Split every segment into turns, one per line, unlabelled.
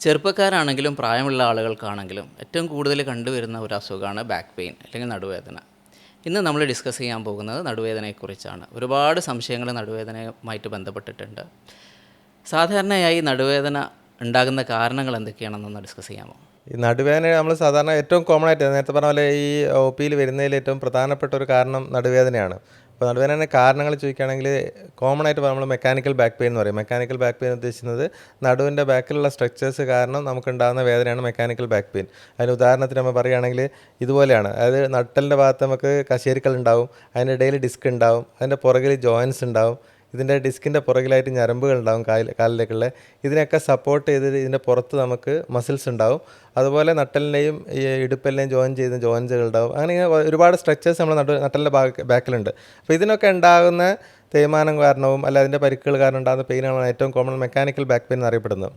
ചെറുപ്പക്കാരാണെങ്കിലും പ്രായമുള്ള ആളുകൾക്കാണെങ്കിലും ഏറ്റവും കൂടുതൽ കണ്ടുവരുന്ന ഒരു അസുഖമാണ് ബാക്ക് പെയിൻ അല്ലെങ്കിൽ നടുവേദന. ഇന്ന് നമ്മൾ ഡിസ്കസ് ചെയ്യാൻ പോകുന്നത് നടുവേദനയെക്കുറിച്ചാണ്. ഒരുപാട് സംശയങ്ങൾ നടുവേദനയുമായിട്ട് ബന്ധപ്പെട്ടിട്ടുണ്ട്. സാധാരണയായി നടുവേദന ഉണ്ടാകുന്ന കാരണങ്ങൾ എന്തൊക്കെയാണെന്നൊന്ന് ഡിസ്കസ് ചെയ്യാമോ?
ഈ നടുവേദന നമ്മൾ സാധാരണ ഏറ്റവും കോമൺ ആയിട്ട് നേരത്തെ പറഞ്ഞ പോലെ ഈ ഒ പിയിൽ വരുന്നതിൽ ഏറ്റവും പ്രധാനപ്പെട്ട ഒരു കാരണം നടുവേദനയാണ്. അപ്പോൾ നടുവേദന കാരണങ്ങൾ ചോദിക്കുകയാണെങ്കിൽ കോമൺ ആയിട്ട് നമ്മൾ മെക്കാനിക്കൽ ബാക്ക് പെയിൻ എന്ന് പറയും. മെക്കാനിക്കൽ ബാക്ക് പെയിൻ ഉദ്ദേശിക്കുന്നത് നടുവിൻ്റെ ബാക്കിലുള്ള സ്ട്രക്ചേഴ്സ് കാരണം നമുക്കുണ്ടാകുന്ന വേദനയാണ് മെക്കാനിക്കൽ ബാക്ക് പെയിൻ. അതിന് ഉദാഹരണത്തിന് നമ്മൾ പറയുകയാണെങ്കിൽ ഇതുപോലെയാണ്. അതായത് നട്ടലിൻ്റെ ഭാഗത്ത് നമുക്ക് കശേരിക്കൽ ഉണ്ടാവും, അതിൻ്റെ ഇടയിൽ ഡിസ്ക് ഉണ്ടാവും, അതിൻ്റെ പുറകിൽ ജോയിൻസ് ഉണ്ടാവും, ഇതിൻ്റെ ഡിസ്കിൻ്റെ പുറകിലായിട്ട് ഞരമ്പുകൾ ഉണ്ടാവും കാലിലേക്കുള്ള. ഇതിനെയൊക്കെ സപ്പോർട്ട് ചെയ്ത് ഇതിൻ്റെ പുറത്ത് നമുക്ക് മസിൽസ് ഉണ്ടാവും. അതുപോലെ നട്ടലിൻ്റെയും ഈ ഇടുപ്പലിനെയും ജോയിൻ ചെയ്യുന്ന ജോയിൻസുകൾ ഉണ്ടാവും. അങ്ങനെ ഒരുപാട് സ്ട്രക്ചേഴ്സ് നമ്മൾ നട്ടലിൻ്റെ ബാക്കിലുണ്ട്. അപ്പോൾ ഇതിനൊക്കെ ഉണ്ടാകുന്ന തേയ്മാനം കാരണവും അല്ല അതിൻ്റെ പരിക്കുകൾ കാരണം ഉണ്ടാകുന്ന പെയിനാണ് ഏറ്റവും കോമൺ മെക്കാനിക്കൽ ബാക്ക് പെയിൻ എന്നറിയപ്പെടുന്നത്.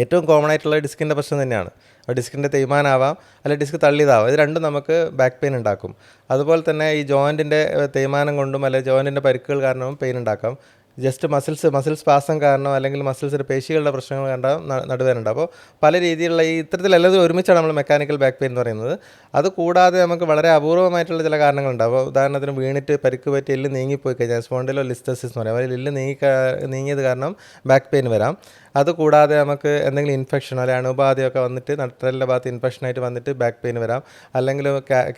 ഏറ്റവും കോമൺ ആയിട്ടുള്ള ഡിസ്കിൻ്റെ പ്രശ്നം തന്നെയാണ്. ഡിസ്കിൻ്റെ തേയ്മാനാവാം അല്ലെങ്കിൽ ഡിസ്ക് തള്ളിയതാവാം. ഇത് രണ്ടും നമുക്ക് ബാക്ക് പെയിൻ ഉണ്ടാക്കും. അതുപോലെ തന്നെ ഈ ജോയിൻറ്റിൻ്റെ തേയ്മാനം കൊണ്ടും അല്ലെങ്കിൽ ജോയിൻറ്റിൻ്റെ പരിക്കുകൾ കാരണവും പെയിൻ ഉണ്ടാക്കാം. ജസ്റ്റ് മസിൽ സ്പാസം കാരണം അല്ലെങ്കിൽ മസിൽസിൻ്റെ പേശികളുടെ പ്രശ്നങ്ങൾ കാരണം നടുവേദന ഉണ്ടാകും. അപ്പോൾ പല രീതിയിലുള്ള ഈ ഇത്തരത്തിലെല്ലാം ഒരുമിച്ചാണ് നമ്മൾ മെക്കാനിക്കൽ ബാക്ക് പെയിൻ എന്ന് പറയുന്നത്. അത് കൂടാതെ നമുക്ക് വളരെ അപൂർവമായിട്ടുള്ള ചില കാരണങ്ങളുണ്ടാവും. അപ്പോൾ ഉദാഹരണത്തിന് വീണിട്ട് പരിക്ക് പറ്റി എല്ല് നീങ്ങിപ്പോയി കഴിഞ്ഞാൽ സ്പോണ്ടിലോലിസ്ഥസിസ് എന്ന് പറയും. അതിൽ എല്ല് നീങ്ങിയത് കാരണം ബാക്ക് പെയിൻ വരാം. അതുകൂടാതെ നമുക്ക് എന്തെങ്കിലും ഇൻഫെക്ഷൻ അല്ലെങ്കിൽ അണുബാധയൊക്കെ വന്നിട്ട് നട്ടലിൻ്റെ ഭാഗത്ത് ഇൻഫെക്ഷനായിട്ട് വന്നിട്ട് ബാക്ക് പെയിൻ വരാം. അല്ലെങ്കിൽ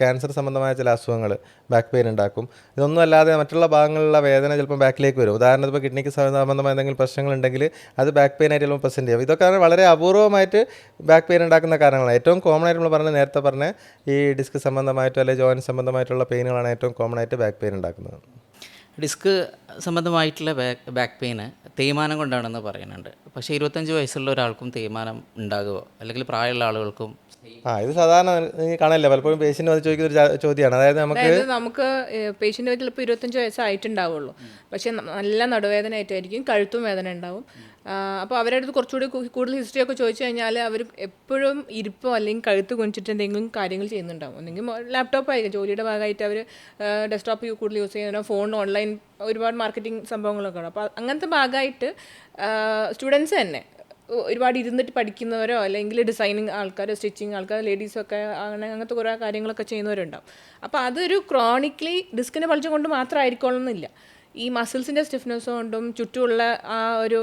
ക്യാൻസർ സംബന്ധമായ ചില അസുഖങ്ങൾ ബാക്ക് പെയിൻ ഉണ്ടാക്കും. ഇതൊന്നും അല്ലാതെ മറ്റുള്ള ഭാഗങ്ങളിലുള്ള വേദന ചിലപ്പോൾ ബാക്കിലേക്ക് വരും. ഉദാഹരണത്തിന് ഇപ്പോൾ കിഡ്നിക്ക് സംബന്ധമായ എന്തെങ്കിലും പ്രശ്നങ്ങളുണ്ടെങ്കിൽ അത് ബാക്ക് പെയിനായിട്ട് ചിലപ്പോൾ പ്രസൻറ്റ് ചെയ്യും. ഇതൊക്കെ വളരെ അപൂർവമായിട്ട് ബാക്ക് പെയിൻ ഉണ്ടാക്കുന്ന കാരണങ്ങളാണ്. ഏറ്റവും കോമൺ ആയിട്ട് നമ്മൾ നേരത്തെ പറഞ്ഞ ഈ ഡിസ്ക് സംബന്ധമായിട്ടോ അല്ലെങ്കിൽ ജോയിൻറ്റ് സംബന്ധമായിട്ടുള്ള പെയിനുകളാണ് ഏറ്റവും കോമൺ ആയിട്ട് ബാക്ക് പെയിൻ ഉണ്ടാക്കുന്നത്.
ഡിസ്ക് സംബന്ധമായിട്ടുള്ള ബാക്ക് പെയിന് തേയ്മാനം കൊണ്ടാണെന്ന് പറയുന്നുണ്ട്. പക്ഷേ 25 വയസ്സുള്ള ഒരാൾക്കും തേയ്മാനം ഉണ്ടാകുമോ? അല്ലെങ്കിൽ പ്രായമുള്ള ആളുകൾക്കും?
ഇത് സാധാരണ കാണാനില്ല, പലപ്പോഴും പേഷ്യൻ്റ് വന്ന് ചോദിക്കുന്ന ഒരു ചോദ്യമാണ്. അതായത്
നമുക്ക് പേഷ്യൻ്റ് ചിലപ്പോൾ 25 വയസ്സായിട്ടുണ്ടാവുള്ളൂ, പക്ഷേ നല്ല നടുവേദന ആയിട്ടായിരിക്കും, കഴുത്തും വേദന ഉണ്ടാവും. അപ്പോൾ അവരുടെ അടുത്ത് കുറച്ചുകൂടി കൂടുതൽ ഹിസ്റ്ററി ഒക്കെ ചോദിച്ചു കഴിഞ്ഞാൽ അവർ എപ്പോഴും ഇരിപ്പോ അല്ലെങ്കിൽ കഴുത്ത് കുനിച്ചിട്ട് എന്തെങ്കിലും കാര്യങ്ങൾ ചെയ്യുന്നുണ്ടാവും. അല്ലെങ്കിൽ ലാപ്ടോപ്പ് ആയിരിക്കും ജോലിയുടെ ഭാഗമായിട്ട് അവർ ഡെസ്ക്ടോപ്പ് കൂടുതൽ യൂസ് ചെയ്യുന്ന, ഫോൺ ഓൺലൈൻ ഒരുപാട് മാർക്കറ്റിംഗ് സംഭവങ്ങളൊക്കെ ഉണ്ട്. അപ്പോൾ അങ്ങനത്തെ ഭാഗമായിട്ട് സ്റ്റുഡൻസ് തന്നെ ഒരുപാട് ഇരുന്നിട്ട് പഠിക്കുന്നവരോ അല്ലെങ്കിൽ ഡിസൈനിങ് ആൾക്കാർ, സ്റ്റിച്ചിങ് ആൾക്കാർ, ലേഡീസൊക്കെ അങ്ങനത്തെ കുറേ കാര്യങ്ങളൊക്കെ ചെയ്യുന്നവരുണ്ടാവും. അപ്പോൾ അതൊരു ക്രോണിക്കലി ഡിസ്കിൻ്റെ ബൾജ് കൊണ്ട് മാത്രമായിരിക്കണമെന്നില്ല. ഈ മസിൽസിൻ്റെ സ്റ്റിഫ്നെസ് കൊണ്ടും ചുറ്റുമുള്ള ആ ഒരു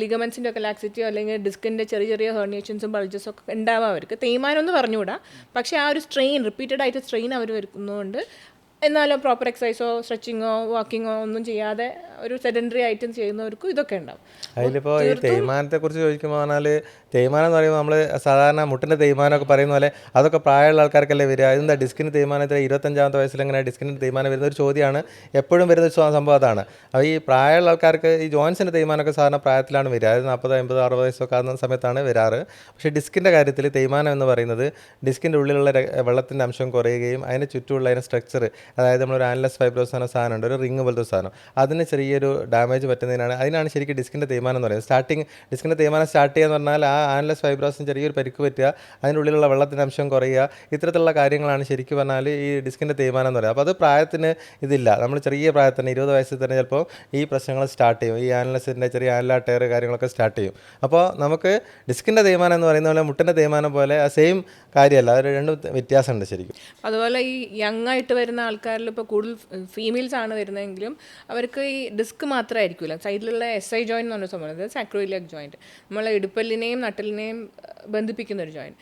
ലിഗമെൻസിൻ്റെ ഒക്കെ ലാക്സിറ്റിയോ അല്ലെങ്കിൽ ഡിസ്കിൻ്റെ ചെറിയ ചെറിയ ഹെർണിയേഷൻസും ബൾജസും ഒക്കെ ഉണ്ടാവാം. അവർക്ക് തേയ്മാനം എന്ന് പറഞ്ഞുകൂടാ, പക്ഷേ ആ ഒരു സ്ട്രെയിൻ, റിപ്പീറ്റഡ് ആയിട്ട് സ്ട്രെയിൻ അവർ വരുന്നതുകൊണ്ട് എന്നാലും പ്രോപ്പർ എക്സസൈസോ സ്ട്രെച്ചിങ്ങോ വാക്കിങ്ങോ ഒന്നും ചെയ്യാതെ ഒരു സെഡൻഡറി ആയിട്ടും ചെയ്യുന്നവർക്കും ഇതൊക്കെ ഉണ്ടാവും.
അതിലിപ്പോൾ ഈ തേയ്മാനത്തെക്കുറിച്ച് ചോദിക്കുമ്പോൾ പറഞ്ഞാൽ തേയ്മാനം എന്ന് പറയുമ്പോൾ നമ്മൾ സാധാരണ മുട്ടിൻ്റെ തേയ്മാനമൊക്കെ പറയുന്ന പോലെ അതൊക്കെ പ്രായമുള്ള ആൾക്കാർക്കല്ലേ വരിക. ഇതെന്താ ഡിസ്കിന് തേയ്മാനത്തിൽ 25-ാമത്തെ വയസ്സിൽ എങ്ങനെ ഡിസ്കിന് തേയ്മാനം വരുന്ന ഒരു ചോദ്യമാണ് എപ്പോഴും വരുന്ന ഒരു സംഭവം അതാണ്. അപ്പോൾ ഈ പ്രായമുള്ള ആൾക്കാർക്ക് ഈ ജോയിൻസിൻ്റെ തേയ്മാനമൊക്കെ സാധാരണ പ്രായത്തിലാണ് വരിക. അതായത് 40, 50, 60 വയസ്സൊക്കെ ആകുന്ന സമയത്താണ് വരാറ്. പക്ഷേ ഡിസ്കിൻ്റെ കാര്യത്തിൽ തേയ്മാനം എന്ന് പറയുന്നത് ഡിസ്കിൻ്റെ ഉള്ളിലുള്ള വെള്ളത്തിൻ്റെ അംശം കുറയുകയും അതിന് ചുറ്റുമുള്ള അതിൻ്റെ സ്ട്രക്ചർ, അതായത് നമ്മളൊരു ആൻലസ് ഫൈബ്രോസ് എന്ന സാധനമുണ്ട്, ഒരു റിങ് പോലത്തെ സാധനം, അതിന് ചെറിയൊരു ഡാമേജ് അതിനാണ് ശരിക്കും ഡിസ്കിൻ്റെ തേയ്മാനം എന്ന് പറയുന്നത്. ഡിസ്കിൻ്റെ തേയ്മാനം സ്റ്റാർട്ട് ചെയ്യുക എന്ന് പറഞ്ഞാൽ ആ ആൻലസ് ഫൈബ്രോസിന് ചെറിയൊരു പരിക്ക് പറ്റുക, അതിൻ്റെ ഉള്ളിലുള്ള വെള്ളത്തിൻ്റെ അംശം കുറയുക, ഇത്തരത്തിലുള്ള കാര്യങ്ങളാണ് ശരിക്കും പറഞ്ഞാൽ ഈ ഡിസ്കിൻ്റെ തേയ്മാനം എന്ന് പറയുന്നത്. അപ്പോൾ അത് പ്രായത്തിന് ഇതില്ല. നമ്മൾ ചെറിയ പ്രായത്തിന് 20 വയസ്സിൽ തന്നെ ചിലപ്പോൾ ഈ പ്രശ്നങ്ങൾ സ്റ്റാർട്ട് ചെയ്യും. ഈ ആൻലസിൻ്റെ ചെറിയ ആൻലാ ടയർ കാര്യങ്ങളൊക്കെ സ്റ്റാർട്ട് ചെയ്യും. അപ്പോൾ നമുക്ക് ഡിസ്കിൻ്റെ തേയ്മാനം എന്ന് പറയുന്ന പോലെ മുട്ടിൻ്റെ തേയ്മാനം പോലെ ആ സെയിം കാര്യമല്ല, അത് രണ്ടും വ്യത്യാസമുണ്ട് ശരിക്കും.
അതുപോലെ ഈ യങ് ആയിട്ട് വരുന്ന ആൾക്കാരിൽ ഇപ്പോൾ കൂടുതൽ ഫീമെയിൽസ് ആണ് വരുന്നതെങ്കിലും അവർക്ക് ഈ ഡിസ്ക് മാത്രമായിരിക്കില്ല, സൈഡിലുള്ള SI ജോയിൻറ്റ് എന്ന് പറഞ്ഞ സംഭവം, അതായത് സാക്രോയിലിയക് ജോയിൻറ്റ്, നമ്മളെ ഇടുപ്പല്ലിനെയും നട്ടലിനെയും ബന്ധിപ്പിക്കുന്ന ഒരു ജോയിൻറ്റ്.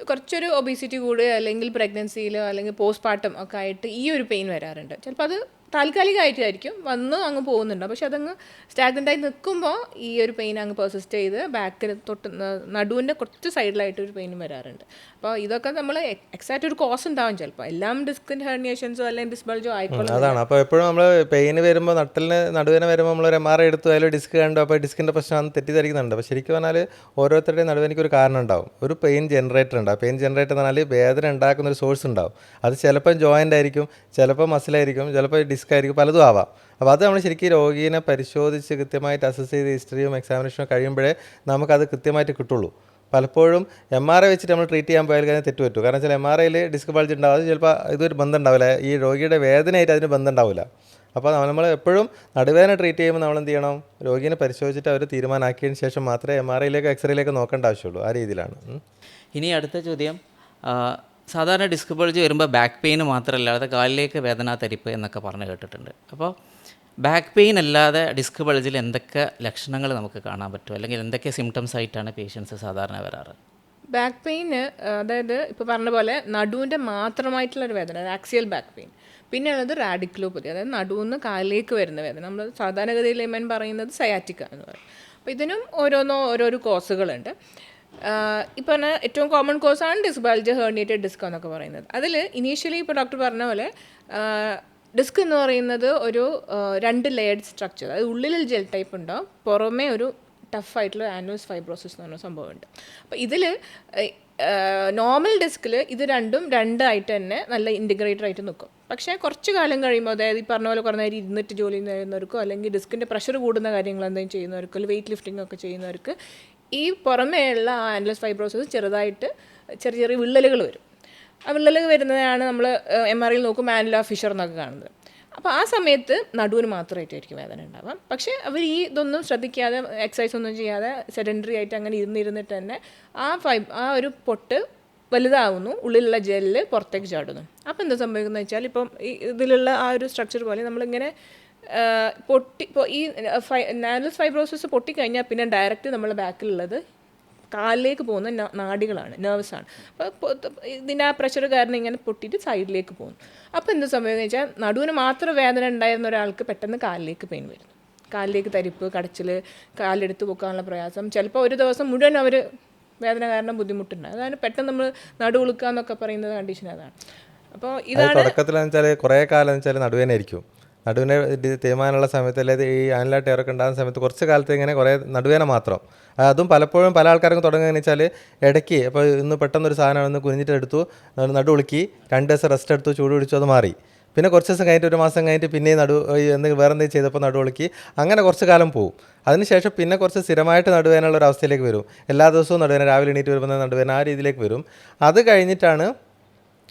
കുറച്ചൊരു ഒബീസിറ്റി കൂടുക അല്ലെങ്കിൽ പ്രഗ്നൻസിയിലോ അല്ലെങ്കിൽ പോസ്റ്റ്പാർട്ടം ഒക്കെ ആയിട്ട് ഈ ഒരു പെയിൻ വരാറുണ്ട്. ചിലപ്പോൾ അത് താൽക്കാലികമായിട്ടായിരിക്കും വന്ന് അങ്ങ് പോകുന്നുണ്ട്, പക്ഷെ അതങ്ങ് സ്റ്റാഗ്നൻ്റായി നിൽക്കുമ്പോൾ ഈ ഒരു പെയിൻ അങ്ങ് പെർസിസ്റ്റ് ചെയ്ത് ബാക്കിൽ തൊട്ട് നടുവിൻ്റെ കുറച്ച് സൈഡിലായിട്ട് ഒരു പെയിനും വരാറുണ്ട്. അപ്പോൾ ഇതൊക്കെ നമ്മൾ എക്സാക്റ്റ് ഒരു കോസ് ഉണ്ടാവും. ചിലപ്പോൾ എല്ലാം ഡിസ്കിൻ്റെ ഹെർണിയേഷൻസോ അല്ലെങ്കിൽ ഡിസ്ബൾജോ ആയിക്കോളും.
അതാണ്. അപ്പോൾ എപ്പോഴും നമ്മൾ പെയിന് വരുമ്പോൾ നടുവേന വരുമ്പോൾ നമ്മളൊരു MRI എടുത്തു അതിൽ ഡിസ്ക് കണ്ടു, അപ്പോൾ ഡിസ്കിൻ്റെ പ്രശ്നമാണ് തെറ്റിദ്ധരിക്കുന്നുണ്ട്. അപ്പോൾ ശരിക്കും പറഞ്ഞാൽ ഓരോരുത്തരുടെയും നടുവേനയ്ക്ക് ഒരു കാരണം ഉണ്ടാവും, ഒരു പെയിൻ ജനറേറ്റർ ഉണ്ടാവും. പെയിൻ ജനറേറ്റർ എന്ന് പറഞ്ഞാൽ വേദന ഉണ്ടാക്കുന്ന ഒരു സോഴ്സ് ഉണ്ടാവും. അത് ചിലപ്പോൾ ജോയിൻ്റ് ആയിരിക്കും, ചിലപ്പോൾ മസിലായിരിക്കും, ചിലപ്പോൾ ഡിസ്ക് ആയിരിക്കും, പലതും ആവാം. അപ്പോൾ അത് നമ്മൾ ശരിക്കും രോഗീനെ പരിശോധിച്ച് കൃത്യമായിട്ട് അസസ് ചെയ്ത് ഹിസ്റ്ററിയും എക്സാമിനേഷനും കഴിയുമ്പോഴേ നമുക്കത് കൃത്യമായിട്ട് കിട്ടുള്ളൂ. പലപ്പോഴും MRI വെച്ചിട്ട് നമ്മൾ ട്രീറ്റ് ചെയ്യാൻ പോയാൽ കാര്യം തെറ്റ് പറ്റും. കാരണം വെച്ചാൽ MRIയിൽ ഡിസ്ക് ബൾജ് ഉണ്ടാവും, അത് ചിലപ്പോൾ ഇതൊരു ബന്ധം ഉണ്ടാവില്ല, ഈ രോഗിയുടെ വേദനയായിട്ട് അതിന് ബന്ധം ഉണ്ടാവില്ല. അപ്പോൾ നമ്മൾ എപ്പോഴും നടുവേദന ട്രീറ്റ് ചെയ്യുമ്പോൾ നമ്മൾ എന്ത് ചെയ്യണം, രോഗിനെ പരിശോധിച്ചിട്ട് അവർ തീരുമാനമാക്കിയതിന് ശേഷം മാത്രമേ MRIയിലേക്ക് എക്സ്റേയിലേക്ക് നോക്കേണ്ട ആവശ്യമുള്ളൂ. ആ രീതിയിലാണ്.
ഇനി അടുത്ത ചോദ്യം, സാധാരണ ഡിസ്ക് ബൾജ് വരുമ്പോൾ ബാക്ക് പെയിൻ മാത്രമല്ലാതെ കാലിലേക്ക് വേദന, തരിപ്പ് എന്നൊക്കെ പറഞ്ഞ് കേട്ടിട്ടുണ്ട്. അപ്പോൾ ബാക്ക് പെയിൻ അല്ലാതെ ഡിസ്ക് ബൾജിൽ എന്തൊക്കെ ലക്ഷണങ്ങൾ നമുക്ക് കാണാൻ പറ്റും, അല്ലെങ്കിൽ എന്തൊക്കെ സിംറ്റംസ് ആയിട്ടാണ് പേഷ്യൻസ് സാധാരണ വരാറ്?
ബാക്ക് പെയിന്, അതായത് ഇപ്പോൾ പറഞ്ഞ പോലെ നടുവിൻ്റെ മാത്രമായിട്ടുള്ളൊരു വേദന, ആക്സിയൽ ബാക്ക് പെയിൻ. പിന്നെ ഉള്ളത് റാഡിക്കുലോപ്പതി, അതായത് നടുവിന്ന് കാലിലേക്ക് വരുന്ന വേദന. നമ്മൾ സാധാരണഗതിയിൽ ലെമൻ പറയുന്നത് സയാറ്റിക്ക എന്ന് പറയും. അപ്പോൾ ഇതിനും ഓരോരോ കോസുകളുണ്ട്. ഇപ്പോൾ പറഞ്ഞാൽ ഏറ്റവും കോമൺ കോസാണ് ഡിസ്ക് ബൾജ്, ഹെർണിയേറ്റഡ് ഡിസ്ക് എന്നൊക്കെ പറയുന്നത്. അതിൽ ഇനീഷ്യലി ഇപ്പോൾ ഡോക്ടർ പറഞ്ഞ പോലെ ഡിസ്ക് എന്ന് പറയുന്നത് ഒരു 2 ലെയർഡ് സ്ട്രക്ചർ, അതായത് ഉള്ളിൽ ജെൽ ടൈപ്പ് ഉണ്ടാവും, പുറമേ ഒരു ടഫായിട്ടുള്ള ആനുവസ് ഫൈബ്രോസിസ് എന്ന് പറഞ്ഞ സംഭവമുണ്ട്. അപ്പോൾ ഇതിൽ നോർമൽ ഡിസ്കിൽ ഇത് രണ്ടായിട്ട് തന്നെ നല്ല ഇൻറ്റിഗ്രേറ്റഡ് ആയിട്ട് നിൽക്കും. പക്ഷേ കുറച്ച് കാലം കഴിയുമ്പോൾ, അതായത് ഈ പറഞ്ഞ പോലെ കുറേ നേരം ഇരുന്നിട്ട് ജോലി ചെയ്യുന്നവർക്കോ അല്ലെങ്കിൽ ഡിസ്കിൻ്റെ പ്രഷർ കൂടുന്ന കാര്യങ്ങൾ എന്തെങ്കിലും ചെയ്യുന്നവർക്കോ അല്ലെങ്കിൽ വെയിറ്റ് ലിഫ്റ്റിംഗ് ഒക്കെ ചെയ്യുന്നവർക്ക് ഈ പുറമേയുള്ള ആനുവസ് ഫൈബ്രോസിസ് ചെറുതായിട്ട് ചെറിയ വിള്ളലുകൾ വരും. ആ വിള്ളലുകൾ വരുന്നതാണ് നമ്മൾ MRIയിൽ നോക്കുമ്പോൾ ആനുലാർ ഫിഷർ എന്നൊക്കെ കാണുന്നത്. അപ്പോൾ ആ സമയത്ത് നടുവിന് മാത്രമായിട്ടായിരിക്കും വേദന ഉണ്ടാവാം. പക്ഷേ അവർ ഇതൊന്നും ശ്രദ്ധിക്കാതെ, എക്സസൈസ് ഒന്നും ചെയ്യാതെ സെഡൻറ്ററി ആയിട്ട് അങ്ങനെ ഇരുന്നിട്ട് തന്നെ ആ ഒരു പൊട്ട് വലുതാവുന്നു, ഉള്ളിലുള്ള ജെല്ല് പുറത്തേക്ക് ചാടുന്നു. അപ്പോൾ എന്താ സംഭവിക്കുന്നത് വെച്ചാൽ, ഇപ്പം ഇതിലുള്ള ആ ഒരു സ്ട്രക്ചർ പോലെ നമ്മളിങ്ങനെ ഇപ്പോൾ ഈ ആനുവസ് ഫൈബ്രോസിസ് പൊട്ടിക്കഴിഞ്ഞാൽ പിന്നെ ഡയറക്റ്റ് നമ്മളെ ബാക്കിലുള്ളത് കാലിലേക്ക് പോകുന്ന നാഡികളാണ്, നെർവ്സാണ്. അപ്പോൾ ഇതിൻ്റെ ആ പ്രഷർ കാരണം ഇങ്ങനെ പൊട്ടിയിട്ട് സൈഡിലേക്ക് പോകുന്നു. അപ്പോൾ എന്ത് സംഭവിക്കുന്നത് വെച്ചാൽ, നടുവിന് മാത്രം വേദന ഉണ്ടായിരുന്ന ഒരാൾക്ക് പെട്ടെന്ന് കാലിലേക്ക് പെയിൻ വരുന്നു. കാലിലേക്ക് തരിപ്പ്, കടച്ചിൽ, കാലെടുത്ത് പൊക്കാനുള്ള പ്രയാസം, ചിലപ്പോൾ ഒരു ദിവസം മുഴുവൻ അവർ വേദന കാരണം ബുദ്ധിമുട്ടുണ്ട്. അതാണ് പെട്ടെന്ന് നമ്മൾ നടുവുളുക്കുക എന്നൊക്കെ പറയുന്നത് കണ്ടീഷൻ അതാണ്. അപ്പോൾ ഇതാണ്
തുടക്കത്തിൽ വെച്ചാൽ കുറേ കാലം വെച്ചാൽ നടുവേനായിരിക്കും. നടുവിനെ തേയ്മാനുള്ള സമയത്ത്, അല്ലെങ്കിൽ ഈ ആനുലാർ ടയറൊക്കെ ഉണ്ടാകുന്ന സമയത്ത് കുറച്ച് കാലത്ത് ഇങ്ങനെ കുറേ നടുവേന മാത്രം. അതും പലപ്പോഴും പല ആൾക്കാർക്കും തുടങ്ങുകയെന്ന് വെച്ചാൽ, ഇടയ്ക്ക് ഇപ്പോൾ ഇന്ന് പെട്ടെന്നൊരു സാധനം ഒന്ന് കുനിഞ്ഞിട്ട് എടുത്തു, നടുവുളുക്കി, 2 ദിവസം റെസ്റ്റ് എടുത്തു, ചൂട് പിടിച്ചു, അത് മാറി. പിന്നെ കുറച്ച് ദിവസം കഴിഞ്ഞിട്ട്, 1 മാസം കഴിഞ്ഞിട്ട് പിന്നെയും എന്തെങ്കിലും വേറെ എന്തെങ്കിലും ചെയ്തപ്പോൾ നടുവുളുക്കി, അങ്ങനെ കുറച്ച് കാലം പോകും. അതിനുശേഷം പിന്നെ കുറച്ച് സ്ഥിരമായിട്ട് നടുവേനുള്ള ഒരു അവസ്ഥയിലേക്ക് വരും. എല്ലാ ദിവസവും നടുവേന, രാവിലെ എണീറ്റ് വരുമ്പോൾ നടുവേന, ആ രീതിയിലേക്ക് വരും. അത് കഴിഞ്ഞിട്ടാണ്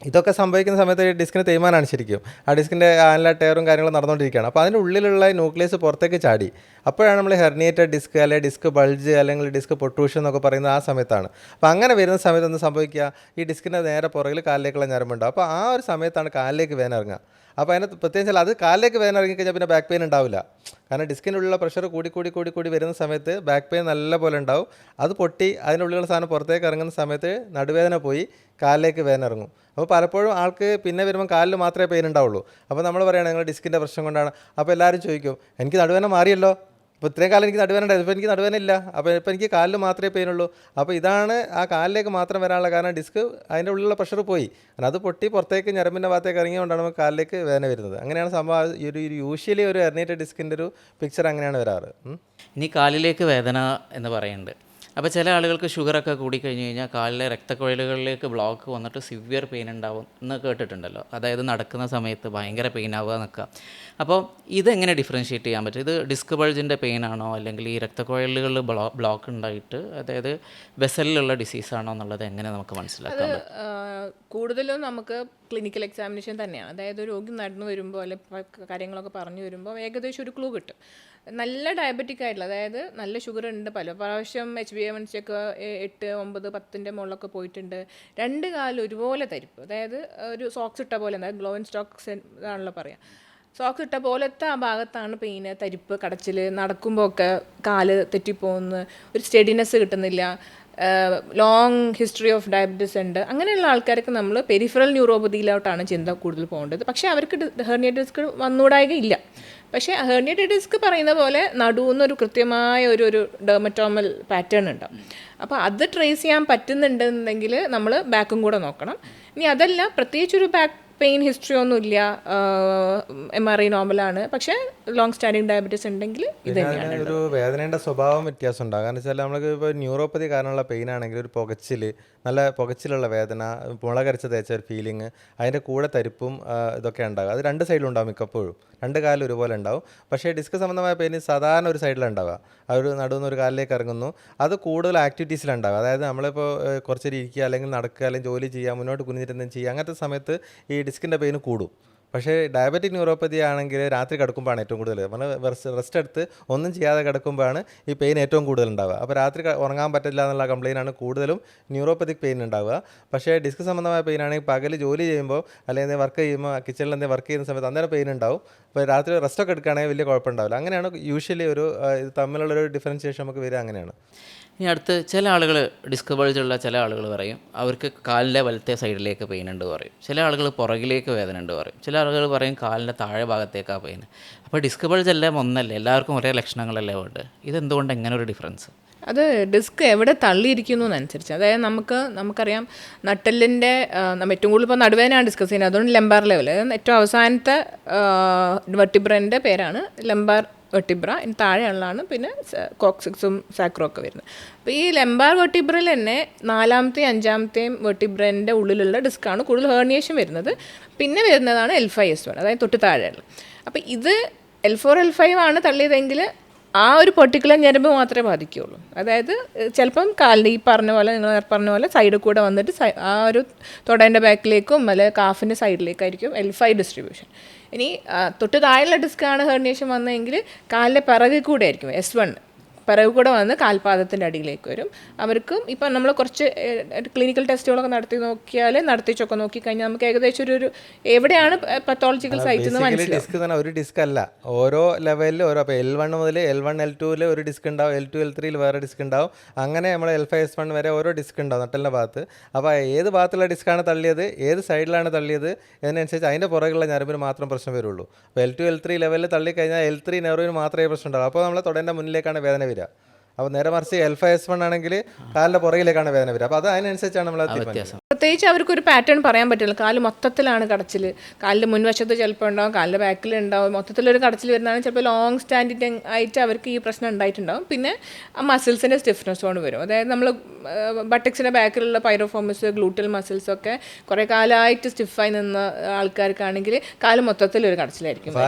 ഇതൊക്കെ സംഭവിക്കുന്ന സമയത്ത് ഡിസ്കിന് തേയ്മാനാണ് ശരിക്കും. ആ ഡിസ്കിൻ്റെ ആനുലാർ ടയറും കാര്യങ്ങളും നടന്നുകൊണ്ടിരിക്കുകയാണ്. അപ്പോൾ അതിൻ്റെ ഉള്ളിലുള്ള ന്യൂക്ലിയസ് പുറത്തേക്ക് ചാടി. അപ്പോഴാണ് നമ്മൾ ഹെർണിയേറ്റഡ് ഡിസ്ക്, അല്ലെങ്കിൽ ഡിസ്ക് ബൾജ്, അല്ലെങ്കിൽ ഡിസ്ക് പൊട്ടൂഷൻ എന്നൊക്കെ പറയുന്നത് ആ സമയത്താണ്. അപ്പോൾ അങ്ങനെ വരുന്ന സമയത്ത് ഒന്ന് സംഭവിക്കുക, ഈ ഡിസ്കിൻ്റെ നേരെ പുറകിൽ കാലിലേക്കുള്ള ഞരമ്പുണ്ടാവും. അപ്പോൾ ആ ഒരു സമയത്താണ് കാലിലേക്ക് വേദന ഇറങ്ങുക. അപ്പോൾ അതിന് പ്രത്യേകിച്ച് അത് കാലിലേക്ക് വേദന ഇറങ്ങിക്കഴിഞ്ഞാൽ പിന്നെ ബാക്ക് പെയിൻ ഉണ്ടാവില്ല. കാരണം ഡിസ്കിൻ്റെ ഉള്ളിലുള്ള പ്രഷർ കൂടി വരുന്ന സമയത്ത് ബാക്ക് പെയിൻ നല്ല പോലെ ഉണ്ടാവും. അത് പൊട്ടി അതിൻ്റെ ഉള്ളിലുള്ള സാധനം പുറത്തേക്ക് ഇറങ്ങുന്ന സമയത്ത് നടുവേദന പോയി കാലിലേക്ക് വേദന ഇറങ്ങും. അപ്പോൾ പലപ്പോഴും ആൾക്ക് പിന്നെ വരുമ്പോൾ കാലിൽ മാത്രമേ പെയിൻ ഉണ്ടാവുള്ളൂ. അപ്പോൾ നമ്മൾ പറയുകയാണ് നിങ്ങൾ ഡിസ്കിൻ്റെ പ്രശ്നം കൊണ്ടാണ്. അപ്പോൾ എല്ലാവരും ചോദിക്കും, എനിക്ക് നടുവേദന മാറിയല്ലോ, അപ്പോൾ ഇത്രയും കാലം എനിക്ക് നടുവേദന ഉണ്ടായിരുന്നു, ഇപ്പോൾ എനിക്ക് നടുവേദന ഇല്ല, അപ്പോൾ ഇപ്പോൾ എനിക്ക് കാലിൽ മാത്രമേ പെയിനുള്ളൂ. അപ്പോൾ ഇതാണ് ആ കാലിലേക്ക് മാത്രം വരാനുള്ള കാരണം, ഡിസ്ക് അതിൻ്റെ ഉള്ളിലുള്ള പ്രഷർ പോയി, കാരണം അത് പൊട്ടി പുറത്തേക്ക് ഞരമ്പിൻ്റെ ഭാഗത്തേക്ക് ഇറങ്ങിയതുകൊണ്ടാണ് നമുക്ക് കാലിലേക്ക് വേദന വരുന്നത്. അങ്ങനെയാണ് സംഭവം. യൂഷ്വലി ഒരു ഹെർണിയേറ്റഡ് ഡിസ്കിൻ്റെ ഒരു പിക്ചർ അങ്ങനെയാണ് വരാറ്.
ഇനി കാലിലേക്ക് വേദന എന്ന് പറയുന്നുണ്ട്. അപ്പോൾ ചില ആളുകൾക്ക് ഷുഗറൊക്കെ കൂടിക്കഴിഞ്ഞ് കഴിഞ്ഞാൽ കാലിലെ രക്തക്കുഴലുകളിലേക്ക് ബ്ലോക്ക് വന്നിട്ട് സിവിയർ പെയിൻ ഉണ്ടാവും എന്ന് കേട്ടിട്ടുണ്ടല്ലോ. അതായത് നടക്കുന്ന സമയത്ത് ഭയങ്കര പെയിൻ ആവുക എന്നൊക്കെ. അപ്പോൾ ഇതെങ്ങനെ ഡിഫറൻഷ്യേറ്റ് ചെയ്യാൻ പറ്റും? ഇത് ഡിസ്ക് ബൾജിൻ്റെ പെയിൻ ആണോ, അല്ലെങ്കിൽ ഈ രക്തക്കുഴലുകളിൽ ബ്ലോക്ക് ഉണ്ടായിട്ട്, അതായത് വെസലിലുള്ള ഡിസീസാണോ എന്നുള്ളത് എങ്ങനെ നമുക്ക് മനസ്സിലാക്കാൻ പറ്റും?
കൂടുതലും നമുക്ക് ക്ലിനിക്കൽ എക്സാമിനേഷൻ തന്നെയാണ്. അതായത് രോഗി നടന്നു വരുമ്പോൾ അല്ലെങ്കിൽ കാര്യങ്ങളൊക്കെ പറഞ്ഞു വരുമ്പോൾ ഏകദേശം ഒരു ക്ലൂ കിട്ടും. നല്ല ഡയബറ്റിക് ആയിട്ടുള്ള, അതായത് നല്ല ഷുഗർ ഉണ്ട്, പല പ്രാവശ്യം HbA1c ഒക്കെ 8, 9, 10ൻ്റെ മുകളിലൊക്കെ പോയിട്ടുണ്ട്, 2 കാലിൽ ഒരുപോലെ തരിപ്പ്, അതായത് ഒരു സോക്സ് ഇട്ട പോലെ, അതായത് ഗ്ലോ ആൻഡ് സ്റ്റോക്സ് ഇതാണല്ലോ പറയാം, സോക്സ് ഇട്ട പോലത്തെ ആ ഭാഗത്താണ് പെയിന്, തരിപ്പ്, കടച്ചിൽ, നടക്കുമ്പോൾ ഒക്കെ കാല് തെറ്റിപ്പോകുന്നു, ഒരു സ്റ്റെഡിനെസ് കിട്ടുന്നില്ല, ലോങ് ഹിസ്റ്ററി ഓഫ് ഡയബറ്റീസ് ഉണ്ട്. അങ്ങനെയുള്ള ആൾക്കാർക്ക് നമ്മൾ പെരിഫറൽ ന്യൂറോപ്പതിയിലോട്ടാണ് ചിന്ത കൂടുതൽ പോകേണ്ടത്. പക്ഷേ അവർക്ക് ഹെർണിയേറ്റഡ് ഡിസ്ക് വന്നുകൂടായികയില്ല. പക്ഷേ ഹെർണിയേറ്റഡ് ഡിസ്ക് പറയുന്ന പോലെ നടുവെന്നൊരു കൃത്യമായ ഒരു ഡെർമറ്റോമൽ പാറ്റേൺ ഉണ്ടാവും. അപ്പോൾ അത് ട്രേസ് ചെയ്യാൻ പറ്റുന്നുണ്ടെന്നുണ്ടെങ്കിൽ നമ്മൾ ബാക്കും കൂടെ നോക്കണം. ഇനി അതല്ല, പ്രത്യേകിച്ചൊരു ബാക്ക് പെയിൻ ഹിസ്റ്ററി ഒന്നുമില്ല, MRI നോർമലാണ്, പക്ഷേ ലോങ് സ്റ്റാൻഡിങ് ഡയബറ്റീസ് ഉണ്ടെങ്കിൽ ഇത് തന്നെയാണ്.
ഒരു വേദനയുടെ സ്വഭാവം വ്യത്യാസം ഉണ്ടാകും. കാരണം വെച്ചാൽ നമ്മൾക്ക് ഇപ്പോൾ ന്യൂറോപ്പതി കാരണമുള്ള പെയിൻ ആണെങ്കിൽ ഒരു പുകച്ചിൽ, നല്ല പുകച്ചിലുള്ള വേദന, മുളകരച്ച് തേച്ച ഒരു ഫീലിംഗ്, അതിൻ്റെ കൂടെ തരിപ്പും ഇതൊക്കെ ഉണ്ടാകും. അത് 2 സൈഡിലും ഉണ്ടാകും മിക്കപ്പോഴും, 2 കാലിലും ഒരുപോലെ ഉണ്ടാവും. പക്ഷേ ഡിസ്ക് സംബന്ധമായ പെയിൻ സാധാരണ ഒരു സൈഡിലാണ് ഉണ്ടാവുക. ആ ഒരു നടുവിൽ ഒരു കാലിലേക്ക് ഇറങ്ങുന്നു. അത് കൂടുതൽ ആക്ടിവിറ്റീസിലുണ്ടാകുക. അതായത് നമ്മളിപ്പോൾ കുറച്ചൊരു ഇരിക്കുക, അല്ലെങ്കിൽ നടക്കുക, അല്ലെങ്കിൽ ജോലി ചെയ്യുക, മുന്നോട്ട് കുനിഞ്ഞിട്ട് എന്തെങ്കിലും ചെയ്യുക, അങ്ങനത്തെ സമയത്ത് ഈ ഡിസ്കിൻ്റെ പെയിൻ കൂടും. പക്ഷേ ഡയബറ്റിക് ന്യൂറോപ്പതി ആണെങ്കിൽ രാത്രി കിടക്കുമ്പോഴാണ് ഏറ്റവും കൂടുതൽ, നമ്മൾ റെസ്റ്റ് എടുത്ത് ഒന്നും ചെയ്യാതെ കിടക്കുമ്പോഴാണ് ഈ പെയിൻ ഏറ്റവും കൂടുതൽ ഉണ്ടാവുക. അപ്പോൾ രാത്രി ഉറങ്ങാൻ പറ്റില്ല എന്നുള്ള കംപ്ലയിൻ്റ് ആണ് കൂടുതലും ന്യൂറോപ്പതിക് പെയിൻ ഉണ്ടാവുക. പക്ഷേ ഡിസ്ക് സംബന്ധമായ പെയിൻ ആണെങ്കിൽ പകൽ ജോലി ചെയ്യുമ്പോൾ അല്ലെങ്കിൽ വർക്ക് ചെയ്യുമ്പോൾ കിച്ചണിൽ എന്തെങ്കിലും വർക്ക് ചെയ്യുന്ന സമയത്ത് അന്നേരം പെയിൻ ഉണ്ടാവും. അപ്പോൾ രാത്രി റെസ്റ്റൊക്കെ എടുക്കുകയാണെങ്കിൽ വലിയ കുഴപ്പമുണ്ടാവില്ല. അങ്ങനെയാണ് യൂഷ്വലി ഒരു ഇത് തമ്മിലുള്ളൊരു ഡിഫറൻഷിയേഷൻ നമുക്ക് വരിക അങ്ങനെയാണ്.
ഇനി അടുത്ത് ചില ആളുകൾ ഡിസ്ക് ബൾജുള്ള ചില ആളുകൾ പറയും അവർക്ക് കാലിൻ്റെ വലത്തെ സൈഡിലേക്ക് പെയിൻ ഉണ്ട് പറയും. ചില ആളുകൾ പുറകിലേക്ക് വേദന ഉണ്ട് പറയും. ചില ആളുകൾ പറയും കാലിൻ്റെ താഴെ ഭാഗത്തേക്കാണ് പെയിൻ. അപ്പോൾ ഡിസ്ക് ബൾജ് എല്ലാം ഒന്നല്ലേ, എല്ലാവർക്കും ഒരേ ലക്ഷണങ്ങളല്ലേ വേണ്ടത്? ഇതെന്തുകൊണ്ട് എങ്ങനെ ഒരു ഡിഫറൻസ്?
അത് ഡിസ്ക് എവിടെ തള്ളിയിരിക്കുന്നു എന്നനുസരിച്ച്. അതായത് നമുക്കറിയാം നട്ടെല്ലിൻ്റെ ഏറ്റവും കൂടുതൽ ഇപ്പോൾ നടുവേദനയാണ് ഡിസ്കസ് ചെയ്യുന്നത്. അതുകൊണ്ട് ലെമ്പാർ ലെവൽ, ഏറ്റവും അവസാനത്തെ വെർട്ടിബ്രൻ്റെ പേരാണ് ലെമ്പാർ വെർട്ടിബ്ര. ഇതിന് താഴെയുള്ളതാണ് പിന്നെ കോക്സിക്സും സാക്രോ ഒക്കെ വരുന്നത്. അപ്പോൾ ഈ ലെമ്പാർ വെർട്ടിബ്രയിൽ തന്നെ 4ാമത്തെയും 5ാമത്തെയും വെർട്ടിബ്രൻ്റെ ഉള്ളിലുള്ള ഡിസ്ക്കാണ് കൂടുതൽ ഹേർണിയേഷൻ വരുന്നത്. പിന്നെ വരുന്നതാണ് L5S1, അതായത് തൊട്ട് താഴെയുള്ള. അപ്പോൾ ഇത് L4 L5 ആണ് തള്ളിയതെങ്കിൽ ആ ഒരു പെർട്ടിക്കുലർ ഞരമ്പ് മാത്രമേ ബാധിക്കുകയുള്ളൂ. അതായത് ചിലപ്പം കാലിൻ്റെ ഈ പറഞ്ഞ പോലെ നിങ്ങൾ പറഞ്ഞ പോലെ സൈഡിൽ കൂടെ വന്നിട്ട് ആ ഒരു തുടേൻ്റെ ബാക്കിലേക്കും അല്ലെങ്കിൽ കാഫിൻ്റെ സൈഡിലേക്കായിരിക്കും L5 ഡിസ്ട്രിബ്യൂഷൻ. ഇനി തൊട്ട് താഴെയുള്ള ഡിസ്ക്കാണ് ഹെർണിയേഷൻ വന്നതെങ്കിൽ കാലിൻ്റെ പിറകിൽ കൂടെ ആയിരിക്കും S1, പിറകു കൂടെ വന്ന് കാൽപാദത്തിൻ്റെ അടിയിലേക്ക് വരും. അവർക്കും ഇപ്പം നമ്മൾ കുറച്ച് ക്ലിനിക്കൽ ടെസ്റ്റുകളൊക്കെ നടത്തിച്ചൊക്കെ നോക്കിക്കഴിഞ്ഞാൽ നമുക്ക് ഏകദേശം ഒരു എവിടെയാണ് പത്തോളജിക്കൽ സൈറ്റ് എന്ന് മനസ്സിലാവും.
ഡിസ്ക് തന്നെ ഒരു ഡിസ്ക് അല്ല, ഓരോ ലെവലിൽ ഓരോ. അപ്പോൾ L1 മുതൽ L1 L2 ഒരു ഡിസ്ക് ഉണ്ടാവും, L2 L3 വേറെ ഡിസ്ക് ഉണ്ടാവും. അങ്ങനെ നമ്മൾ L5S1 വരെ ഓരോ ഡിസ്ക് ഉണ്ടാവും നട്ടലിൻ്റെ ഭാഗത്ത്. അപ്പോൾ ഏത് ഭാഗത്തുള്ള ഡിസ്ക്കാണ് തള്ളിയത്, ഏത് സൈഡിലാണ് തള്ളിയത് എന്നനുസരിച്ച് അതിൻ്റെ പുറകുള്ള ഞരമ്പിന് മാത്രം പ്രശ്നം വരുള്ളൂ. അപ്പോൾ L2 L3 ലെവലിൽ തള്ളിക്കഴിഞ്ഞാൽ L3 നെർവിന് മാത്രമേ പ്രശ്നം ഉണ്ടാവും. അപ്പോൾ നമ്മൾ തൊടേൻ്റെ മുന്നിലേക്കാണ് വേദന വരിക. അപ്പോൾ നേരെ മറിച്ച് L5S1 ആണെങ്കിൽ കാലിൻ്റെ പുറകിലേക്കാണ് വേദന വരിക. അപ്പോൾ അത് അതിനനുസരിച്ചാണ് നമ്മൾ തീരുമാനിക്കുന്നത്.
പ്രത്യേകിച്ച് അവർക്കൊരു പാറ്റേൺ പറയാൻ പറ്റില്ല. കാല് മൊത്തത്തിലാണ് കടച്ചിൽ, കാലിൻ്റെ മുൻവശത്ത് ചിലപ്പോൾ ഉണ്ടാവും, കാലിൻ്റെ ബാക്കിലുണ്ടാവും. മൊത്തത്തിലൊരു കടച്ചിൽ വരുന്നതാണ് ചിലപ്പോൾ ലോങ് സ്റ്റാൻഡിങ് ആയിട്ട് അവർക്ക് ഈ പ്രശ്നം ഉണ്ടായിട്ടുണ്ടാവും. പിന്നെ ആ മസിൽസിൻ്റെ സ്റ്റിഫ്നെസ് കൊണ്ട് വരും. അതായത് നമ്മൾ ബട്ടക്സിൻ്റെ ബാക്കിലുള്ള പൈറോഫോമസ്, ഗ്ലൂട്ടൽ മസിൽസൊക്കെ കുറേ കാലമായിട്ട് സ്റ്റിഫായി നിന്ന ആൾക്കാർക്കാണെങ്കിൽ കാല് മൊത്തത്തിലൊരു കടച്ചിലായിരിക്കും.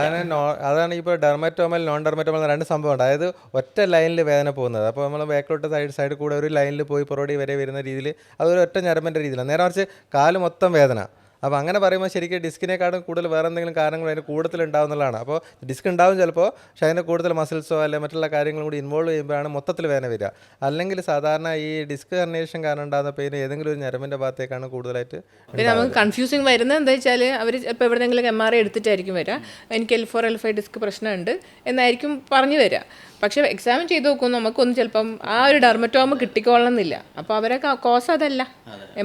അതാണ് ഇപ്പോൾ ഡെർമറ്റോമൽ നോൺ ഡെർമറ്റോമൽ രണ്ട് സംഭവമുണ്ട്. അതായത് ഒറ്റ ലൈനിൽ വേദന പോകുന്നത്. അപ്പോൾ നമ്മൾ ബാക്കിലോട്ട് സൈഡ് കൂടെ ഒരു ലൈനിൽ പോയി പുറോടി വരെ വരുന്ന രീതിയിൽ അതൊരു ഒറ്റ ഞരമ്പിൻ്റെ രീതിയിലാണ്. നേരെ മറിച്ച് കാല് മൊത്തം വേദന. അപ്പോൾ അങ്ങനെ പറയുമ്പോൾ ശരിക്കും ഡിസ്കിനെക്കാളും കൂടുതൽ വേറെ എന്തെങ്കിലും കാരണങ്ങൾ അതിന് കൂടുതൽ ഉണ്ടാവുന്നതാണ്. അപ്പോൾ ഡിസ്ക് ഉണ്ടാവും ചിലപ്പോൾ, പക്ഷേ അതിന് കൂടുതൽ മസിൽസോ അല്ലെങ്കിൽ മറ്റുള്ള കാര്യങ്ങളും കൂടി ഇൻവോൾവ് ചെയ്യുമ്പോഴാണ് മൊത്തത്തിൽ വേദന വരിക. അല്ലെങ്കിൽ സാധാരണ ഈ ഡിസ്ക് ഹെർണിയേഷൻ കാരണം ഉണ്ടാകുന്ന പെയിൻ ഏതെങ്കിലും ഒരു ഞരമ്പിൻ്റെ ഭാഗത്തേക്കാണ് കൂടുതലായിട്ട്.
പിന്നെ നമുക്ക് കൺഫ്യൂസിങ് വരുന്നത് എന്താ വെച്ചാൽ അവർ ഇപ്പോൾ എവിടെയെങ്കിലും MRI എടുത്തിട്ടായിരിക്കും വരിക, എനിക്ക് L4 L5 ഡിസ്ക് പ്രശ്നമുണ്ട് എന്നായിരിക്കും പറഞ്ഞു വരിക. പക്ഷേ എക്സാമിൻ ചെയ്ത് നോക്കുമ്പോൾ നമുക്കൊന്നും ചിലപ്പം ആ ഒരു ഡെർമറ്റോമ കിട്ടിക്കൊള്ളണമെന്നില്ല. അപ്പോൾ അവരെ കോസ് അതല്ല,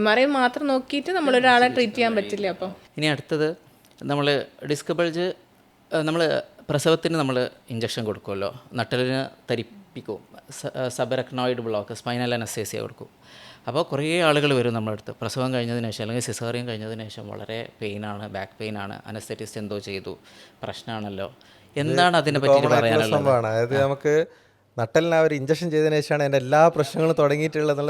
MRI മാത്രം നോക്കിയിട്ട് നമ്മളൊരാളെ ട്രീറ്റ് ചെയ്യാൻ പറ്റില്ല. അപ്പോൾ
ഇനി അടുത്തത് നമ്മൾ ഡിസ്ക് ബൾജ്, നമ്മൾ പ്രസവത്തിന് നമ്മൾ ഇഞ്ചക്ഷൻ കൊടുക്കുമല്ലോ, നട്ടലിന് തരിപ്പിക്കും, സബറക്നോയിഡ് ബ്ലോക്ക്, സ്പൈനൽ അനസ്തേസിയ കൊടുക്കും. അപ്പോൾ കുറേ ആളുകൾ വരും നമ്മുടെ അടുത്ത് പ്രസവം കഴിഞ്ഞതിന് ശേഷം അല്ലെങ്കിൽ സിസേറിയൻ കഴിഞ്ഞതിന് ശേഷം വളരെ പെയിനാണ്, ബാക്ക് പെയിനാണ്, അനസ്തെറ്റിസ്റ്റ് എന്തോ ചെയ്തു, പ്രശ്നമാണല്ലോ. എന്താണ് അതിനെ പറ്റി പറയാനുള്ളത്?
സംഭവമാണ്. അതായത് നമുക്ക് നട്ടലിന് ഒരു ഇഞ്ചക്ഷൻ ചെയ്തതിനു ശേഷമാണ് എൻ്റെ എല്ലാ പ്രശ്നങ്ങളും തുടങ്ങിയിട്ടുള്ളത്.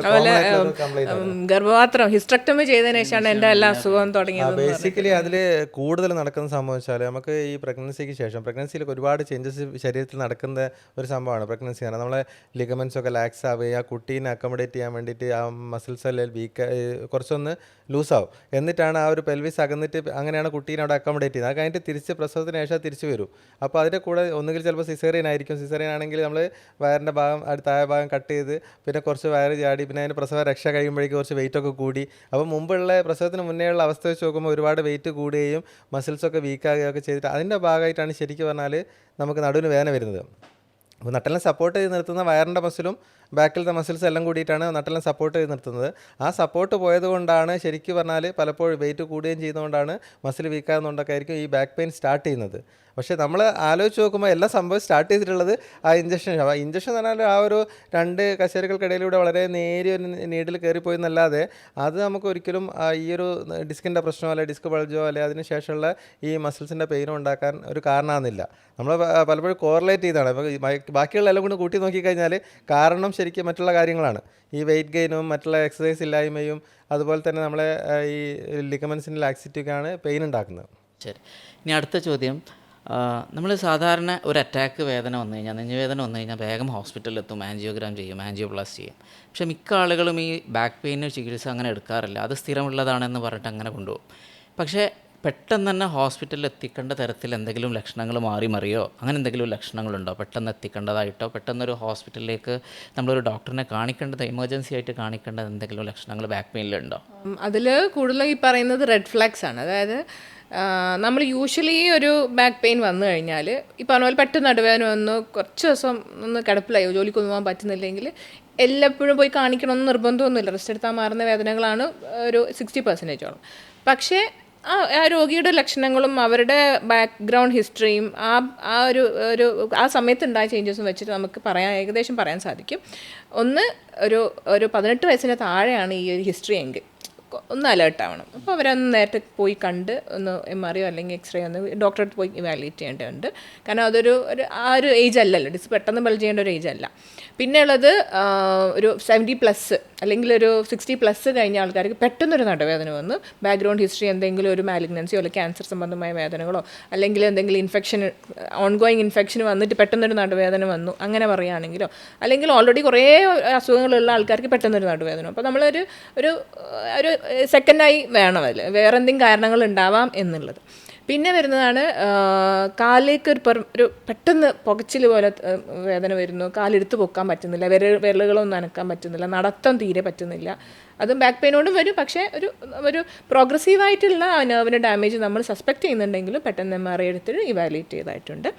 ഗർഭപാത്രം ഹിസ്റ്ററക്ടമി ചെയ്തതിനു ശേഷമാണ് എൻ്റെ എല്ലാ അസുഖവും തുടങ്ങിയത്.
ബേസിക്കലി അതിൽ കൂടുതൽ നടക്കുന്ന സംഭവം വെച്ചാൽ നമുക്ക് ഈ പ്രഗ്നൻസിക്ക് ശേഷം, പ്രഗ്നൻസിയിലൊക്കെ ഒരുപാട് ചേഞ്ചസ് ശരീരത്തിൽ നടക്കുന്ന ഒരു സംഭവമാണ് പ്രഗ്നൻസി. കാരണം നമ്മളെ ലിഗമെൻറ്റ്സ് ഒക്കെ ലാക്സ് ആവുകയും ആ കുട്ടീനെ അക്കോമഡേറ്റ് ചെയ്യാൻ വേണ്ടിയിട്ട് ആ മസിൽസ് എല്ലാം വീക്ക് കുറച്ചൊന്ന് ലൂസാവും. എന്നിട്ടാണ് ആ ഒരു പെൽവിസ് അകന്നിട്ട് അങ്ങനെയാണ് കുട്ടീനെ അവിടെ അക്കോമഡേറ്റ് ചെയ്യുന്നത്. അത് കഴിഞ്ഞിട്ട് തിരിച്ച് പ്രസവത്തിന് ശേഷം തിരിച്ചു വരും. അപ്പോൾ അതിൻ്റെ കൂടെ ഒന്നുകിൽ ചിലപ്പോൾ സിസേറിയൻ ആയിരിക്കും. സിസേറിയൻ ആണെങ്കിൽ നമ്മൾ വയറിൻ്റെ ഭാഗം താഴെ ഭാഗം കട്ട് ചെയ്ത് പിന്നെ കുറച്ച് വയറ് ചാടി പിന്നെ അതിന് പ്രസവ രക്ഷ കഴിയുമ്പോഴേക്കും കുറച്ച് വെയിറ്റൊക്കെ കൂടി. അപ്പോൾ മുമ്പുള്ള പ്രസവത്തിന് മുന്നേ ഉള്ള അവസ്ഥ വെച്ച് നോക്കുമ്പോൾ ഒരുപാട് വെയിറ്റ് കൂടുകയും മസിൽസൊക്കെ വീക്കാകുകയൊക്കെ ചെയ്തിട്ട് അതിൻ്റെ ഭാഗമായിട്ടാണ് ശരിക്കും പറഞ്ഞാൽ നമുക്ക് നടുവിന് വേദന വരുന്നത്. അപ്പോൾ നട്ടലിനെ സപ്പോർട്ട് ചെയ്ത് നിർത്തുന്ന വയറിൻ്റെ മസിലും ബാക്കിലത്തെ മസിൽസ് എല്ലാം കൂടിയിട്ടാണ് നട്ടെല്ലാം സപ്പോർട്ട് ചെയ്ത് നിർത്തുന്നത്. ആ സപ്പോർട്ട് പോയത് കൊണ്ടാണ് ശരിക്കും പറഞ്ഞാൽ പലപ്പോഴും വെയിറ്റ് കൂടുകയും ചെയ്യുന്നതുകൊണ്ടാണ് മസിൽ വീക്കാകുന്നതുകൊണ്ടൊക്കെ ആയിരിക്കും ഈ ബാക്ക് പെയിൻ സ്റ്റാർട്ട് ചെയ്യുന്നത്. പക്ഷേ നമ്മൾ ആലോചിച്ച് നോക്കുമ്പോൾ എല്ലാ സംഭവം സ്റ്റാർട്ട് ചെയ്തിട്ടുള്ളത് ആ ഇഞ്ചക്ഷൻ. അപ്പോൾ ഇഞ്ചക്ഷൻ എന്ന് പറഞ്ഞാൽ ആ ഒരു രണ്ട് കശേരുകൾക്കിടയിലൂടെ വളരെ നേരിയ ഒരു നീഡിൽ കയറിപ്പോയി എന്നല്ലാതെ അത് നമുക്ക് ഒരിക്കലും ഈ ഒരു ഡിസ്കിൻ്റെ പ്രശ്നമോ അല്ലെങ്കിൽ ഡിസ്ക് ബൾജോ അല്ലെങ്കിൽ അതിന് ശേഷമുള്ള ഈ മസിൽസിൻ്റെ പെയിനും ഉണ്ടാക്കാൻ ഒരു കാരണമാകുന്നില്ല. നമ്മൾ പലപ്പോഴും കോറിലേറ്റ് ചെയ്താണ്. അപ്പോൾ ബാക്കിയുള്ള എല്ലാം കൂടി കൂട്ടി നോക്കിക്കഴിഞ്ഞാൽ കാരണം ശരിക്കും മറ്റുള്ള കാര്യങ്ങളാണ്. ഈ വെയിറ്റ് ഗെയിനും മറ്റുള്ള എക്സസൈസ് ഇല്ലായ്മയും അതുപോലെ തന്നെ നമ്മളെ ഈ ലിഗമെൻസിൻ്റെ ലാക്സിറ്റിയൊക്കെയാണ് പെയിൻ ഉണ്ടാക്കുന്നത്.
ശരി, ഇനി അടുത്ത ചോദ്യം. നമ്മൾ സാധാരണ ഒരു അറ്റാക്ക് വേദന വന്നു കഴിഞ്ഞാൽ, നെഞ്ചുവേദന വന്നു കഴിഞ്ഞാൽ വേഗം ഹോസ്പിറ്റലിലെത്തും, ആൻജിയോഗ്രാം ചെയ്യും, ആൻജിയോപ്ലാസ്റ്റ് ചെയ്യും. പക്ഷേ മിക്ക ആളുകളും ഈ ബാക്ക് പെയിന് ചികിത്സ അങ്ങനെ എടുക്കാറില്ല. അത് സ്ഥിരമുള്ളതാണെന്ന് പറഞ്ഞിട്ട് അങ്ങനെ കൊണ്ടുപോകും. പക്ഷേ പെട്ടെന്ന് തന്നെ ഹോസ്പിറ്റലിൽ എത്തിക്കേണ്ട തരത്തിൽ എന്തെങ്കിലും ലക്ഷണങ്ങൾ മാറി മറിയോ അങ്ങനെ എന്തെങ്കിലും ലക്ഷണങ്ങളുണ്ടോ? പെട്ടെന്ന് എത്തിക്കേണ്ടതായിട്ടോ പെട്ടെന്നൊരു ഹോസ്പിറ്റലിലേക്ക് നമ്മളൊരു ഡോക്ടറിനെ കാണിക്കേണ്ടത് എമർജൻസി ആയിട്ട് കാണിക്കേണ്ടത് എന്തെങ്കിലും ലക്ഷണങ്ങൾ ബാക്ക് പെയിനിലുണ്ടോ?
അതിൽ കൂടുതലും ഈ പറയുന്നത് റെഡ് ഫ്ലാഗ്സ് ആണ്. അതായത് നമ്മൾ യൂഷ്വലി ഒരു ബാക്ക് പെയിൻ വന്നു കഴിഞ്ഞാൽ ഈ പറഞ്ഞ പോലെ പെട്ടെന്ന് നടുവേദന വന്നു കുറച്ച് ദിവസം ഒന്ന് കിടപ്പിലായോ ജോലിക്കൊന്നും പോകാൻ പറ്റുന്നില്ലെങ്കിൽ എല്ലപ്പോഴും പോയി കാണിക്കണമെന്ന് നിർബന്ധമൊന്നുമില്ല. റെസ്റ്റ് എടുത്താൽ മാറുന്ന വേദനകളാണ് ഒരു 60% പക്ഷേ ആ രോഗിയുടെ ലക്ഷണങ്ങളും അവരുടെ ബാക്ക്ഗ്രൗണ്ട് ഹിസ്റ്ററിയും ആ സമയത്തുണ്ടായ ചേഞ്ചസും വെച്ചിട്ട് നമുക്ക് ഏകദേശം പറയാൻ സാധിക്കും. ഒരു 18 വയസ്സിന് താഴെയാണ് ഈ ഒരു ഹിസ്റ്ററി എങ്കിൽ ഒന്ന് അലേർട്ട് ആവണം. അപ്പോൾ അവരൊന്ന് നേരത്തെ പോയി കണ്ട് ഒന്ന് MRI അല്ലെങ്കിൽ എക്സ്റേ ഒന്ന് ഡോക്ടറെ അടുത്ത് പോയി ഇവാലുവേറ്റ് ചെയ്യേണ്ടതുണ്ട്. കാരണം അതൊരു ഒരു ഏജ് അല്ലല്ലോ, പെട്ടെന്ന് ബൾജ് ചെയ്യേണ്ട ഒരു ഏജ് അല്ല. പിന്നെ ഉള്ളത് ഒരു 70+ അല്ലെങ്കിൽ ഒരു 60+ കഴിഞ്ഞ ആൾക്കാർക്ക് പെട്ടെന്നൊരു നടുവേദന വന്നു, ബാക്ക്ഗ്രൗണ്ട് ഹിസ്റ്ററി എന്തെങ്കിലും ഒരു മാലിഗ്നൻസിയോ അല്ലെങ്കിൽ ക്യാൻസർ സംബന്ധമായ വേദനകളോ അല്ലെങ്കിൽ എന്തെങ്കിലും ഇൻഫെക്ഷൻ ഓൺഗോയിങ് ഇൻഫെക്ഷൻ വന്നിട്ട് പെട്ടെന്നൊരു നടുവേദന വന്നു അങ്ങനെ പറയുകയാണെങ്കിലോ അല്ലെങ്കിൽ ഓൾറെഡി കുറേ അസുഖങ്ങളുള്ള ആൾക്കാർക്ക് പെട്ടെന്നൊരു നടുവേദന. അപ്പോൾ നമ്മളൊരു ഒരു സെക്കൻഡായി വേണം അതിൽ വേറെ എന്തെങ്കിലും കാരണങ്ങൾ ഉണ്ടാവാം എന്നുള്ളത്. പിന്നെ വരുന്നതാണ് കാലിലേക്ക് ഒരു പെട്ടെന്ന് പുകച്ചിൽ പോലെ വേദന വരുന്നു, കാലെടുത്ത് പൊക്കാൻ പറ്റുന്നില്ല, വിരലുകളൊന്നും അനക്കാൻ പറ്റുന്നില്ല, നടത്തം തീരെ പറ്റുന്നില്ല. അതും ബാക്ക് പെയിനോടും വരും. പക്ഷേ ഒരു പ്രോഗ്രസീവായിട്ടുള്ള ആ നെർവിന് ഡാമേജ് നമ്മൾ സസ്പെക്റ്റ് ചെയ്യുന്നുണ്ടെങ്കിലും പെട്ടെന്ന് MRI എടുത്തിട്ട് ഇവാലുവേറ്റ് ചെയ്തായിട്ടുണ്ട്.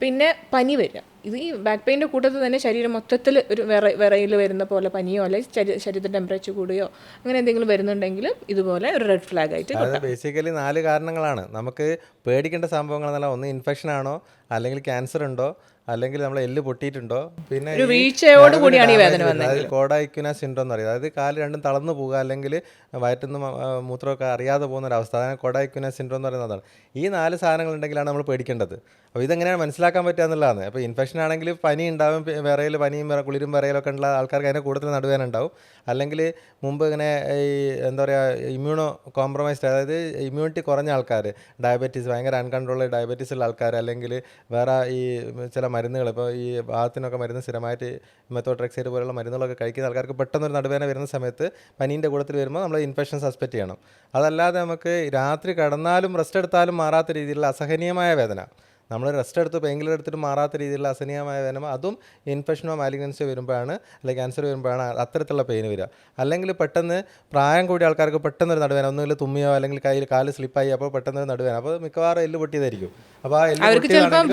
പിന്നെ പനി വരിക, ഇത് ഈ ബാക്ക് പെയിൻ്റെ കൂട്ടത്തിൽ തന്നെ ശരീരം മൊത്തത്തിൽ ഒരു വിറയിൽ വരുന്ന പോലെ പനിയോ അല്ലെങ്കിൽ ശരീരത്തിൻ്റെ ടെമ്പറേച്ചർ കൂടുകയോ അങ്ങനെ എന്തെങ്കിലും വരുന്നുണ്ടെങ്കിലും ഇതുപോലെ ഒരു റെഡ് ഫ്ലാഗ് ആയിട്ട്.
അത് ബേസിക്കലി 4 കാരണങ്ങളാണ് നമുക്ക് പേടിക്കേണ്ട സംഭവങ്ങൾ എന്നല്ല. ഒന്ന് ഇൻഫെക്ഷൻ ആണോ, അല്ലെങ്കിൽ ക്യാൻസർ ഉണ്ടോ, അല്ലെങ്കിൽ നമ്മൾ എല്ല് പൊട്ടിയിട്ടുണ്ടോ, പിന്നെ
വീഴ്ചയോട് കൂടിയാണ് ഈ വേദന വന്നത്.
കോഡ ഇക്വിന സിൻഡ്രോം എന്ന് പറയുന്നത്. അതായത് കാല് രണ്ടും തളർന്നു പോകുക അല്ലെങ്കിൽ വയറ്റുന്ന മൂത്രമൊക്കെ അറിയാതെ പോകുന്ന ഒരു അവസ്ഥ, അതാണ് കോഡ ഇക്വിന സിൻഡ്രോം എന്ന് പറയുന്നതാണ്. ഈ 4 സാധനങ്ങൾ ഉണ്ടെങ്കിലാണ് നമ്മൾ പേടിക്കേണ്ടത്. അപ്പോൾ ഇതെങ്ങനെയാണ് മനസ്സിലാക്കാൻ പറ്റുക എന്നുള്ളതാണ്. അപ്പോൾ ഇൻഫെക്ഷൻ ആണെങ്കിൽ പനി ഉണ്ടാവും, വിറയിൽ പനിയും കുളിരും വിറയിലൊക്കെ ഉള്ള ആൾക്കാർക്ക് അതിനെ കൂടുതൽ നടുവേദന ഉണ്ടാവും. അല്ലെങ്കിൽ മുമ്പ് ഇങ്ങനെ ഈ എന്താ പറയുക ഇമ്മ്യൂണോ കോംപ്രമൈസ്ഡ്, അതായത് ഇമ്മ്യൂണിറ്റി കുറഞ്ഞ ആൾക്കാർ, ഡയബറ്റീസ് ഭയങ്കര അൺകൺട്രോൾഡ് ഡയബറ്റീസ് ഉള്ള ആൾക്കാർ, അല്ലെങ്കിൽ വേറെ ഈ ചില മരുന്നുകൾ ഇപ്പോൾ ഈ ഭാഗത്തിനൊക്കെ മരുന്ന് സ്ഥിരമായിട്ട് മെത്തോട്രെക്സൈഡ് പോലുള്ള മരുന്നുകളൊക്കെ കഴിക്കുന്ന ആൾക്കാർക്ക് പെട്ടെന്നൊരു നടുവേദന വരുന്ന സമയത്ത് പനീൻ്റെ കൂട്ടത്തിൽ വരുമ്പോൾ നമ്മൾ ഇൻഫെക്ഷൻ സസ്പെക്റ്റ് ചെയ്യണം. അതല്ലാതെ നമുക്ക് രാത്രി കിടന്നാലും റെസ്റ്റ് എടുത്താലും മാറാത്ത രീതിയിലുള്ള അസഹനീയമായ വേദന, നമ്മൾ റെസ്റ്റ് എടുത്ത് പെയിൻ കില്ലർ എടുത്തിട്ട് മാറാത്ത രീതിയിലുള്ള അസഹനീയമായ വേദന, അതും ഇൻഫെക്ഷനോ മാലിഗ്നൻസിയോ വരുമ്പോഴാണ് അല്ലെങ്കിൽ ക്യാൻസർ വരുമ്പോഴാണ് അത്തരത്തിലുള്ള പെയിൻ വരിക. അല്ലെങ്കിൽ പെട്ടെന്ന് പ്രായം കൂടിയ ആൾക്കാർക്ക് പെട്ടെന്നൊരു നടുവേദന, ഒന്നുകിൽ തുമ്മിയോ അല്ലെങ്കിൽ കാല് സ്ലിപ്പായി അപ്പോൾ പെട്ടെന്നൊരു നടുവേദന, അപ്പോൾ മിക്കവാറും എല്ല് പൊട്ടിയതായിരിക്കും. അപ്പോൾ ആ
അവർക്ക് ചിലപ്പോൾ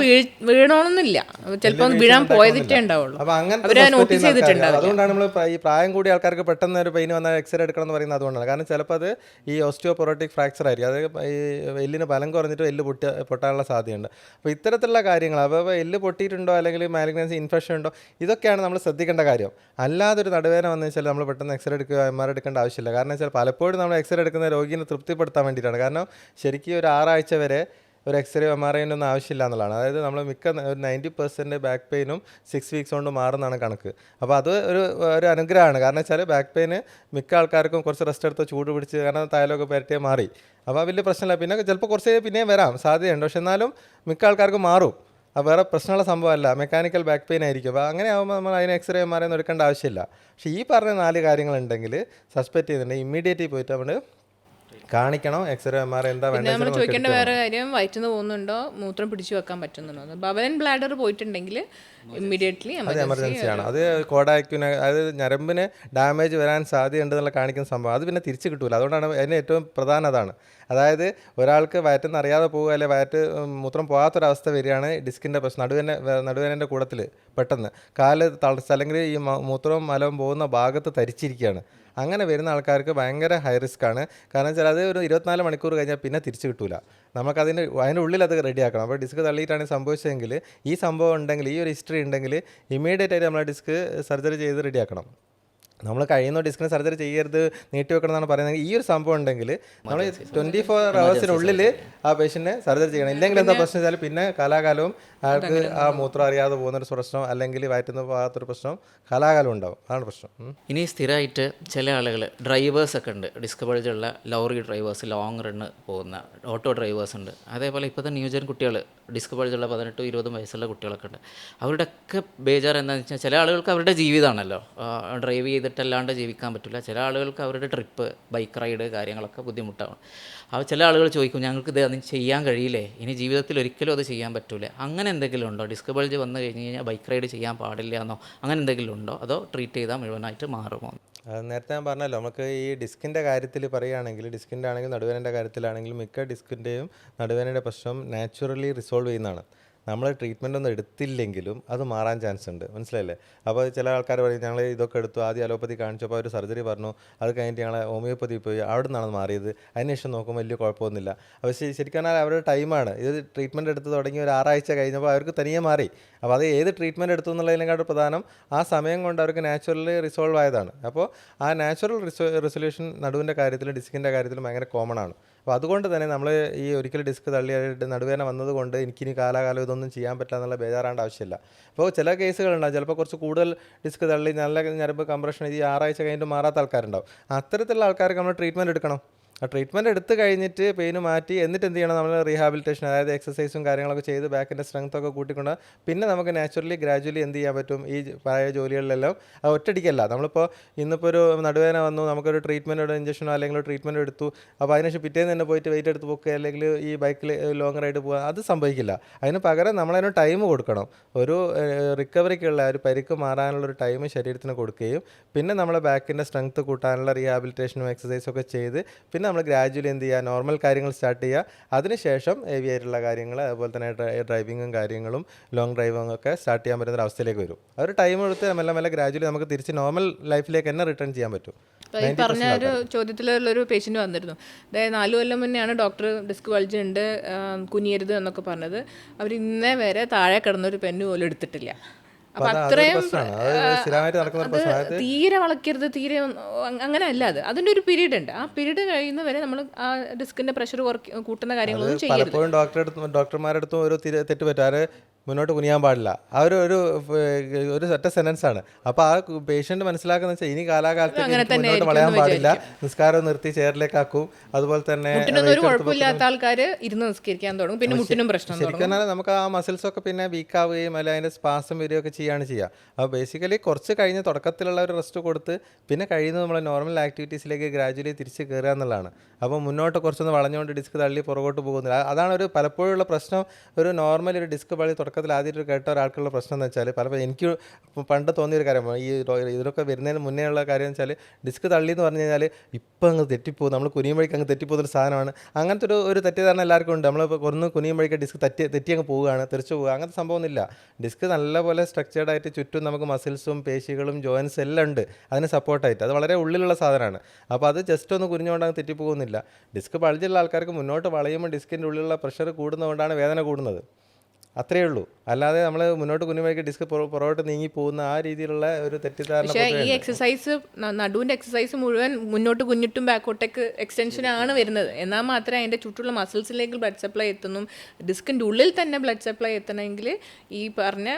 വീഴണമെന്നില്ല, ചിലപ്പോൾ വീഴാൻ പോയതിട്ടേ ഉണ്ടാവുള്ളൂ.
അപ്പോൾ അങ്ങനത്തെ അതുകൊണ്ടാണ് നമ്മൾ ഈ പ്രായം കൂടിയ ആൾക്കാർക്ക് പെട്ടെന്ന് ഒരു പെയിൻ വന്നാൽ എക്സ്റേ എടുക്കണം എന്ന് പറയുന്നത് അതുകൊണ്ടാണ്. കാരണം ചിലപ്പോൾ അത് ഈ ഓസ്റ്റിയോപൊറോട്ടിക് ഫ്രാക്ചർ ആയിരിക്കും, അത് ഈ എല്ലിന് ബലം കുറഞ്ഞിട്ട് എല്ല് പൊട്ടാനുള്ള സാധ്യതയുണ്ട്. അപ്പോൾ ഇത്തരത്തിലുള്ള കാര്യങ്ങൾ, അപ്പോൾ എല്ല് പൊട്ടിയിട്ടുണ്ടോ അല്ലെങ്കിൽ മാലിഗ്നൻസി ഇൻഫെക്ഷൻ ഉണ്ടോ, ഇതൊക്കെയാണ് നമ്മൾ ശ്രദ്ധിക്കേണ്ട കാര്യം. അല്ലാതെ ഒരു നടുവേദന വന്നു വെച്ചാൽ നമ്മൾ പെട്ടെന്ന് എക്സ്റേ എടുക്കുക MRI എടുക്കേണ്ട ആവശ്യമില്ല. കാരണം വെച്ചാൽ പലപ്പോഴും നമ്മൾ എക്സ്റേ എടുക്കുന്ന രോഗിനെ തൃപ്തിപ്പെടുത്താൻ വേണ്ടിയിട്ടാണ്. കാരണം ശരിക്കും ഒരു 6 ആഴ്ച വരെ ഒരു എക്സ്റേ MRI ഒന്നും ആവശ്യമില്ല എന്നുള്ളതാണ്. അതായത് നമ്മൾ ഒരു 90% ബാക്ക് പെയിനും 6 വീക്സ് കൊണ്ട് മാറുന്നതാണ് കണക്ക്. അപ്പോൾ അത് ഒരു അനുഗ്രഹമാണ്. കാരണം വെച്ചാൽ ബാക്ക് പെയിന് മിക്ക ആൾക്കാർക്കും കുറച്ച് റെസ്റ്റ് എടുത്ത് ചൂട് പിടിച്ച്, കാരണം തൈലമൊക്കെ പുരട്ടിയേ മാറി. അപ്പോൾ വലിയ പ്രശ്നമില്ല. പിന്നെ ചിലപ്പോൾ കുറച്ച് പിന്നെയും വരാം സാധ്യതയുണ്ട്, പക്ഷെ എന്നാലും മിക്ക ആൾക്കാർക്കും മാറും. അപ്പോൾ വേറെ പ്രശ്നമുള്ള സംഭവമല്ല, മെക്കാനിക്കൽ ബാക്ക് പെയിൻ ആയിരിക്കും. അപ്പോൾ അങ്ങനെ ആകുമ്പോൾ നമ്മൾ അതിന് എക്സ്റേ MRI ഒന്നും എടുക്കേണ്ട ആവശ്യമില്ല. പക്ഷേ ഈ പറഞ്ഞ 4 കാര്യങ്ങളുണ്ടെങ്കിൽ സസ്പെക്റ്റ് ചെയ്യുന്നുണ്ടെങ്കിൽ ഇമ്മീഡിയറ്റ്ലി പോയിട്ട് നമ്മൾ കാണിക്കണം. എക്സ്റേ MRI എന്താ വേണ്ടത്.
നമ്മൾ ചോദിക്കേണ്ട വേറെ കാര്യം, വയറ്റിന്ന് പോകുന്നുണ്ടോ, മൂത്രം പിടിച്ചു വെക്കാൻ പറ്റുന്നുണ്ടോ. ബവലൻ ബ്ലാഡർ പോയിട്ടുണ്ടെങ്കിൽ ഇമ്മീഡിയറ്റ്ലി
എമർജൻസിയാണ്. അത് കോഡാക്യുന, അതായത് ഞരമ്പിന് ഡാമേജ് വരാൻ സാധ്യതയുണ്ടെന്നുള്ള കാണിക്കുന്ന സംഭവം, അത് പിന്നെ തിരിച്ച് കിട്ടൂല. അതുകൊണ്ടാണ് അതിന് ഏറ്റവും പ്രധാനം അതാണ്. അതായത് ഒരാൾക്ക് വയറ്റിന്ന് അറിയാതെ പോകുക, അല്ലെങ്കിൽ വയറ്റ് മൂത്രം പോകാത്തൊരവസ്ഥ വരികയാണ് ഡിസ്കിൻ്റെ പ്രശ്നം, നടുവേദനൻ്റെ കൂട്ടത്തിൽ പെട്ടെന്ന് കാല് തളർച്ച, അല്ലെങ്കിൽ ഈ മൂത്രവും മലവും പോകുന്ന ഭാഗത്ത് തരിച്ചിരിക്കുകയാണ്. അങ്ങനെ വരുന്ന ആൾക്കാർക്ക് ഭയങ്കര ഹൈ റിസ്ക് ആണ്. കാരണം വെച്ചാൽ അത് ഒരു 24 മണിക്കൂർ കഴിഞ്ഞാൽ പിന്നെ തിരിച്ച് കിട്ടൂല. നമുക്കതിൻ്റെ ഉള്ളിൽ അത് റെഡിയാക്കണം. അപ്പോൾ ഡിസ്ക് തള്ളിയിട്ടാണ് സംഭവിച്ചതെങ്കിൽ, ഈ സംഭവം ഉണ്ടെങ്കിൽ, ഈ ഒരു ഹിസ്റ്ററി ഉണ്ടെങ്കിൽ ഇമ്മീഡിയറ്റ് ആയിട്ട് നമ്മൾ ഡിസ്ക് സർജറി ചെയ്ത് റെഡിയാക്കണം. നമ്മൾ കഴിയുന്ന ഡിസ്കിന് സർജറി ചെയ്യരുത്, നീട്ടി വെക്കണം എന്നാണ് പറയുന്നത്. ഈ ഒരു സംഭവം ഉണ്ടെങ്കിൽ നമ്മൾ 24 ഹവേഴ്സിനുള്ളിൽ ആ പേഷ്യൻറ്റിനെ സർജറി ചെയ്യണം. ഇല്ലെങ്കിൽ എന്താ പ്രശ്നം വെച്ചാൽ പിന്നെ കാലാകാലവും അയാൾക്ക് ആ മൂത്രം അറിയാതെ പോകുന്നൊരു പ്രശ്നം, അല്ലെങ്കിൽ വയറ്റുന്ന പോകാത്തൊരു പ്രശ്നം കാലാകാലം ഉണ്ടാവും. അതാണ് പ്രശ്നം.
ഇനി സ്ഥിരമായിട്ട് ചില ആളുകൾ ഡ്രൈവേഴ്സൊക്കെ ഉണ്ട്, ഡിസ്ക് ബൾജുള്ള ലോറി ഡ്രൈവേഴ്സ്, ലോങ് റണ്ണ് പോകുന്ന ഓട്ടോ ഡ്രൈവേഴ്സ് ഉണ്ട്. അതേപോലെ ഇപ്പോഴത്തെ ന്യൂജൻ കുട്ടികൾ ഡിസ്ക് ബൾജുള്ള 18-20 വയസ്സുള്ള കുട്ടികളൊക്കെ ഉണ്ട്. അവരുടെയൊക്കെ ബേജാർ എന്താണെന്ന് വെച്ചാൽ ചില ആളുകൾക്ക് അവരുടെ ജീവിതമാണല്ലോ, ഡ്രൈവ് ചെയ്തിട്ടല്ലാണ്ട് ജീവിക്കാൻ പറ്റില്ല. ചില ആളുകൾക്ക് അവരുടെ ട്രിപ്പ്, ബൈക്ക് റൈഡ് കാര്യങ്ങളൊക്കെ ബുദ്ധിമുട്ടാണ്. ചില ആളുകൾ ചോദിക്കും ഞങ്ങൾക്ക് ഇത് അതിന് ചെയ്യാൻ കഴിയില്ലേ, ഇനി ജീവിതത്തിൽ ഒരിക്കലും അത് ചെയ്യാൻ പറ്റില്ല. അങ്ങനെ എന്തെങ്കിലും ഉണ്ടോ? ഡിസ്ക് ബൾജ് വന്നു കഴിഞ്ഞ് കഴിഞ്ഞാൽ ബൈക്ക് റൈഡ് ചെയ്യാൻ പാടില്ല എന്നോ അങ്ങനെ എന്തെങ്കിലും ഉണ്ടോ? അതോ ട്രീറ്റ് ചെയ്താൽ മുഴുവനായിട്ട് മാറുമോ?
നേരത്തെ ഞാൻ പറഞ്ഞല്ലോ, നമുക്ക് ഈ ഡിസ്കിൻ്റെ കാര്യത്തിൽ പറയുകയാണെങ്കിൽ, ഡിസ്കിൻ്റെ ആണെങ്കിൽ നടുവേദനയുടെ കാര്യത്തിലാണെങ്കിൽ മിക്ക ഡിസ്കിൻ്റെയും നടുവേദനയുടെ പ്രശ്നം നാച്ചുറലി റിസോൾവ് ചെയ്യുന്നതാണ്. നമ്മൾ ട്രീറ്റ്മെൻ്റ് ഒന്നും എടുത്തില്ലെങ്കിലും അത് മാറാൻ ചാൻസ് ഉണ്ട്, മനസ്സിലായില്ലേ? അപ്പോൾ ചില ആൾക്കാർ പറയും ഞങ്ങൾ ഇതൊക്കെ എടുത്തു, ആദ്യം അലോപ്പതി കാണിച്ചപ്പോൾ അവർ സർജറി പറഞ്ഞു, അത് കഴിഞ്ഞിട്ട് ഞങ്ങൾ ഹോമിയോപ്പതി പോയി, അവിടെ നിന്നാണ് മാറിയത്. അതിനുശേഷം നോക്കുമ്പോൾ വലിയ കുഴപ്പമൊന്നുമില്ല. അപ്പോൾ ശരിക്കും പറഞ്ഞാൽ അവരുടെ ടൈമാണ്. ഇത് ട്രീറ്റ്മെൻറ്റ് എടുത്ത് തുടങ്ങി ഒരു 6 ആഴ്ച കഴിഞ്ഞപ്പോൾ അവർക്ക് തനിയെ മാറി. അപ്പോൾ അത് ഏത് ട്രീറ്റ്മെൻറ്റ് എടുത്തു എന്നുള്ളതിനെക്കാട്ടും പ്രധാനം ആ സമയം കൊണ്ട് അവർക്ക് നാച്ചുറലി റിസോൾവ് ആയതാണ്. അപ്പോൾ ആ നാച്ചുറൽ റെസൊല്യൂഷൻ നടുവിൻ്റെ കാര്യത്തിലും ഡിസ്കിൻ്റെ കാര്യത്തിലും ഭയങ്കര കോമൺ ആണ്. അപ്പോൾ അതുകൊണ്ട് തന്നെ നമ്മൾ ഈ ഒരിക്കൽ ഡിസ്ക് തള്ളിയായിട്ട് നടുവേദന വന്നതുകൊണ്ട് എനിക്കിനി കാലാകാലം ഇതൊന്നും ചെയ്യാൻ പറ്റില്ല എന്നുള്ള ബേജാറാണ്ട ആവശ്യമില്ല. അപ്പോൾ ചില കേസുകളുണ്ടാകും, ചിലപ്പോൾ കുറച്ച് കൂടുതൽ ഡിസ്ക് തള്ളി നല്ല ഞരമ്പ് കംപ്രഷൻ ഈ 6 ആഴ്ച കഴിഞ്ഞിട്ട് മാറാത്ത ആൾക്കാരുണ്ടാവും. അത്തരത്തിലുള്ള ആൾക്കാർക്ക് നമ്മൾ ട്രീറ്റ്മെൻറ്റ് എടുക്കണം. ആ ട്രീറ്റ്മെൻറ്റ് എടുത്ത് കഴിഞ്ഞിട്ട് പെയിന് മാറ്റി എന്നിട്ട് എന്ത് ചെയ്യണം, നമ്മൾ റീഹാബിലിറ്റേഷൻ, അതായത് എക്സസൈസും കാര്യങ്ങളൊക്കെ ചെയ്ത് ബാക്കിൻ്റെ സ്ട്രെങ്ത് ഒക്കെ കൂട്ടിക്കൊണ്ട് പിന്നെ നമുക്ക് നാച്ചുറലി ഗ്രാജുവലി എന്ത് ചെയ്യാൻ പറ്റും, ഈ പഴയ ജോലികളിലെല്ലാം അത് ഒറ്റയടിക്കല്ല. നമ്മളിപ്പോൾ ഇന്നിപ്പോൾ ഒരു നടുവേദന വന്നു, നമുക്കൊരു ട്രീറ്റ്മെൻറ്റ് ഇഞ്ചക്ഷനോ അല്ലെങ്കിൽ ഒരു ട്രീറ്റ്മെൻറ്റ് എടുത്തു, അപ്പോൾ അതിനുശേഷം പിറ്റേന്ന് തന്നെ പോയിട്ട് വെയിറ്റ് എടുത്ത് പോക്കുക അല്ലെങ്കിൽ ഈ ബൈക്കിൽ ലോങ് റൈഡ് പോകുക, അത് സംഭവിക്കില്ല. അതിന് പകരം നമ്മളതിന് ടൈം കൊടുക്കണം. ഒരു റിക്കവറിക്കുള്ള ഒരു പരിക്ക് മാറാനുള്ളൊരു ടൈം ശരീരത്തിന് കൊടുക്കുകയും പിന്നെ നമ്മളെ ബാക്കിൻ്റെ സ്ട്രെങ്ത് കൂട്ടാനുള്ള റീഹാബിലിറ്റേഷനും എക്സസൈസും ഒക്കെ ചെയ്ത് പിന്നെ നമ്മൾ ഗ്രാജുവലി എന്ത് ചെയ്യുക, നോർമൽ കാര്യങ്ങൾ സ്റ്റാർട്ട് ചെയ്യുക. അതിനുശേഷം ഹെവി ആയിട്ടുള്ള കാര്യങ്ങൾ, അതുപോലെ തന്നെ ഡ്രൈവിങ്ങും കാര്യങ്ങളും ലോങ് ഡ്രൈവിംഗ് ഒക്കെ സ്റ്റാർട്ട് ചെയ്യാൻ പറ്റുന്ന ഒരു അവസ്ഥയിലേക്ക് വരും. ആ ഒരു ടൈം എടുത്ത് മെല്ലെ മെല്ലെ ഗ്രാജുവലി നമുക്ക് തിരിച്ച് നോർമൽ ലൈഫിലേക്ക് തന്നെ റിട്ടേൺ ചെയ്യാൻ പറ്റും.
ഈ പറഞ്ഞ ഒരു ചോദ്യത്തിലുള്ളൊരു പേഷ്യൻ്റ് വന്നിരുന്നു. അതായത് 4 കൊല്ലം മുന്നെയാണ് ഡോക്ടർ ഡിസ്ക് ബൾജ് ഉണ്ട്, കുനിയരുത് എന്നൊക്കെ പറഞ്ഞത്. അവർ ഇന്നേ വരെ താഴെ കിടന്നൊരു പെന്ന് പോലും എടുത്തിട്ടില്ല. അപ്പം അത്രയും തീരെ വളയ്ക്കരുത്, തീരെ അങ്ങനെ അല്ല. അതിൻ്റെ ഒരു പീരീഡ് ഉണ്ട്. ആ പീരീഡ് കഴിയുന്ന വരെ നമ്മൾ ആ ഡിസ്കിൻ്റെ പ്രഷർ കൂട്ടുന്ന കാര്യങ്ങളൊന്നും ചെയ്യരുത്.
പലപ്പോഴും ഡോക്ടർമാരുടെ അടുത്തും ഓരോ തെറ്റ് പറ്റാറ് മുന്നോട്ട് കുനിയാൻ പാടില്ല. ആ ഒരു ഒറ്റ സെൻറ്റൻസ് ആണ്. അപ്പോൾ ആ പേഷ്യൻ്റ് മനസ്സിലാക്കുന്ന വെച്ചാൽ ഇനി കാലാകാലത്തേക്ക് മുന്നോട്ട് വളയാൻ പാടില്ല, നിസ്കാരം നിർത്തി ചെയറിലേക്കാക്കും. അതുപോലെ തന്നെ
കുഴപ്പമില്ലാത്ത ആൾക്കാർ ഇരുന്ന് നിസ്കരിക്കാൻ തുടങ്ങും, പിന്നെ മുട്ടിനും പ്രശ്നം.
ശരിക്കും നമുക്ക് ആ മസിൽസൊക്കെ പിന്നെ വീക്കാവുകയും അല്ലെങ്കിൽ അതിൻ്റെ സ്പാസം വരികയൊക്കെ ചെയ്യുകയാണ് ചെയ്യുക. അപ്പോൾ ബേസിക്കലി കുറച്ച് കഴിഞ്ഞ് തുടക്കത്തിലുള്ള ഒരു റെസ്റ്റ് കൊടുത്ത് പിന്നെ കഴിയുന്നത് നമ്മൾ നോർമൽ ആക്ടിവിറ്റീസിലേക്ക് ഗ്രാജുവലി തിരിച്ച് കയറുക എന്നുള്ളതാണ്. അപ്പോൾ മുന്നോട്ട് കുറച്ചൊന്ന് വളഞ്ഞുകൊണ്ട് ഡിസ്ക് തള്ളി പുറകോട്ട് പോകുന്നില്ല. അതാണ് ഒരു പലപ്പോഴുള്ള പ്രശ്നം. ഒരു നോർമൽ ഒരു ഡിസ്ക് വളി തുടക്കത്തിൽ ആദ്യമായിട്ട് കേട്ട ഒരാൾക്കുള്ള പ്രശ്നം എന്ന് വെച്ചാൽ, പലപ്പോഴും എനിക്ക് പണ്ട് തോന്നിയൊരു കാര്യമാണ്, ഈ ഇതിലൊക്കെ വരുന്നതിന് മുന്നേ ഉള്ള കാര്യം എന്ന് വെച്ചാൽ, ഡിസ്ക് തള്ളി എന്ന് പറഞ്ഞു കഴിഞ്ഞാൽ ഇപ്പം അങ്ങ് തെറ്റിപ്പോകും, നമ്മൾ കുനിയുമ്പോഴേക്ക് അങ്ങ് തെറ്റിപ്പോകുന്നൊരു സാധനമാണ്. അങ്ങനത്തെ ഒരു തെറ്റിദ്ധാരണ എല്ലാവർക്കും ഉണ്ട്. നമ്മളിപ്പോൾ ഒന്ന് കുനിയുമ്പോഴേക്ക് ഡിസ്ക് തെറ്റി അങ്ങ് പോവുകയാണ്, തെറിച്ച് പോവുക, അങ്ങനത്തെ സംഭവമൊന്നുമില്ല. ഡിസ്ക് നല്ലപോലെ സ്ട്രക്ചേർഡായിട്ട് ചുറ്റും നമുക്ക് മസിൽസും പേശികളും ജോയിൻസ് എല്ലാം ഉണ്ട് അതിന് സപ്പോർട്ടായിട്ട്. അത് വളരെ ഉള്ളിലുള്ള സാധനമാണ്. അപ്പോൾ അത് ജസ്റ്റ് ഒന്ന് കുനിഞ്ഞുകൊണ്ട് അങ്ങ് തെറ്റിപ്പോകുന്നില്ല. ഡിസ്ക് ബൾജുള്ള ആൾക്കാർക്ക് മുന്നോട്ട് വളയുമ്പോൾ ഡിസ്കിൻ്റെ ഉള്ളിലുള്ള പ്രഷർ കൂടുന്നതുകൊണ്ടാണ് വേദന കൂടുന്നത്. അത്രയേ ഉള്ളൂ. അല്ലാതെ നമ്മൾ മുന്നോട്ട് കുനിയുമ്പോഴേക്ക് ഡിസ്ക് പുറകോട്ട് നീങ്ങി പോകുന്ന ആ രീതിയിലുള്ള ഒരു തെറ്റിദ്ധാരണ.
പക്ഷേ ഈ എക്സസൈസ്, നടുവിൻ്റെ എക്സസൈസ് മുഴുവൻ മുന്നോട്ട് കുഞ്ഞിട്ടും ബാക്കോട്ടേക്ക് എക്സ്റ്റൻഷൻ ആണ് വരുന്നത്. എന്നാൽ മാത്രമേ അതിൻ്റെ ചുറ്റുള്ള മസിൽസിലേക്ക് ബ്ലഡ് സപ്ലൈ എത്തുന്നു. ഡിസ്കിൻ്റെ ഉള്ളിൽ തന്നെ ബ്ലഡ് സപ്ലൈ എത്തണമെങ്കിൽ ഈ പറഞ്ഞ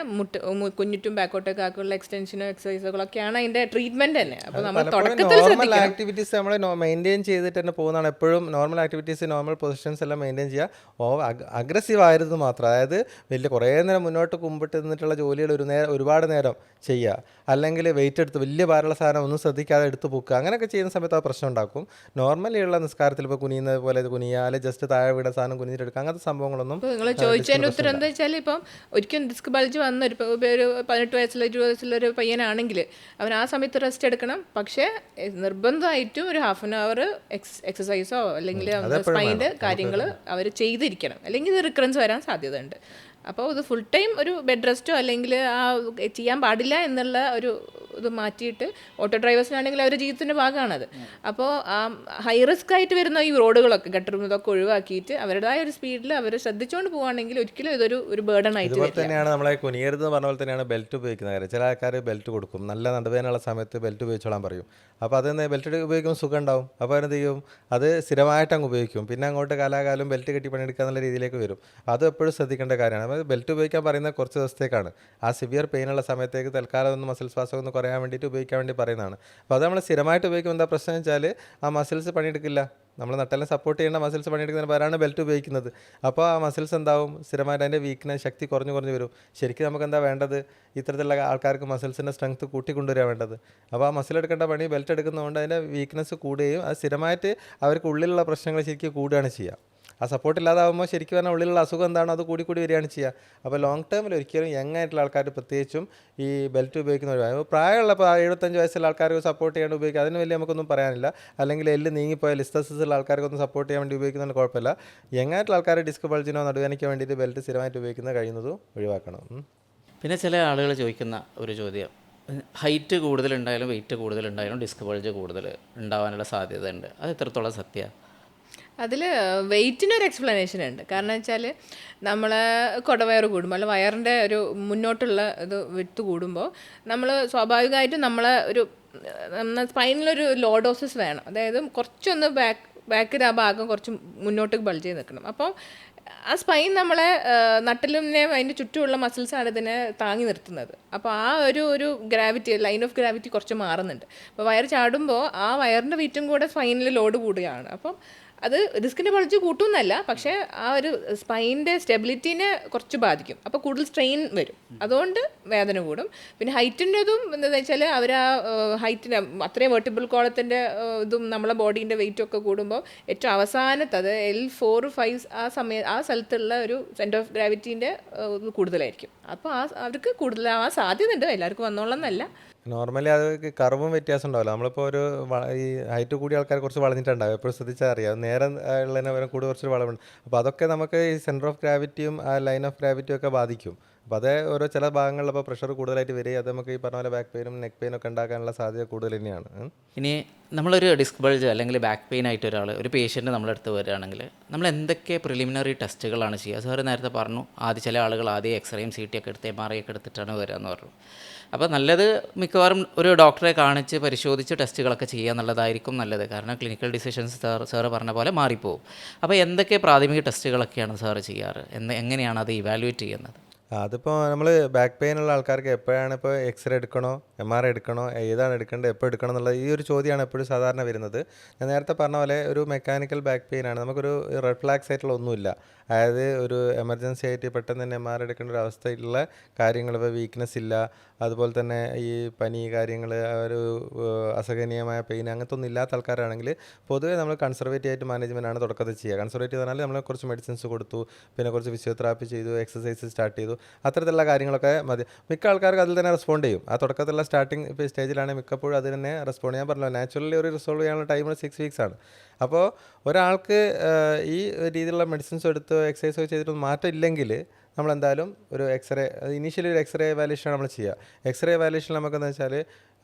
കുഞ്ഞിട്ടും ബാക്കോട്ടേക്ക് ആക്കുള്ള എക്സ്റ്റൻഷനോ എക്സസൈസുകളൊക്കെയാണ് അതിൻ്റെ ട്രീറ്റ്മെൻറ്റ് തന്നെ. അപ്പോൾ നമ്മൾ തുടക്കത്തിൽ
നോർമൽ ആക്ടിവിറ്റീസ് നമ്മൾ മെയിൻറ്റെയിൻ ചെയ്തിട്ട് തന്നെ പോകുന്നതാണ് എപ്പോഴും. നോർമൽ ആക്ടിവിറ്റീസ്, നോർമൽ പൊസിഷൻസ് എല്ലാം മെയിൻറ്റെയിൻ ചെയ്യുക. അഗ്രസീവ് ആയിരുന്നു മാത്രം. അതായത് വലിയ കുറേ നേരം മുന്നോട്ട് കുമ്പിട്ട് നിന്നിട്ടുള്ള ജോലികൾ ഒരുപാട് നേരം ചെയ്യുക, അല്ലെങ്കിൽ വെയിറ്റ് എടുത്ത് വലിയ ഭാരമുള്ള സാധനം ഒന്നും ശ്രദ്ധിക്കാതെ എടുത്ത് പൊക്കുക, അങ്ങനെയൊക്കെ ചെയ്യുന്ന സമയത്ത് ആ പ്രശ്നം ഉണ്ടാക്കും. നോർമലി ഉള്ള നിസ്കാരത്തിൽ ഇപ്പോൾ കുനിയുന്നത് പോലെ കുനിയുക, അല്ലെങ്കിൽ ജസ്റ്റ് താഴെ വീട സാധനം കുനിഞ്ഞിട്ടെടുക്കുക, അങ്ങനത്തെ സംഭവങ്ങളൊന്നും.
നിങ്ങൾ ചോദിച്ചതിൻ്റെ ഉത്തരം എന്താ വെച്ചാൽ, ഇപ്പം ഒരിക്കലും ഡിസ്ക് ബൾജ് വന്ന ഒരു 18 വയസ്സിലോ 20 വയസ്സിലൊരു പയ്യനാണെങ്കിൽ അവൻ ആ സമയത്ത് റെസ്റ്റ് എടുക്കണം. പക്ഷേ നിർബന്ധമായിട്ടും ഒരു ഹാഫ് ആൻ അവർ എക്സസൈസോ അല്ലെങ്കിൽ സ്പൈൻ്റെ കാര്യങ്ങൾ അവർ ചെയ്തിരിക്കണം, അല്ലെങ്കിൽ ഇത് റിക്കറൻസ് വരാൻ സാധ്യതയുണ്ട്. അപ്പോൾ ഇത് ഫുൾ ടൈം ഒരു ബെഡ് റെസ്റ്റോ അല്ലെങ്കിൽ ആ ചെയ്യാൻ പാടില്ല എന്നുള്ള ഒരു ഇത് മാറ്റിയിട്ട്, ഓട്ടോ ഡ്രൈവേഴ്സിനാണെങ്കിൽ അവരുടെ ജീവിതത്തിൻ്റെ ഭാഗമാണത്. അപ്പോൾ ഹൈ റിസ്ക് ആയിട്ട് വരുന്ന ഈ റോഡുകളൊക്കെ ഗട്ടറും ഇതൊക്കെ ഒഴിവാക്കിയിട്ട് അവരുടേതായ ഒരു സ്പീഡിൽ അവർ ശ്രദ്ധിച്ചുകൊണ്ട് പോവുകയാണെങ്കിൽ ഒരിക്കലും ഇതൊരു ബേർഡൻ ആയിട്ട്
വരില്ല. തന്നെയാണ് നമ്മളെ കുനിയരുത് പറഞ്ഞ പോലെ തന്നെയാണ് ബെൽറ്റ് ഉപയോഗിക്കുന്ന കാര്യം. ചില ആൾക്കാർ ബെൽറ്റ് കൊടുക്കും, നല്ല നടുവേദനയുള്ള സമയത്ത് ബെൽറ്റ് ഉപയോഗിച്ചോളാൻ പറയും. അപ്പോൾ അത് ബെൽറ്റ് ഉപയോഗിക്കുമ്പോൾ സുഖം ഉണ്ടാവും. അപ്പോൾ അവരെന്ത് ചെയ്യും, അത് സ്ഥിരമായിട്ട് അങ്ങ് ഉപയോഗിക്കും. പിന്നെ അങ്ങോട്ട് കാലാകാലം ബെൽറ്റ് കെട്ടി പണിയെടുക്കുക എന്നുള്ള രീതിയിലേക്ക് വരും. അത് എപ്പോഴും ശ്രദ്ധിക്കേണ്ട കാര്യമാണ്. ബെൽറ്റ് ഉപയോഗിക്കാൻ പറയുന്നത് കുറച്ച് ദിവസത്തേക്കാണ്. ആ സിവിയർ പെയിനുള്ള സമയത്തേക്ക് തൽക്കാലം ഒന്ന് മസിൽ സ്വാസം ഒന്ന് കുറയാൻ പറയാൻ വേണ്ടിയിട്ട് ഉപയോഗിക്കാൻ വേണ്ടി പറയുന്നതാണ്. അപ്പോൾ അത് നമ്മൾ സ്ഥിരമായിട്ട് ഉപയോഗിക്കുമ്പോൾ എന്താ പ്രശ്നം വെച്ചാൽ ആ മസിൽസ് പണിയെടുക്കില്ല. നമ്മൾ നട്ടെല്ലാം സപ്പോർട്ട് ചെയ്യേണ്ട മസിൽസ് പണിയെടുക്കുന്നതിന് പകരമാണ് ബെൽറ്റ് ഉപയോഗിക്കുന്നത്. അപ്പോൾ ആ മസിൽസ് എന്താവും, സ്ഥിരമായിട്ട് അതിൻ്റെ വീക്ക്നെസ്, ശക്തി കുറഞ്ഞു വരും. ശരിക്കും നമുക്ക് എന്താ വേണ്ടത്, ഇത്തരത്തിലുള്ള ആൾക്കാർക്ക് മസിൽസിൻ്റെ സ്ട്രെങ്ത്ത് കൂട്ടിക്കൊണ്ടുവരിക വേണ്ടത്. അപ്പോൾ ആ മസിൽ എടുക്കേണ്ട പണി ബെൽറ്റ് എടുക്കുന്നതുകൊണ്ട് അതിൻ്റെ വീക്ക്നെസ് കൂടുകയും അത് സ്ഥിരമായിട്ട് അവർക്ക് ഉള്ളിലുള്ള പ്രശ്നങ്ങൾ ശരിക്കും കൂടുകയാണ് ചെയ്യുക. ആ സപ്പോർട്ട് ഇല്ലാതാകുമ്പോൾ ശരിക്കും പറഞ്ഞാൽ ഉള്ളിലുള്ള അസുഖം എന്താണോ അത് കൂടി വരികയാണ് ചെയ്യുക. അപ്പോൾ ലോങ് ടേമിൽ ഒരിക്കലും യങ് ആയിട്ടുള്ള ആൾക്കാർ പ്രത്യേകിച്ചും ഈ ബെൽറ്റ് ഉപയോഗിക്കുന്നവർ, പ്രായമുള്ള 75 വയസ്സുള്ള ആൾക്കാർക്ക് സപ്പോർട്ട് ചെയ്യാണ്ട് ഉപയോഗിക്കുക, അതിന് വലിയ നമുക്കൊന്നും പറയാനില്ല. അല്ലെങ്കിൽ എല്ല് നീങ്ങിപ്പോയ ലിസ്റ്റസിസ് ഉള്ള ആൾക്കാർക്കൊന്നും സപ്പോർട്ട് ചെയ്യാൻ വേണ്ടി ഉപയോഗിക്കുന്നതിന് കുഴപ്പമില്ല. യങ് ആയിട്ടുള്ള ആൾക്കാർ ഡിസ്ക് ബൾജിനോ നടുവേദനയ്ക്ക് വേണ്ടിയിട്ട് ബെൽറ്റ് സ്ഥിരമായിട്ട് ഉപയോഗിക്കുന്നത് കഴിയുന്നതും ഒഴിവാക്കണം.
പിന്നെ ചില ആളുകൾ ചോദിക്കുന്ന ഒരു ചോദ്യം, ഹൈറ്റ് കൂടുതലുണ്ടായാലും വെയിറ്റ് കൂടുതലുണ്ടായാലും ഡിസ്ക് ബൾജ് കൂടുതൽ ഉണ്ടാവാനുള്ള സാധ്യത ഉണ്ട്, അത് എത്രത്തോളം സത്യമാണ്?
അതിൽ വെയ്റ്റിനൊരു എക്സ്പ്ലനേഷൻ ഉണ്ട്. കാരണം വെച്ചാൽ നമ്മൾ കുടവയറ് കൂടുമ്പോൾ അല്ല വയറിൻ്റെ ഒരു മുന്നോട്ടുള്ള ഇത് വിട്ട് കൂടുമ്പോൾ നമ്മൾ സ്വാഭാവികമായിട്ടും നമ്മളെ ഒരു സ്പൈനിലൊരു ലോഡോസിസ് വേണം. അതായത് കുറച്ചൊന്ന് ബാക്കിൽ ആ ഭാഗം കുറച്ച് മുന്നോട്ട് ബൾജ് ചെയ്ത് നിൽക്കണം. അപ്പോൾ ആ സ്പൈൻ നമ്മളെ നട്ടലിനെ അതിൻ്റെ ചുറ്റുമുള്ള മസിൽസാണ് ഇതിനെ താങ്ങി നിർത്തുന്നത്. അപ്പോൾ ആ ഒരു ഗ്രാവിറ്റി, ലൈൻ ഓഫ് ഗ്രാവിറ്റി കുറച്ച് മാറുന്നുണ്ട്. അപ്പോൾ വയർ ചാടുമ്പോൾ ആ വയറിൻ്റെ വെയിറ്റും കൂടെ സ്പൈനിൽ ലോഡ് കൂടുകയാണ്. അപ്പം അത് ഡിസ്കിൻ്റെ ബൾജ് കൂട്ടുമെന്നല്ല, പക്ഷേ ആ ഒരു സ്പൈനിൻ്റെ സ്റ്റെബിലിറ്റീനെ കുറച്ച് ബാധിക്കും. അപ്പോൾ കൂടുതൽ സ്ട്രെയിൻ വരും, അതുകൊണ്ട് വേദന കൂടും. പിന്നെ ഹൈറ്റിൻ്റെതും എന്താണെന്ന് വെച്ചാൽ അവർ ആ ഹൈറ്റിന് അത്രയും വെർട്ടിബിൾ കോളത്തിൻ്റെ ഇതും നമ്മളെ ബോഡീൻ്റെ വെയിറ്റും ഒക്കെ കൂടുമ്പോൾ ഏറ്റവും അവസാനത്ത് അത് L4, 5 ആ സ്ഥലത്തുള്ള ഒരു സെൻറ്റർ ഓഫ് ഗ്രാവിറ്റീൻ്റെ ഇത് കൂടുതലായിരിക്കും. അപ്പോൾ അവർക്ക് കൂടുതലാവാൻ സാധ്യതയുണ്ട്, എല്ലാവർക്കും വന്നോളന്നല്ല.
നോർമലി അത് കർവും വ്യത്യാസം ഉണ്ടാവില്ല. നമ്മളിപ്പോൾ ഈ ഹൈറ്റ് കൂടിയ ആൾക്കാർ കുറച്ച് വളഞ്ഞിട്ടുണ്ടാവും, എപ്പോഴും ശ്രദ്ധിച്ചാൽ അറിയാം. നേരെ ഉള്ളതിനെ വരെ കൂടി കുറച്ച് വളവുണ്ട്. അപ്പോൾ അതൊക്കെ നമുക്ക് ഈ സെൻറ്റർ ഓഫ് ഗ്രാവിറ്റിയും ആ ലൈൻ ഓഫ് ഗ്രാവിറ്റിയും ഒക്കെ ബാധിക്കും. അപ്പോൾ അതേ ഓരോ ചില ഭാഗങ്ങളിൽ ഇപ്പോൾ പ്രഷർ കൂടുതലായിട്ട് വരിക, അത് നമുക്ക് ഈ പറഞ്ഞ പോലെ ബാക്ക് പെയിനും നെക്ക് പെയിനും ഒക്കെ ഉണ്ടാക്കാനുള്ള സാധ്യത കൂടുതൽ തന്നെയാണ്.
ഇനി നമ്മളൊരു ഡിസ്ക് ബൾജ് അല്ലെങ്കിൽ ബാക്ക് പെയിൻ ആയിട്ട് ഒരു പേഷ്യൻ്റ് നമ്മളെടുത്ത് വരികയാണെങ്കിൽ നമ്മൾ എന്തൊക്കെ പ്രിലിമിനറി ടെസ്റ്റുകളാണ് ചെയ്യുക? സാറ് നേരത്തെ പറഞ്ഞു, ചില ആളുകൾ ആദ്യം എക്സ്റേയും CT ഒക്കെ എടുത്ത് MRI ഒക്കെ എടുത്തിട്ടാണ് വരിക എന്ന് പറഞ്ഞു. അപ്പോൾ നല്ലത് മിക്കവാറും ഒരു ഡോക്ടറെ കാണിച്ച് പരിശോധിച്ച് ടെസ്റ്റുകളൊക്കെ ചെയ്യുക എന്നുള്ളതായിരിക്കും നല്ലത്. കാരണം ക്ലിനിക്കൽ ഡിസിഷൻസ് സാറ് പറഞ്ഞ പോലെ മാറിപ്പോവും. അപ്പോൾ എന്തൊക്കെ പ്രാഥമിക ടെസ്റ്റുകളൊക്കെയാണ് സാറ് ചെയ്യാറ്? എങ്ങനെയാണ് അത് ഇവാലുവേറ്റ് ചെയ്യുന്നത്?
അതിപ്പോൾ നമ്മൾ ബാക്ക് പെയിൻ ഉള്ള ആൾക്കാർക്ക് എപ്പോഴാണ് ഇപ്പോൾ എക്സ്റേ എടുക്കണോ MRI എടുക്കണോ, ഏതാണ് എടുക്കേണ്ടത്, എപ്പോൾ എടുക്കണം എന്നുള്ള ഈ ഒരു ചോദ്യമാണ് എപ്പോഴും സാധാരണ വരുന്നത്. ഞാൻ നേരത്തെ പറഞ്ഞ പോലെ ഒരു മെക്കാനിക്കൽ ബാക്ക് പെയിൻ ആണ്, നമുക്കൊരു റെഡ് ഫ്ലാഗ്സ് ആയിട്ടുള്ള ഒന്നുമില്ല. അതായത് ഒരു എമർജൻസി ആയിട്ട് പെട്ടെന്ന് തന്നെ MRI എടുക്കേണ്ട ഒരു അവസ്ഥയിലുള്ള കാര്യങ്ങൾ, ഇപ്പോൾ വീക്ക്നെസ് ഇല്ല, അതുപോലെ തന്നെ ഈ പനി കാര്യങ്ങൾ, ഒരു അസഹനീയമായ പെയിൻ അങ്ങനത്തെ ഒന്നും ഇല്ലാത്ത ആൾക്കാരാണെങ്കിൽ പൊതുവേ നമ്മൾ കൺസർവേറ്റീവ് ആയിട്ട് മാനേജ്മെൻ്റ് ആണ് തുടക്കത്തിൽ ചെയ്യുക. കൺസർവേറ്റീവ് എന്ന് പറഞ്ഞാൽ നമ്മൾ കുറച്ച് മെഡിസിൻസ് കൊടുത്തു, പിന്നെ കുറച്ച് ഫിസിയോതെറാപ്പി ചെയ്തു, എക്സസൈസ് സ്റ്റാർട്ട് ചെയ്തു, അത്തരത്തിലുള്ള കാര്യങ്ങളൊക്കെ മതി. മിക്ക ആൾക്കാർക്ക് അതിൽ തന്നെ റെസ്പോണ്ട് ചെയ്യും. ആ തുടക്കത്തിലുള്ള സ്റ്റാർട്ടിങ് ഇപ്പോൾ സ്റ്റേജിലാണെങ്കിൽ മിക്കപ്പോഴും അതിൽ തന്നെ റെസ്പോണ്ട് ചെയ്യാൻ പറഞ്ഞല്ലോ. നാച്ചുറലി ഒരു റിസോൾവ് ചെയ്യാനുള്ള ടൈം 6 വീക്സ് ആണ്. അപ്പോൾ ഒരാൾക്ക് ഈ രീതിയിലുള്ള മെഡിസിൻസ് എടുത്ത് എക്സസൈസ് ചെയ്തിട്ടൊന്നും മാറ്റം ഇല്ലെങ്കിൽ നമ്മളെന്തായാലും ഒരു എക്സ്റേ, ഇനീഷ്യലി ഒരു എക്സ്റേ വാല്യൂഷൻ നമ്മൾ ചെയ്യുക. എക്സ്റേ വാല്യൂഷൻ നമുക്കെന്ന് വെച്ചാൽ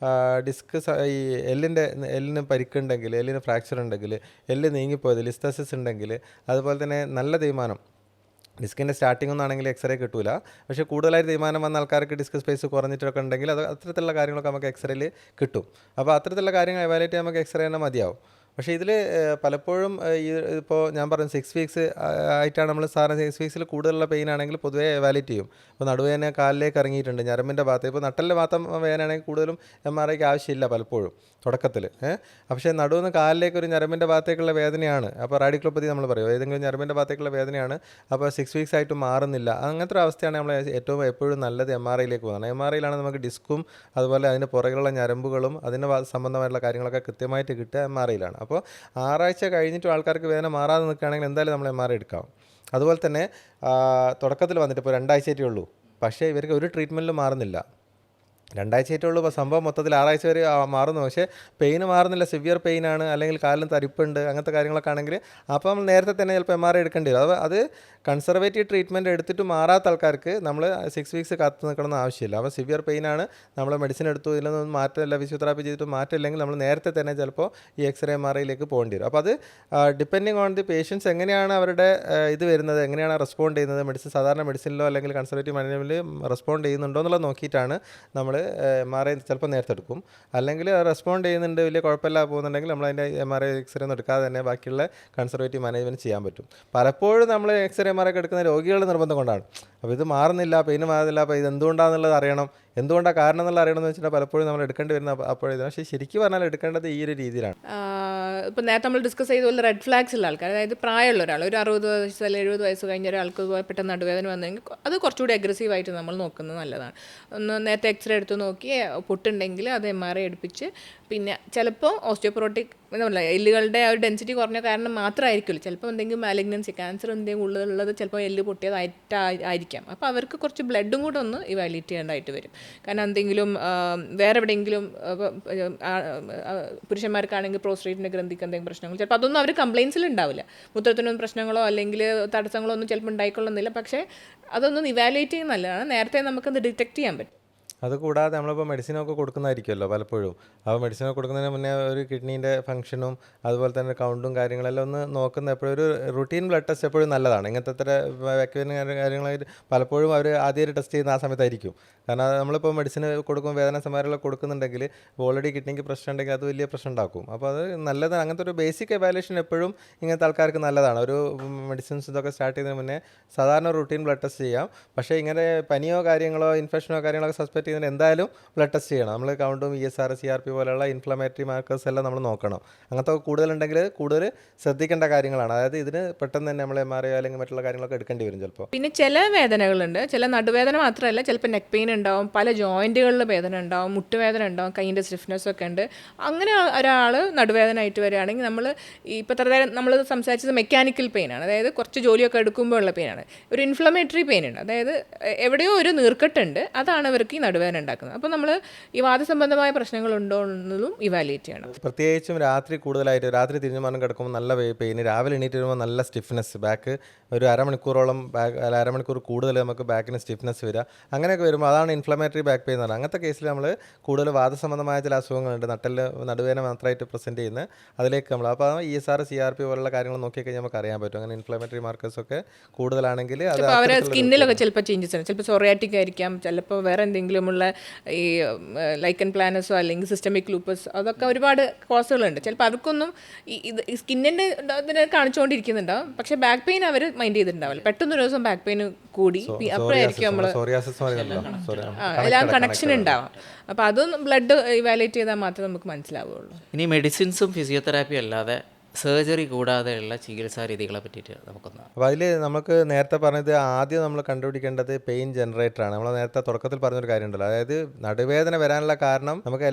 ഡിസ്ക് ഈ എല്ലിന് പരിക്കുണ്ടെങ്കിൽ, എല്ലിന് ഫ്രാക്ചർ ഉണ്ടെങ്കിൽ, എല്ല് നീങ്ങിപ്പോയത്, ലിസ്റ്റസിസ് ഉണ്ടെങ്കിൽ, അതുപോലെ തന്നെ നല്ല തീരുമാനം, ഡിസ്കിൻ്റെ സ്റ്റാർട്ടിംഗ് ഒന്നും ആണെങ്കിൽ എക്സ്റേ കിട്ടില്ല. പക്ഷേ കൂടുതലായിട്ട് തീരുമാനം വന്ന ആൾക്കാർക്ക് ഡിസ്ക് സ്പേസ് കുറഞ്ഞിട്ടൊക്കെ ഉണ്ടെങ്കിൽ അത് അത്തരത്തിലുള്ള കാര്യങ്ങളൊക്കെ നമുക്ക് എക്സ്റേയിൽ കിട്ടും. അപ്പോൾ അത്തരത്തിലുള്ള കാര്യങ്ങൾ എവാലുവേറ്റ് ചെയ്യാൻ നമുക്ക് എക്സ്റേ തന്നെ മതിയാവും. പക്ഷേ ഇതിൽ പലപ്പോഴും ഇപ്പോൾ ഞാൻ പറഞ്ഞു 6 വീക്സ് ആയിട്ടാണ് നമ്മൾ സാധാരണ 6 വീക്സിൽ കൂടുതലുള്ള പെയിൻ ആണെങ്കിൽ പൊതുവേ എവാലുവേറ്റ് ചെയ്യും. ഇപ്പോൾ നടുവേദന കാലിലേക്ക് ഇറങ്ങിയിട്ടുണ്ട്, ഞരമ്പിൻ്റെ ഭാഗത്ത്, ഇപ്പോൾ നട്ടലിൻ്റെ ഭാഗം വേദനയാണെങ്കിൽ കൂടുതലും MRIക്ക് ആവശ്യമില്ല പലപ്പോഴും തുടക്കത്തിൽ. പക്ഷേ നടുവെന്ന് കാലിലേക്ക് ഒരു ഞരമ്പിൻ്റെ ഭാഗത്തേക്കുള്ള വേദനയാണ്, അപ്പോൾ റാഡിക്കുലോപ്പതി നമ്മൾ പറയും, ഏതെങ്കിലും ഞരമ്പിൻ്റെ ഭാഗത്തേക്കുള്ള വേദനയാണ്, അപ്പോൾ 6 വീക്സ് ആയിട്ട് മാറുന്നില്ല, അങ്ങനത്തെ ഒരു അവസ്ഥയാണ് നമ്മൾ എപ്പോഴും നല്ലത് MRIയിലേക്ക് പോകുന്നത്. MRIയിലാണ് നമുക്ക് ഡിസ്കും അതുപോലെ അതിൻ്റെ പുറകിലുള്ള ഞരമ്പുകളും അതിൻ്റെ സംബന്ധമായിട്ടുള്ള കാര്യങ്ങളൊക്കെ കൃത്യമായിട്ട് കിട്ടുക MRIയിലാണ്. അപ്പോൾ 6 ആഴ്ച കഴിഞ്ഞിട്ടും ആൾക്കാർക്ക് വേദന മാറാതെ നിൽക്കുകയാണെങ്കിൽ എന്തായാലും നമ്മൾ MRI എടുക്കാം. അതുപോലെ തന്നെ തുടക്കത്തിൽ വന്നിട്ട് ഇപ്പോൾ 2 ആഴ്ചയായിട്ടേ ഉള്ളൂ, പക്ഷേ ഇവർക്ക് ഒരു ട്രീറ്റ്മെൻറ്റിലും മാറുന്നില്ല. 2 ആഴ്ചയായിട്ടേ ഉള്ളൂ. ഇപ്പോൾ സംഭവം മൊത്തത്തിൽ 6 ആഴ്ച വരെ മാറുന്നു, പക്ഷേ പെയിന് മാറുന്നില്ല, സിവിയർ പെയിനാണ്, അല്ലെങ്കിൽ കാലിന് തരിപ്പുണ്ട്, അങ്ങനത്തെ കാര്യങ്ങളൊക്കെ ആണെങ്കിൽ അപ്പോൾ നമ്മൾ നേരത്തെ തന്നെ ചിലപ്പോൾ MRI എടുക്കേണ്ടി വരും. അത് കൺസർവേറ്റീവ് ട്രീറ്റ്മെൻറ്റ് എടുത്തിട്ട് മാറാത്ത ആൾക്കാർക്ക് നമ്മൾ 6 വീക്സ് കാത്തു നിൽക്കണമെന്ന് ആവശ്യമില്ല. അപ്പോൾ സിവിയർ പെയിനാണ്, നമ്മൾ മെഡിസിൻ എടുത്തു, ഇതിലൊന്നും മാറ്റമില്ല, ഫിസിയോതെറാപ്പി ചെയ്തിട്ട് മാറ്റമില്ലെങ്കിൽ നമ്മൾ നേരത്തെ തന്നെ ചിലപ്പോൾ ഈ എക്സ്റേ MRIയിലേക്ക് പോകേണ്ടി വരും. അപ്പോൾ അത് ഡിപ്പെൻഡിങ് ഓൺ ദി പേഷ്യൻസ് എങ്ങനെയാണ് അവരുടെ ഇത് വരുന്നത്, എങ്ങനെയാണ് റെസ്പോണ്ട് ചെയ്യുന്നത്, സാധാരണ മെഡിസിനിലോ അല്ലെങ്കിൽ കൺസർവേറ്റീവ് മാനേജ്മെൻറ്റിൽ റെസ്പോണ്ട് ചെയ്യുന്നുണ്ടോ എന്നുള്ളത് നോക്കിയിട്ടാണ് നമ്മൾ MRI ചിലപ്പോൾ നേരത്തെ എടുക്കും. അല്ലെങ്കിൽ റെസ്പോണ്ട് ചെയ്യുന്നുണ്ട്, വലിയ കുഴപ്പമില്ല പോകുന്നുണ്ടെങ്കിൽ നമ്മൾ അതിൻ്റെ MRI എക്സ്റേ ഒന്നും എടുക്കാതെ തന്നെ ബാക്കിയുള്ള കൺസർവേറ്റീവ് മാനേജ്മെൻറ്റ് ചെയ്യാൻ പറ്റും. പലപ്പോഴും നമ്മൾ എക്സ്റേ MRI ഒക്കെ എടുക്കുന്ന രോഗികളുടെ നിർബന്ധം കൊണ്ടാണ്. അപ്പോൾ ഇത് മാറുന്നില്ല, പെയിന് മാറുന്നില്ല, അപ്പോൾ ഇത് എന്തുകൊണ്ടാണെന്നുള്ളത് അറിയണം, എന്തുകൊണ്ടാണ് കാരണം എന്നുള്ള അറിയണമെന്ന് വെച്ചിട്ടുണ്ടെങ്കിൽ പലപ്പോഴും നമ്മൾ എടുക്കേണ്ടി വരുന്ന അപ്പോഴേക്കും. പക്ഷേ ശരിക്കും പറഞ്ഞാൽ എടുക്കേണ്ടത് ഈ ഒരു രീതിയിലാണ്.
ഇപ്പം നേരത്തെ നമ്മൾ ഡിസ്കസ് ചെയ്ത പോലെ റെഡ് ഫ്ലാഗ്സ് ഉള്ള ആൾക്കാർ, അതായത് പ്രായമുള്ള ഒരാൾ, ഒരു 60 വയസ്സ് അല്ലെങ്കിൽ 70 വയസ്സ് കഴിഞ്ഞ ഒരാൾക്ക് പെട്ടെന്ന് നടുവേദന വന്നെങ്കിൽ അത് കുറച്ചുകൂടി അഗ്രസീവായിട്ട് നമ്മൾ നോക്കുന്നത് നല്ലതാണ്. ഒന്ന് നേരത്തെ എക്സ്റേ എടുത്ത് നോക്കി പൊട്ടുണ്ടെങ്കിൽ അത് MRI എടുപ്പിച്ച്, പിന്നെ ചിലപ്പോൾ ഓസ്റ്റിയോപൊറോട്ടിക് എന്നല്ല, എല്ലുകളുടെ ആ ഒരു ഡെൻസിറ്റി കുറഞ്ഞ കാരണം മാത്രമായിരിക്കില്ല, ചിലപ്പോൾ എന്തെങ്കിലും മാലിഗ്നൻസി, ക്യാൻസർ എന്തെങ്കിലും ഉള്ളത് ചിലപ്പോൾ എല്ല് പൊട്ടിയതായിട്ടായിരിക്കാം. അപ്പോൾ അവർക്ക് കുറച്ച് ബ്ലഡും കൂടെ ഒന്ന് ഇവാലുവേറ്റ് ചെയ്യേണ്ടതായിട്ട് വരും. കാരണം എന്തെങ്കിലും വേറെ എവിടെയെങ്കിലും പുരുഷന്മാർക്കാണെങ്കിൽ പ്രോസ്റ്റേറ്റിൻ്റെ ഗ്രന്ഥിക്ക് എന്തെങ്കിലും പ്രശ്നങ്ങൾ, ചിലപ്പോൾ അതൊന്നും അവർ കംപ്ലയിൻസിൽ ഉണ്ടാവില്ല. മൂത്രത്തിനൊന്നും പ്രശ്നങ്ങളോ അല്ലെങ്കിൽ തടസ്സങ്ങളോ ഒന്നും ചിലപ്പോൾ ഉണ്ടായിക്കൊള്ളുന്നില്ല. പക്ഷേ അതൊന്നും ഇവാലുവേറ്റ് ചെയ്യുന്നത് നല്ലതാണ്. നേരത്തെ നമുക്കത് ഡിറ്റക്ട് ചെയ്യാൻ പറ്റും.
അതുകൂടാതെ നമ്മളിപ്പോൾ മെഡിസിനൊക്കെ കൊടുക്കുന്നതായിരിക്കുമല്ലോ പലപ്പോഴും. അപ്പോൾ മെഡിസിനൊക്കെ കൊടുക്കുന്നതിന് മുന്നേ ഒരു കിഡ്നീൻ്റെ ഫംഗ്ഷനും അതുപോലെ തന്നെ കൗണ്ടും കാര്യങ്ങളെല്ലാം ഒന്ന് നോക്കുന്ന എപ്പോഴും ഒരു റുട്ടീൻ ബ്ലഡ് ടെസ്റ്റ് എപ്പോഴും നല്ലതാണ്. ഇങ്ങനത്തെ വാക്യൂവിന് കാര്യങ്ങളായിട്ട് പലപ്പോഴും അവർ ആദ്യമായിട്ട് ടെസ്റ്റ് ചെയ്യുന്ന ആ സമയത്തായിരിക്കും. കാരണം നമ്മളിപ്പോൾ മെഡിസിന് കൊടുക്കും, വേദന സമാരങ്ങളൊക്കെ കൊടുക്കുന്നുണ്ടെങ്കിൽ ഓൾറെഡി കിഡ്നിക്ക് പ്രശ്നം ഉണ്ടെങ്കിൽ അത് വലിയ പ്രശ്നം ഉണ്ടാക്കും. അപ്പോൾ അത് നല്ലതാണ്. അങ്ങനത്തെ ഒരു ബേസിക് എവാലുവേഷൻ എപ്പോഴും ഇങ്ങനത്തെ ആൾക്കാർക്ക് നല്ലതാണ്. ഒരു മെഡിസിൻസ് ഇതൊക്കെ സ്റ്റാർട്ട് ചെയ്യുന്നതിന് മുന്നേ സാധാരണ റുട്ടീൻ ബ്ലഡ് ടെസ്റ്റ് ചെയ്യാം. പക്ഷേ ഇങ്ങനെ പനിയോ കാര്യങ്ങളോ ഇൻഫെക്ഷനോ കാര്യങ്ങളൊക്കെ സസ്പെക്ട് ചെയ്യുന്നതിന് എന്തായാലും ബ്ലഡ് ടെസ്റ്റ് ചെയ്യണം. നമ്മൾ കൗണ്ടും ESR CRP പോലെയുള്ള ഇൻഫ്ലമേറ്ററി മാർക്കേഴ്സ് എല്ലാം നമ്മൾ നോക്കണം. അങ്ങനത്തെ കൂടുതലുണ്ടെങ്കിൽ കൂടുതൽ ശ്രദ്ധിക്കേണ്ട കാര്യങ്ങളാണ്. അതായത് ഇതിന് പെട്ടെന്ന് തന്നെ നമ്മൾ MRI അല്ലെങ്കിൽ മറ്റുള്ള കാര്യങ്ങളൊക്കെ എടുക്കേണ്ടി വരും ചിലപ്പോൾ.
പിന്നെ ചില വേദനകളുണ്ട്, ചില നടുവേദന മാത്രമല്ല, ചിലപ്പോൾ നെക്ക് പെയിൻ ഉണ്ടാവും, പല ജോയിൻറ്റുകളിൽ വേദന ഉണ്ടാവും, മുട്ടുവേദന ഉണ്ടാവും, കൈയിൻ്റെ സ്റ്റിഫ്നെസ് ഒക്കെ ഉണ്ട്. അങ്ങനെ ഒരാൾ നടുവേദന ആയിട്ട് വരികയാണെങ്കിൽ നമ്മൾ ഇപ്പോൾ നമ്മൾ സംസാരിച്ചത് മെക്കാനിക്കൽ പെയിനാണ്, അതായത് കുറച്ച് ജോലിയൊക്കെ എടുക്കുമ്പോൾ ഉള്ള പെയിനാണ്. ഒരു ഇൻഫ്ലമേറ്ററി പെയിൻ ഉണ്ട്, അതായത് എവിടെയോ ഒരു നീർക്കെട്ടുണ്ട്, അതാണ് അവർക്ക് ഈ നടുവേദന ഉണ്ടാക്കുന്നത്. അപ്പോൾ നമ്മൾ ഈ വാദസംബന്ധമായ പ്രശ്നങ്ങളുണ്ടോ എന്നതും ഇവാലുവേറ്റ് ചെയ്യണം.
പ്രത്യേകിച്ചും രാത്രി കൂടുതലായിട്ട്, രാത്രി തിരിഞ്ഞുമാനം കിടക്കുമ്പോൾ നല്ല പെയിന്, രാവിലെ എണീറ്റ് വരുമ്പോൾ നല്ല സ്റ്റിഫ്നെസ്, ബാക്ക് ഒരു അരമണിക്കൂറോളം അരമണിക്കൂർ കൂടുതൽ നമുക്ക് ബാക്കിന് സ്റ്റിഫ്നെസ് വരിക, അങ്ങനെയൊക്കെ വരുമ്പോൾ അതാണ് ഇൻഫ്ലമേറ്ററി ബാക്ക് പെയിൻ എന്ന് പറയുന്നത്. അങ്ങനത്തെ കേസിൽ നമ്മൾ കൂടുതൽ വാദസംബന്ധമായ ചില അസുഖങ്ങളുണ്ട്, നടുവേദന മാത്രമായിട്ട് പ്രസൻറ്റ് ചെയ്യുന്നത്, അതിലേക്ക് നമ്മൾ അപ്പോൾ ESR CRP പോലുള്ള കാര്യങ്ങൾ നോക്കിക്കഴിഞ്ഞാൽ നമുക്ക് അറിയാൻ പറ്റും. അങ്ങനെ ഇൻഫ്ലമേറ്ററി മാർക്കേഴ്സ് ഒക്കെ കൂടുതലാണെങ്കിൽ അത്
അവരെ സ്കിന്നിലൊക്കെ ചിലപ്പോൾ ചേഞ്ചസ് ആണ്, ചിലപ്പോൾ സൊറിയാറ്റിക് ആയിരിക്കാം, ചിലപ്പോൾ വേറെ എന്തെങ്കിലുമുള്ള ഈ ലൈക്കൻ പ്ലാനസോ അല്ലെങ്കിൽ സിസ്റ്റമിക് ലൂപ്പസ്, അതൊക്കെ ഒരുപാട് കോസുകളുണ്ട്. ചിലപ്പോൾ അവർക്കൊന്നും ഈ സ്കിന്നിൻ്റെ ഇതിനെ കാണിച്ചുകൊണ്ടിരിക്കുന്നുണ്ടാവും, പക്ഷേ ബാക്ക് പെയിൻ അവർ മൈൻഡ് ചെയ്തിട്ടുണ്ടാവില്ല. പെട്ടെന്നൊരു ദിവസം ബാക്ക് പെയിൻ കൂടി, അപ്പോഴായിരിക്കും നമ്മൾ എല്ലാം കണക്ഷൻ ഉണ്ടാവാം. അപ്പോൾ അതൊന്നും ബ്ലഡ് ഇവാലുവേറ്റ് ചെയ്താൽ മാത്രമേ നമുക്ക് മനസ്സിലാവുകയുള്ളൂ.
ഇനി മെഡിസിൻസും ഫിസിയോതെറാപ്പിയും അല്ലാതെ സർജറി കൂടാതെയുള്ള ചികിത്സാ രീതികളെ പറ്റിയിട്ട് നമുക്കൊന്ന്.
അപ്പോൾ അതിൽ നമുക്ക് നേരത്തെ പറഞ്ഞത് ആദ്യം നമ്മൾ കണ്ടുപിടിക്കേണ്ടത് പെയിൻ ജനറേറ്ററാണ്. നമ്മൾ നേരത്തെ തുടക്കത്തിൽ പറഞ്ഞൊരു കാര്യമുണ്ടല്ലോ, അതായത് നടുവേദന വരാനുള്ള കാരണം നമുക്ക്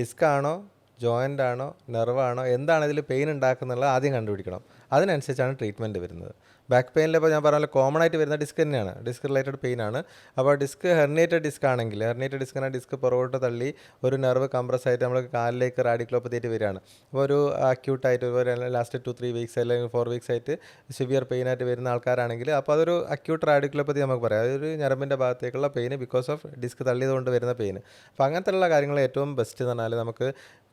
ഡിസ്ക് ആണോ ജോയിൻ്റ് ആണോ നെർവാണോ എന്താണ് ഇതിൽ പെയിൻ ഉണ്ടാക്കുന്നുള്ളത് ആദ്യം കണ്ടുപിടിക്കണം. അതിനനുസരിച്ചാണ് ട്രീറ്റ്മെൻറ്റ് വരുന്നത്. ബാക്ക് പെയിനിൽ ഇപ്പോൾ ഞാൻ പറഞ്ഞ കോമൺ ആയിട്ട് വരുന്ന ഡിസ്ക് തന്നെയാണ്, ഡിസ്ക് റിലേറ്റഡ് പെയിൻ ആണ്. അപ്പോൾ ഡിസ്ക് ഹെർണിയേറ്റഡ് ഡിസ്ക് ആണെങ്കിൽ, ഹെർണിയേറ്റഡ് ഡിസ്കിനെ ഡിസ്ക് പുറകോട്ട് തള്ളി ഒരു നെർവ് കംപ്രസ് ആയിട്ട് നമ്മൾ കാലിലേക്ക് റാഡിക്കുലോപ്പതി ആയിട്ട് വരികയാണ്. അപ്പോൾ ഒരു അക്യൂട്ടായിട്ട് ഒരു ലാസ്റ്റ് 2-3 വീക്സ് അല്ലെങ്കിൽ 4 വീക്സ് ആയിട്ട് സിവിയർ പെയിൻ ആയിട്ട് വരുന്ന ആൾക്കാരാണെങ്കിൽ അപ്പോൾ അതൊരു അക്യൂട്ട് റാഡിക്കുലോപ്പതി നമുക്ക് പറയാം. അതൊരു ഞരമ്പിൻ്റെ ഭാഗത്തേക്കുള്ള പെയിൻ ബിക്കോസ് ഓഫ് ഡിസ്ക് തള്ളിയതുകൊണ്ട് വരുന്ന പെയിൻ. അപ്പോൾ അങ്ങനത്തെയുള്ള കാര്യങ്ങൾ ഏറ്റവും ബെസ്റ്റ് എന്ന് പറഞ്ഞാൽ നമുക്ക്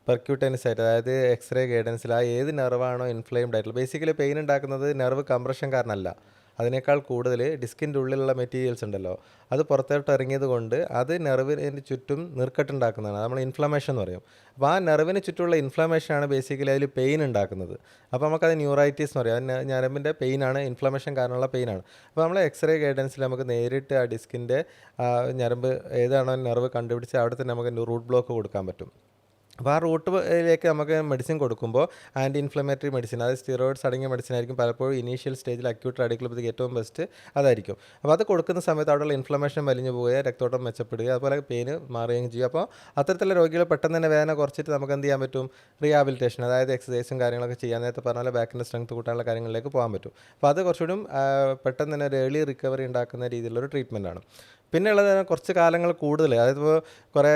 പെർക്യൂട്ടൈനസ് ആയിട്ട്, അതായത് എക്സ്റേ ഗൈഡൻസിൽ ആ ഏത് നെർവാണോ ഇൻഫ്ലെയിംഡ് ആയിട്ടുള്ള, ബേസിക്കലി പെയിൻ ഉണ്ടാക്കുന്നത് നെർവ് കംപ്രഷൻ കാരണമല്ല, അതിനേക്കാൾ കൂടുതൽ ഡിസ്കിൻ്റെ ഉള്ളിലുള്ള മെറ്റീരിയൽസ് ഉണ്ടല്ലോ അത് പുറത്തോട്ട് ഇറങ്ങിയത് കൊണ്ട് അത് നെർവിന് ചുറ്റും നീർക്കെട്ടുണ്ടാക്കുന്നതാണ്, നമ്മൾ ഇൻഫ്ലമേഷൻ എന്ന് പറയും. അപ്പോൾ ആ നെർവിന് ചുറ്റുമുള്ള ഇൻഫ്ലമേഷനാണ് ബേസിക്കലി അതിൽ പെയിൻ ഉണ്ടാക്കുന്നത്. അപ്പോൾ നമുക്കത് ന്യൂറൈറ്റിസ് എന്ന് പറയും. ഞരമ്പിൻ്റെ പെയിനാണ്, ഇൻഫ്ലമേഷൻ കാരണമുള്ള പെയിനാണ്. അപ്പോൾ നമ്മൾ എക്സ്റേ ഗൈഡൻസിൽ നമുക്ക് നേരിട്ട് ആ ഡിസ്കിൻ്റെ ഞരമ്പ് ഏതാണോ നെർവ് കണ്ടുപിടിച്ച് അവിടെ തന്നെ നമുക്ക് റൂട്ട് ബ്ലോക്ക് കൊടുക്കാൻ പറ്റും. അപ്പോൾ ആ റൂട്ടിലേക്ക് നമുക്ക് മെഡിസിൻ കൊടുക്കുമ്പോൾ ആൻറ്റി ഇൻഫ്ലമേറ്ററി മെഡിസിൻ, അതായത് സ്റ്റിറോയിഡ്സ് അടങ്ങിയ മെഡിസിൻ ആയിരിക്കും പലപ്പോഴും ഇനീഷ്യൽ സ്റ്റേജിൽ അക്യൂട്ട് റാഡിക്കുലോപ്പതിക്ക് ഏറ്റവും ബെസ്റ്റ് അതായിരിക്കും. അപ്പോൾ അത് കൊടുക്കുന്ന സമയത്ത് അവിടെയുള്ള ഇൻഫ്ലമേഷൻ വലിഞ്ഞു പോവുകയും രക്തോട്ടം മെച്ചപ്പെടുകയും അതുപോലെ പെയിന് മാറുകയും ചെയ്യും. അപ്പോൾ അത്തരത്തിലുള്ള രോഗികൾ പെട്ടെന്ന് തന്നെ വേദന കുറച്ചിട്ട് നമുക്ക് എന്ത് ചെയ്യാൻ പറ്റും, റീഹാബിലിറ്റേഷൻ, അതായത് എക്സസൈസും കാര്യങ്ങളൊക്കെ ചെയ്യാൻ, നേരത്തെ പറഞ്ഞ പോലെ ബാക്കിൻ്റെ സ്ട്രെങ്ത് കൂട്ടാനുള്ള കാര്യങ്ങളിലേക്ക് പോകാൻ പറ്റും. അപ്പോൾ അത് കുറച്ചുകൂടി പെട്ടെന്ന് തന്നെ ഒരു ഏർലി റിക്കവറി ഉണ്ടാക്കുന്ന രീതിയിലുള്ളൊരു ട്രീറ്റ്മെൻറ്റാണ്. പിന്നെ ഉള്ളത് കുറച്ച് കാലങ്ങൾ കൂടുതൽ, അതായത് ഇപ്പോൾ കുറേ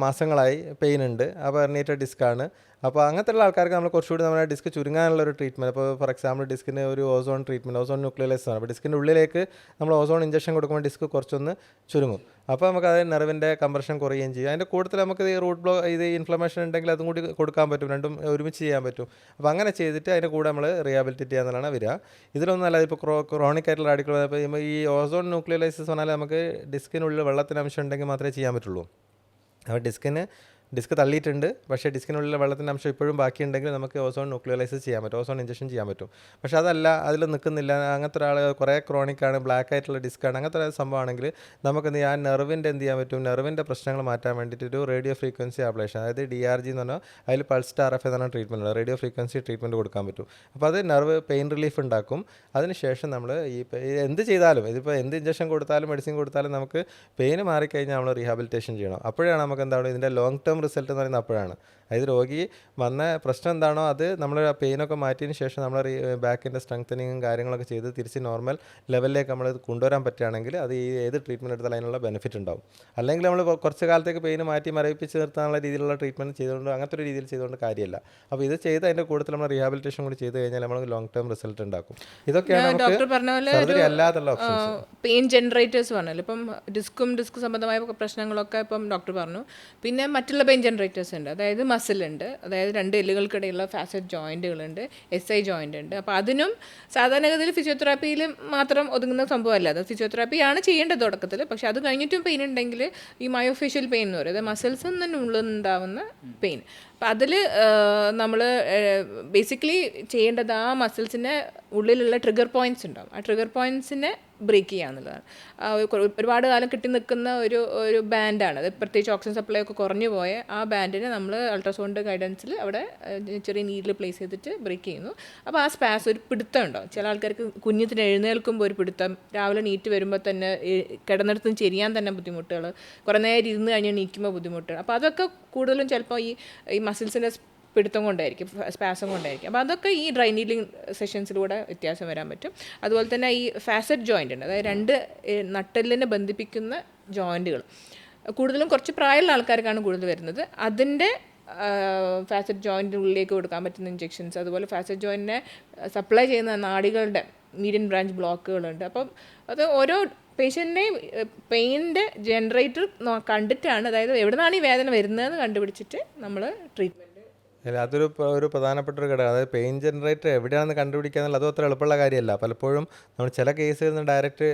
മാസങ്ങളായി പെയിൻ ഉണ്ട്, അപ്പോൾ ഹെർണിയേറ്റഡ് ഡിസ്ക്കാണ്. അപ്പോൾ അങ്ങനത്തെയുള്ള ആൾക്കാർക്ക് നമ്മൾ കുറച്ചുകൂടി നമ്മുടെ ഡിസ്ക് ചുരുങ്ങാനുള്ളൊരു ട്രീറ്റ്മെൻറ്റ്, ഇപ്പോൾ ഫോർ എക്സാമ്പിൾ ഡിസ്കിന് ഒരു ഓസോൺ ട്രീറ്റ്മെൻറ്റ്, ഓസോൺ ന്യൂക്ലിയലൈസ് ആണ്. അപ്പോൾ ഡിസ്കിൻ്റെ ഉള്ളിലേക്ക് നമ്മൾ ഓസോൺ ഇഞ്ചക്ഷൻ കൊടുക്കുമ്പോൾ ഡിസ്ക് കുറച്ചൊന്ന് ചുരുങ്ങും. അപ്പോൾ നമുക്കത് നെർവിൻ്റെ കംപ്രഷൻ കുറയുകയും ചെയ്യും. അതിൻ്റെ കൂടുതൽ നമുക്ക് ഈ റൂട്ട് ഇത് ഇൻഫ്ലമേഷൻ ഉണ്ടെങ്കിൽ അതും കൂടി കൊടുക്കാൻ പറ്റും, രണ്ടും ഒരുമിച്ച് ചെയ്യാൻ പറ്റും. അപ്പോൾ അങ്ങനെ ചെയ്തിട്ട് അതിൻ്റെ കൂടെ നമ്മൾ റീഹാബിലിറ്റേറ്റ് ചെയ്യാന്നുള്ളതാണ് വരിക. ഇതിലൊന്നുമല്ല ഇപ്പോൾ ക്രോണിക് ആയിട്ടുള്ള റാഡിക്കുലർ, ഇപ്പോൾ ഈ ഓസോൺ ന്യൂക്ലിയലൈസിസ് പറഞ്ഞാൽ നമുക്ക് ഡിസ്കിനുള്ളിൽ വെള്ളത്തിൻ്റെ അംശം ഉണ്ടെങ്കിൽ മാത്രമേ ചെയ്യാൻ പറ്റുള്ളൂ. അപ്പോൾ ഡിസ്കിന് ഡിസ്ക് തള്ളിയിട്ടുണ്ട്, പക്ഷേ ഡിസ്കിനുള്ളിലെ വെള്ളത്തിൻ്റെ അംശം ഇപ്പോഴും ബാക്കിയുണ്ടെങ്കിൽ നമുക്ക് ഓസോൺ ന്യൂക്ലിയലൈസ് ചെയ്യാൻ പറ്റും, ഓസോൺ ഇഞ്ചക്ഷൻ ചെയ്യാൻ പറ്റും. പക്ഷേ അതല്ല, അതിൽ നിൽക്കുന്നില്ല, അങ്ങനത്തെ ഒരാൾ കുറേ ക്രോണിക്കാണ്, ബ്ലാക്ക് ആയിട്ടുള്ള ഡിസ്ക്കാണ്, അങ്ങനത്തെ ഒരു സംഭവമാണെങ്കിൽ നമുക്ക് ആ നെർവിൻ്റെ എന്ത് ചെയ്യാൻ പറ്റും, നെർവിൻ്റെ പ്രശ്നങ്ങൾ മാറ്റാൻ വേണ്ടിയിട്ട് ഒരു റേഡിയോ ഫ്രീക്വൻസി ആബ്ലേഷൻ, അതായത് DRG എന്ന് പറഞ്ഞാൽ അതിൽ പൾസ് RF എന്ന് പറഞ്ഞ ട്രീറ്റ്മെൻറ്റ് ഉണ്ട്, റേഡിയോ ഫ്രീക്വൻസി ട്രീറ്റ്മെൻറ്റ് കൊടുക്കാൻ പറ്റും. അപ്പോൾ അത് നെർവ് പെയിൻ റിലീഫ് ഉണ്ടാക്കും. അതിനുശേഷം നമ്മൾ എന്ത് ചെയ്താലും, ഇതിപ്പോൾ എന്ത് ഇഞ്ചക്ഷൻ കൊടുത്താലും മെഡിസിൻ കൊടുത്താലും നമുക്ക് പെയിൻ മാറിക്കഴിഞ്ഞാൽ നമ്മൾ റീഹാബിലിറ്റേഷൻ ചെയ്യണം. അപ്പോഴാണ് നമുക്ക് എന്താണ് ഇതിൻ്റെ ലോങ് ടേം റിസൾട്ട് എന്ന് പറയുന്നത്. അപ്പോഴാണ് അതായത് രോഗി വന്ന പ്രശ്നം എന്താണോ അത് നമ്മൾ പെയിനൊക്കെ മാറ്റിയതിന് ശേഷം നമ്മൾ ബാക്കിൻ്റെ സ്ട്രെങ്തനിങ്ങും കാര്യങ്ങളൊക്കെ ചെയ്ത് തിരിച്ച് നോർമൽ ലെവലിലേക്ക് നമ്മൾ കൊണ്ടുവരാൻ പറ്റുകയാണെങ്കിൽ അത് ഏത് ട്രീറ്റ്മെൻറ്റ് എടുത്താലും അതിനുള്ള ബെനിഫിറ്റ് ഉണ്ടാവും. അല്ലെങ്കിൽ നമ്മൾ കുറച്ച് കാലത്തേക്ക് പെയിൻ മാറ്റി മരവിപ്പിച്ച് നിർത്താനുള്ള രീതിയിലുള്ള ട്രീറ്റ്മെൻറ്റ് ചെയ്തുകൊണ്ട് അങ്ങനത്തെ ഒരു രീതിയിൽ ചെയ്തുകൊണ്ട് കാര്യമില്ല. അപ്പോൾ ഇത് ചെയ്ത് അതിൻ്റെ കൂടുതൽ നമ്മൾ റീഹാബിലിറ്റേഷൻ കൂടി ചെയ്ത് കഴിഞ്ഞാൽ നമ്മൾ ലോങ് ടേം റിസൾട്ട് ഉണ്ടാക്കും. ഇതൊക്കെയാണ് നമുക്ക് സർജറി അല്ലാതുള്ള ഓപ്ഷൻസ്.
പെയിൻ ജനറേറ്റേഴ്സ് പറഞ്ഞല്ലോ, ഇപ്പം ഡിസ്ക് സംബന്ധമായ പ്രശ്നങ്ങളൊക്കെ ഇപ്പം ഡോക്ടർ പറഞ്ഞു. പിന്നെ മറ്റുള്ള പെയിൻ ജനറേറ്റേഴ്സ് ഉണ്ട്, അതായത് മസിലുണ്ട്, അതായത് 2 എല്ലുകൾക്കിടയിലുള്ള ഫാസറ്റ് ജോയിൻറ്റുകളുണ്ട്, SI ജോയിൻ്റ് ഉണ്ട്. അപ്പോൾ അതിനും സാധാരണഗതിയിൽ ഫിസിയോതെറാപ്പിയിൽ മാത്രം ഒതുങ്ങുന്ന സംഭവമല്ല, അത് ഫിസിയോതെറാപ്പിയാണ് ചെയ്യേണ്ടത് തുടക്കത്തിൽ. പക്ഷേ അത് കഴിഞ്ഞിട്ടും പെയിൻ ഉണ്ടെങ്കിൽ ഈ മയോഫേഷ്യൽ പെയിൻ എന്ന് പറയും, അതായത് മസിൽസിൽ നിന്നുണ്ടാവുന്ന പെയിൻ. അപ്പം അതിൽ നമ്മൾ ബേസിക്കലി ചെയ്യേണ്ടത് ആ മസിൽസിൻ്റെ ഉള്ളിലുള്ള ട്രിഗർ പോയിൻറ്റ്സ് ഉണ്ടാവും, ആ ട്രിഗർ പോയിൻറ്റ്സിനെ ബ്രേക്ക് ചെയ്യുക എന്നുള്ളതാണ്. ഒരുപാട് കാലം കിട്ടി നിൽക്കുന്ന ഒരു ബാൻഡാണ് അത്. പ്രത്യേകിച്ച് ഓക്സിജൻ സപ്ലൈ ഒക്കെ കുറഞ്ഞു പോയ ആ ബാൻഡിനെ നമ്മൾ അൾട്രാസൗണ്ട് ഗൈഡൻസിൽ അവിടെ ചെറിയ നീഡിൽ പ്ലേസ് ചെയ്തിട്ട് ബ്രേക്ക് ചെയ്യുന്നു. അപ്പോൾ ആ സ്പാസ് ഒരു പിടുത്തം ഉണ്ടാവും. ചില ആൾക്കാർക്ക് കുഞ്ഞത്തിന് എഴുന്നേൽക്കുമ്പോൾ ഒരു പിടുത്തം, രാവിലെ നീറ്റ് വരുമ്പോൾ തന്നെ കിടന്നിടത്തും ചെരിയാൻ തന്നെ ബുദ്ധിമുട്ടുകൾ, കുറേ നേരം ഇരുന്ന് കഴിഞ്ഞ് നീക്കുമ്പോൾ ബുദ്ധിമുട്ടുകൾ. അപ്പോൾ അതൊക്കെ കൂടുതലും ചിലപ്പോൾ ഈ മസിൽസിൻ്റെ പിടുത്തം കൊണ്ടായിരിക്കും, സ്പാസം കൊണ്ടായിരിക്കും. അപ്പോൾ അതൊക്കെ ഈ ഡ്രൈ നീഡ്ലിംഗ് സെഷൻസിലൂടെ വ്യത്യാസം വരാൻ പറ്റും. അതുപോലെ തന്നെ ഈ ഫാസറ്റ് ജോയിൻ്റ് ഉണ്ട്, അതായത് 2 നട്ടെല്ലിനെ ബന്ധിപ്പിക്കുന്ന ജോയിൻറ്റുകൾ കൂടുതലും കുറച്ച് പ്രായമുള്ള ആൾക്കാർക്കാണ് കൂടുതൽ വരുന്നത്. അതിൻ്റെ ഫാസറ്റ് ജോയിൻറ്റിനുള്ളിലേക്ക് കൊടുക്കാൻ പറ്റുന്ന ഇഞ്ചെക്ഷൻസ്, അതുപോലെ ഫാസറ്റ് ജോയിൻറ്റിനെ സപ്ലൈ ചെയ്യുന്ന നാഡികളുടെ മീഡിയൻ ബ്രാഞ്ച് ബ്ലോക്കുകളുണ്ട്. അപ്പം അത് ഓരോ പേഷ്യൻ്റിൻ്റെയും പെയിൻ്റെ ജനറേറ്റർ കണ്ടിട്ടാണ്, അതായത് എവിടെ നിന്നാണ് ഈ വേദന വരുന്നതെന്ന് കണ്ടുപിടിച്ചിട്ട് നമ്മൾ ട്രീറ്റ്മെൻറ്റ്.
അതൊരു പ്രധാനപ്പെട്ട ഒരു ഘടകം. അതായത് പെയിൻ ജനറേറ്റർ എവിടെയാണെന്ന് കണ്ടുപിടിക്കുക എന്നുള്ളത് അതും അത്ര എളുപ്പമുള്ള കാര്യമല്ല. പലപ്പോഴും നമ്മൾ ചില കേസുകളിൽ നിന്ന് ഡയറക്റ്റ്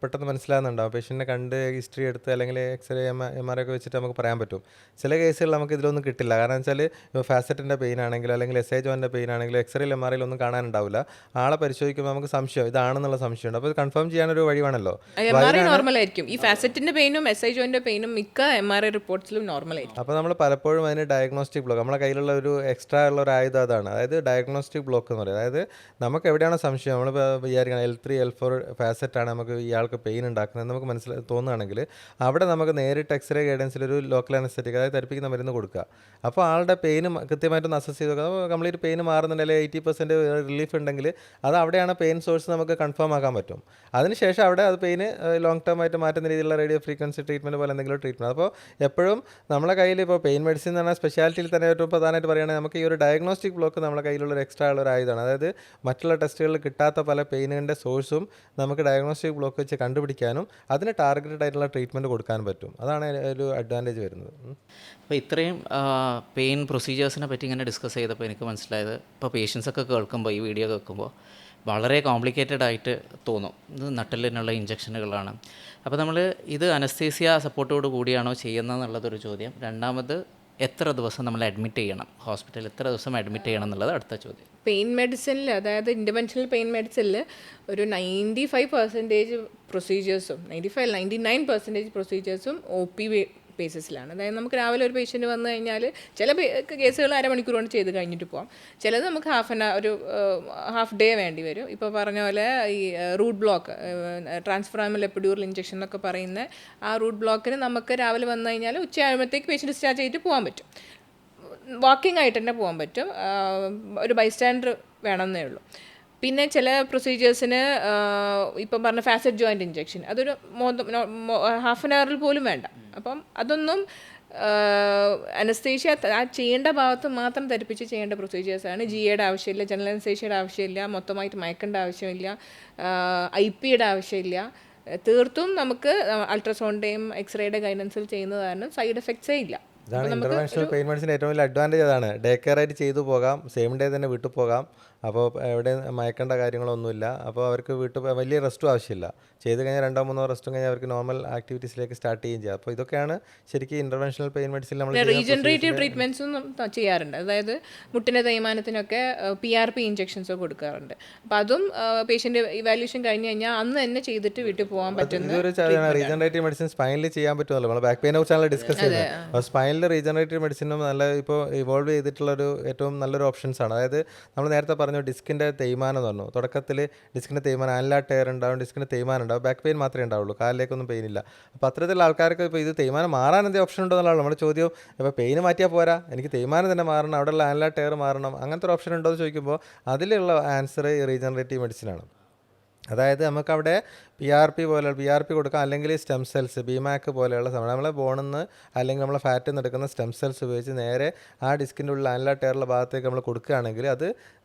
പെട്ടെന്ന് മനസ്സിലാകുന്നുണ്ടാവും. പേഷ്യൻറ്റിനെ കണ്ട് ഹിസ്റ്ററി എടുത്ത് അല്ലെങ്കിൽ എക്സ്റേ MRI ഒക്കെ വെച്ചിട്ട് നമുക്ക് പറയാൻ പറ്റും. ചില കേസുകളിൽ നമുക്ക് ഇതിലൊന്നും കിട്ടില്ല. കാരണം വെച്ചാൽ ഇപ്പോൾ ഫാസറ്റിൻ്റെ പെയിൻ ആണെങ്കിലും അല്ലെങ്കിൽ SI ജോയിൻ്റെ പെയിൻ ആണെങ്കിലും എക്സ്റേയിൽ MRIയിൽ ഒന്നും കാണാനുണ്ടാവില്ല. ആളെ പരിശോധിക്കുമ്പോൾ നമുക്ക് സംശയം ഇതാണെന്നുള്ള സംശയമുണ്ട്. അപ്പോൾ ഇത് കൺഫേം ചെയ്യാനൊരു വഴിയാണല്ലോ.
MRI നോർമലായിരിക്കും. ഈ ഫാസറ്റിൻ്റെ പെയിനും SI ജോയിൻ്റെ പെയിനും മിക്ക MRI റിപ്പോർട്ട്സിലും നോർമലായിരിക്കും.
അപ്പോൾ നമ്മൾ പലപ്പോഴും അതിന് ഡയഗ്നോസ്റ്റിക് ബ്ലോക്ക്, നമ്മളെ കയ്യിലുള്ള ഒരു എക്സ്ട്രാ ഉള്ള ഒരു ആയുധം അതാണ്, അതായത് ഡയഗ്നോസ്റ്റിക് ബ്ലോക്ക് എന്ന് പറയും. അതായത് നമുക്ക് എവിടെയാണോ സംശയം, നമ്മൾ വിചാരിക്കണം L3 L4 ഫാസറ്റാണ് നമുക്ക് ഇയാൾക്ക് പെയിൻ ഉണ്ടാക്കുന്നത് നമുക്ക് തോന്നുകയാണെങ്കിൽ അവിടെ നമുക്ക് നേരിട്ട് എക്സ്റേ ഗൈഡൻസിൽ ഒരു ലോക്കൽ അനസ്തെറ്റിക്, അതായത് തെറിപ്പിക്കുന്ന മരുന്ന് കൊടുക്കുക. അപ്പോൾ ആളുടെ പെയിന് കൃത്യമായിട്ടൊന്ന് അസസ് ചെയ്ത് നോക്കുക. കംപ്ലീറ്റ് പെയിൻ മാറുന്നുണ്ടെങ്കിൽ 80% റിലീഫ് ഉണ്ടെങ്കിൽ അത് അവിടെയാണ് പെയിൻ സോഴ്സ് നമുക്ക് കൺഫേം ആക്കാൻ പറ്റും. അതിനുശേഷം അവിടെ അത് പെയിന് ലോങ് ടേം ആയിട്ട് മാറ്റുന്ന രീതിയിലുള്ള റേഡിയോ ഫ്രീക്വൻസി ട്രീറ്റ്മെൻറ്റ് പോലെ എന്തെങ്കിലും ട്രീറ്റ്മെൻറ്റ്. അപ്പോൾ എപ്പോഴും നമ്മളെ കയ്യിൽ ഇപ്പോൾ പെയിൻ മെഡിസിൻ എന്ന് പറഞ്ഞാൽ സ്പെഷ്യാലിറ്റിയിൽ തന്നെ ഏറ്റവും പ്രധാനമായിട്ട് പറയുകയാണെങ്കിൽ നമുക്ക് ഈ ഒരു ഡയഗ്നോസ്റ്റിക് ബ്ലോക്ക് നമ്മുടെ കയ്യിലുള്ള ഒരു എക്സ്ട്രാ ഉള്ള ഒരു ആയുധമാണ്. അതായത് മറ്റുള്ള ടെസ്റ്റുകളിൽ കിട്ടാത്ത പല പെയിനിൻ്റെ സോഴ്സും നമുക്ക് ഡയഗ്നോസ്റ്റിക് ബ്ലോക്ക് വെച്ച് കണ്ടുപിടിക്കാനും അതിന് ടാർഗറ്റഡ് ആയിട്ടുള്ള ട്രീറ്റ്മെൻറ്റ് കൊടുക്കാനും പറ്റും. അതാണ് ഒരു അഡ്വാൻറ്റേജ് വരുന്നത്.
അപ്പോൾ ഇത്രയും പെയിൻ പ്രൊസീജിയേഴ്സിനെ പറ്റി ഇങ്ങനെ ഡിസ്കസ് ചെയ്തപ്പോൾ എനിക്ക് മനസ്സിലായത്, ഇപ്പോൾ പേഷ്യൻസൊക്കെ കേൾക്കുമ്പോൾ ഈ വീഡിയോ കേൾക്കുമ്പോൾ വളരെ കോംപ്ലിക്കേറ്റഡ് ആയിട്ട് തോന്നും. ഇത് നട്ടലിനുള്ള ഇഞ്ചക്ഷനുകളാണ്. അപ്പോൾ നമ്മൾ ഇത് അനസ്തേസിയ സപ്പോർട്ടോട് കൂടിയാണോ ചെയ്യുന്നതെന്നുള്ളതൊരു ചോദ്യം. രണ്ടാമത്, എത്ര ദിവസം നമ്മൾ അഡ്മിറ്റ് ചെയ്യണം, ഹോസ്പിറ്റലിൽ എത്ര ദിവസം അഡ്മിറ്റ് ചെയ്യണം എന്നുള്ളത് അടുത്ത ചോദ്യം.
പെയിൻ മെഡിസിനിൽ, അതായത് ഇൻ്റർവെൻഷണൽ പെയിൻ മെഡിസിനിൽ ഒരു 95% പ്രൊസീജിയേഴ്സും 99% പ്രൊസീജിയേഴ്സും OP ബേസിസിലാണ്. അതായത് നമുക്ക് രാവിലെ ഒരു പേഷ്യൻറ്റ് വന്നു കഴിഞ്ഞാൽ ചില കേസുകൾ അരമണിക്കൂർ കൊണ്ട് ചെയ്ത് കഴിഞ്ഞിട്ട് പോകാം. ചിലത് നമുക്ക് ഹാഫ് ഡേ വേണ്ടി വരും. ഇപ്പോൾ പറഞ്ഞ പോലെ ഈ റൂട്ട് ബ്ലോക്ക്, ട്രാൻസ്ഫറാമൽ എപ്പിഡ്യൂറൽ ഇഞ്ചക്ഷൻ എന്നൊക്കെ പറയുന്ന ആ റൂട്ട് ബ്ലോക്കിന് നമുക്ക് രാവിലെ വന്നു കഴിഞ്ഞാൽ ഉച്ചയാകുമ്പോഴത്തേക്ക് പേഷ്യൻറ്റ് ഡിസ്ചാർജ് ചെയ്തിട്ട് പോകാൻ പറ്റും. വാക്കിംഗ് ആയിട്ട് തന്നെ പോകാൻ പറ്റും. ഒരു ബൈസ്റ്റാൻഡർ വേണമെന്നേ ഉള്ളൂ. പിന്നെ ചില പ്രൊസീജിയേഴ്സിന് ഇപ്പം പറഞ്ഞ ഫാസറ്റ് ജോയിൻ്റ് ഇഞ്ചക്ഷൻ അതൊരു ഹാഫ് ആൻ അവറിൽ പോലും വേണ്ട. അപ്പം അതൊന്നും അനസ്തേഷ്യ ആ ചെയ്യേണ്ട ഭാഗത്ത് മാത്രം ധരിപ്പിച്ച് ചെയ്യേണ്ട പ്രൊസീജിയേഴ്സാണ്. GAയുടെ ആവശ്യമില്ല, ജനറൽ അനസ്തേഷ്യയുടെ ആവശ്യമില്ല, മൊത്തമായിട്ട് മയക്കേണ്ട ആവശ്യമില്ല, IP ആവശ്യമില്ല. തീർത്തും നമുക്ക് അൾട്രാസൗണ്ടിൻ്റെയും എക്സ്റേയുടെ ഗൈഡൻസിൽ ചെയ്യുന്നത് കാരണം സൈഡ് എഫക്ട്സേ ഇല്ല.
ഇതാണ് ഇൻ്റർവെൻഷണൽ പെയിൻ മെഡിസിൻ്റെ ഏറ്റവും വലിയ അഡ്വാൻറ്റേജ്. അതാണ് ഡേ കെയർ ആയിട്ട് ചെയ്തു പോകാം, സെയിം ഡേ തന്നെ വീട്ടിൽ പോകാം. അപ്പോൾ എവിടെ മയക്കേണ്ട കാര്യങ്ങളൊന്നുമില്ല. അപ്പോൾ അവർക്ക് വീട്ടിൽ വലിയ റെസ്റ്റും ആവശ്യമില്ല. ചെയ്ത് കഴിഞ്ഞാൽ 2-3 റെസ്റ്റും കഴിഞ്ഞാൽ അവർക്ക് നോർമൽ ആക്ടിവിറ്റീസിലേക്ക് സ്റ്റാർട്ട് ചെയ്യുകയും ചെയ്യാം. അപ്പോൾ ഇതൊക്കെയാണ് ശരിക്കും ഇൻ്റർവെൻഷണൽ പെയിൻ മെഡിസിൻ നമ്മൾ
റീജനറേറ്റീവ് ട്രീറ്റ്മെൻറ്റ്സും ചെയ്യാറുണ്ട്. അതായത് മുട്ടിൻ്റെ തേയ്മാനത്തിനൊക്കെ PRP ഇഞ്ചെക്ഷൻസ് കൊടുക്കാറുണ്ട്. അപ്പോൾ അതും പേഷ്യൻ്റ് ഇവാലുവേഷൻ കഴിഞ്ഞ് കഴിഞ്ഞാൽ അന്ന് തന്നെ ചെയ്തിട്ട് വീട്ടിൽ പോകാൻ പറ്റുന്ന
ഇതൊരു റീജനറേറ്റീവ് മെഡിസിൻ സ്പൈനിൽ ചെയ്യാൻ പറ്റുമല്ലോ. നമ്മൾ ബാക്ക് പെയിനെ കുറിച്ചാണല്ലോ ഡിസ്കസ് ചെയ്യുന്നത്. അപ്പോൾ സ്പൈനിൽ റീജനറേറ്റീവ് മെഡിസിനും നല്ല ഇപ്പോൾ ഇവോൾവ് ചെയ്തിട്ടുള്ളൊരു ഏറ്റവും നല്ലൊരു ഓപ്ഷൻസാണ്. അതായത് നമ്മൾ നേരത്തെ പറഞ്ഞു ഡിസ്കിൻ്റെ തേയ്മാനം എന്ന് പറഞ്ഞു. തുടക്കത്തിൽ ഡിസ്കിൻ്റെ തേയ്മാനം, ആൻലാർ ടയർ ഉണ്ടാവും, ഡിസ്കിൻ്റെ തേയ്മാനം ഉണ്ടാവും, ബാക്ക് പെയിൻ മാത്രമേ ഉണ്ടാവുള്ളൂ, കാലിലേക്കൊന്നും പെയിൻ ഇല്ല. അപ്പോൾ അത്തരത്തിലുള്ള ആൾക്കാർക്ക് ഇപ്പോൾ ഇത് തേയ്മാനം മാറാൻ എന്തെങ്കിലും ഓപ്ഷൻ ഉണ്ടോ എന്നുള്ളതാണ് നമ്മുടെ ചോദ്യം. ഇപ്പോൾ പെയിൻ മാറ്റിയാൽ പോരാ, എനിക്ക് തേയ്മാനം തന്നെ മാറണം, അവിടെയുള്ള ആൻലാർ ടയർ മാറണം, അങ്ങനത്തെ ഒരു ഓപ്ഷൻ ഉണ്ടോ എന്ന് ചോദിക്കുമ്പോൾ അതിലുള്ള ആൻസർ റീജനറേറ്റീവ് മെഡിസിനാണ്. അതായത് നമുക്കവിടെ PRP കൊടുക്കാം, അല്ലെങ്കിൽ സ്റ്റെം സെൽസ്, BMAC പോലെയുള്ള നമ്മളെ ബോണിൽ നിന്ന് അല്ലെങ്കിൽ നമ്മളെ ഫാറ്റിൽ നിന്ന് എടുക്കുന്ന സ്റ്റെം സെൽസ് ഉപയോഗിച്ച് നേരെ ആ ഡിസ്കിൻ്റെ ഉള്ളിൽ ആൻലാർ ടയറുള്ള ഭാഗത്തേക്ക് നമ്മൾ കൊടുക്കുകയാണെങ്കിൽ അത്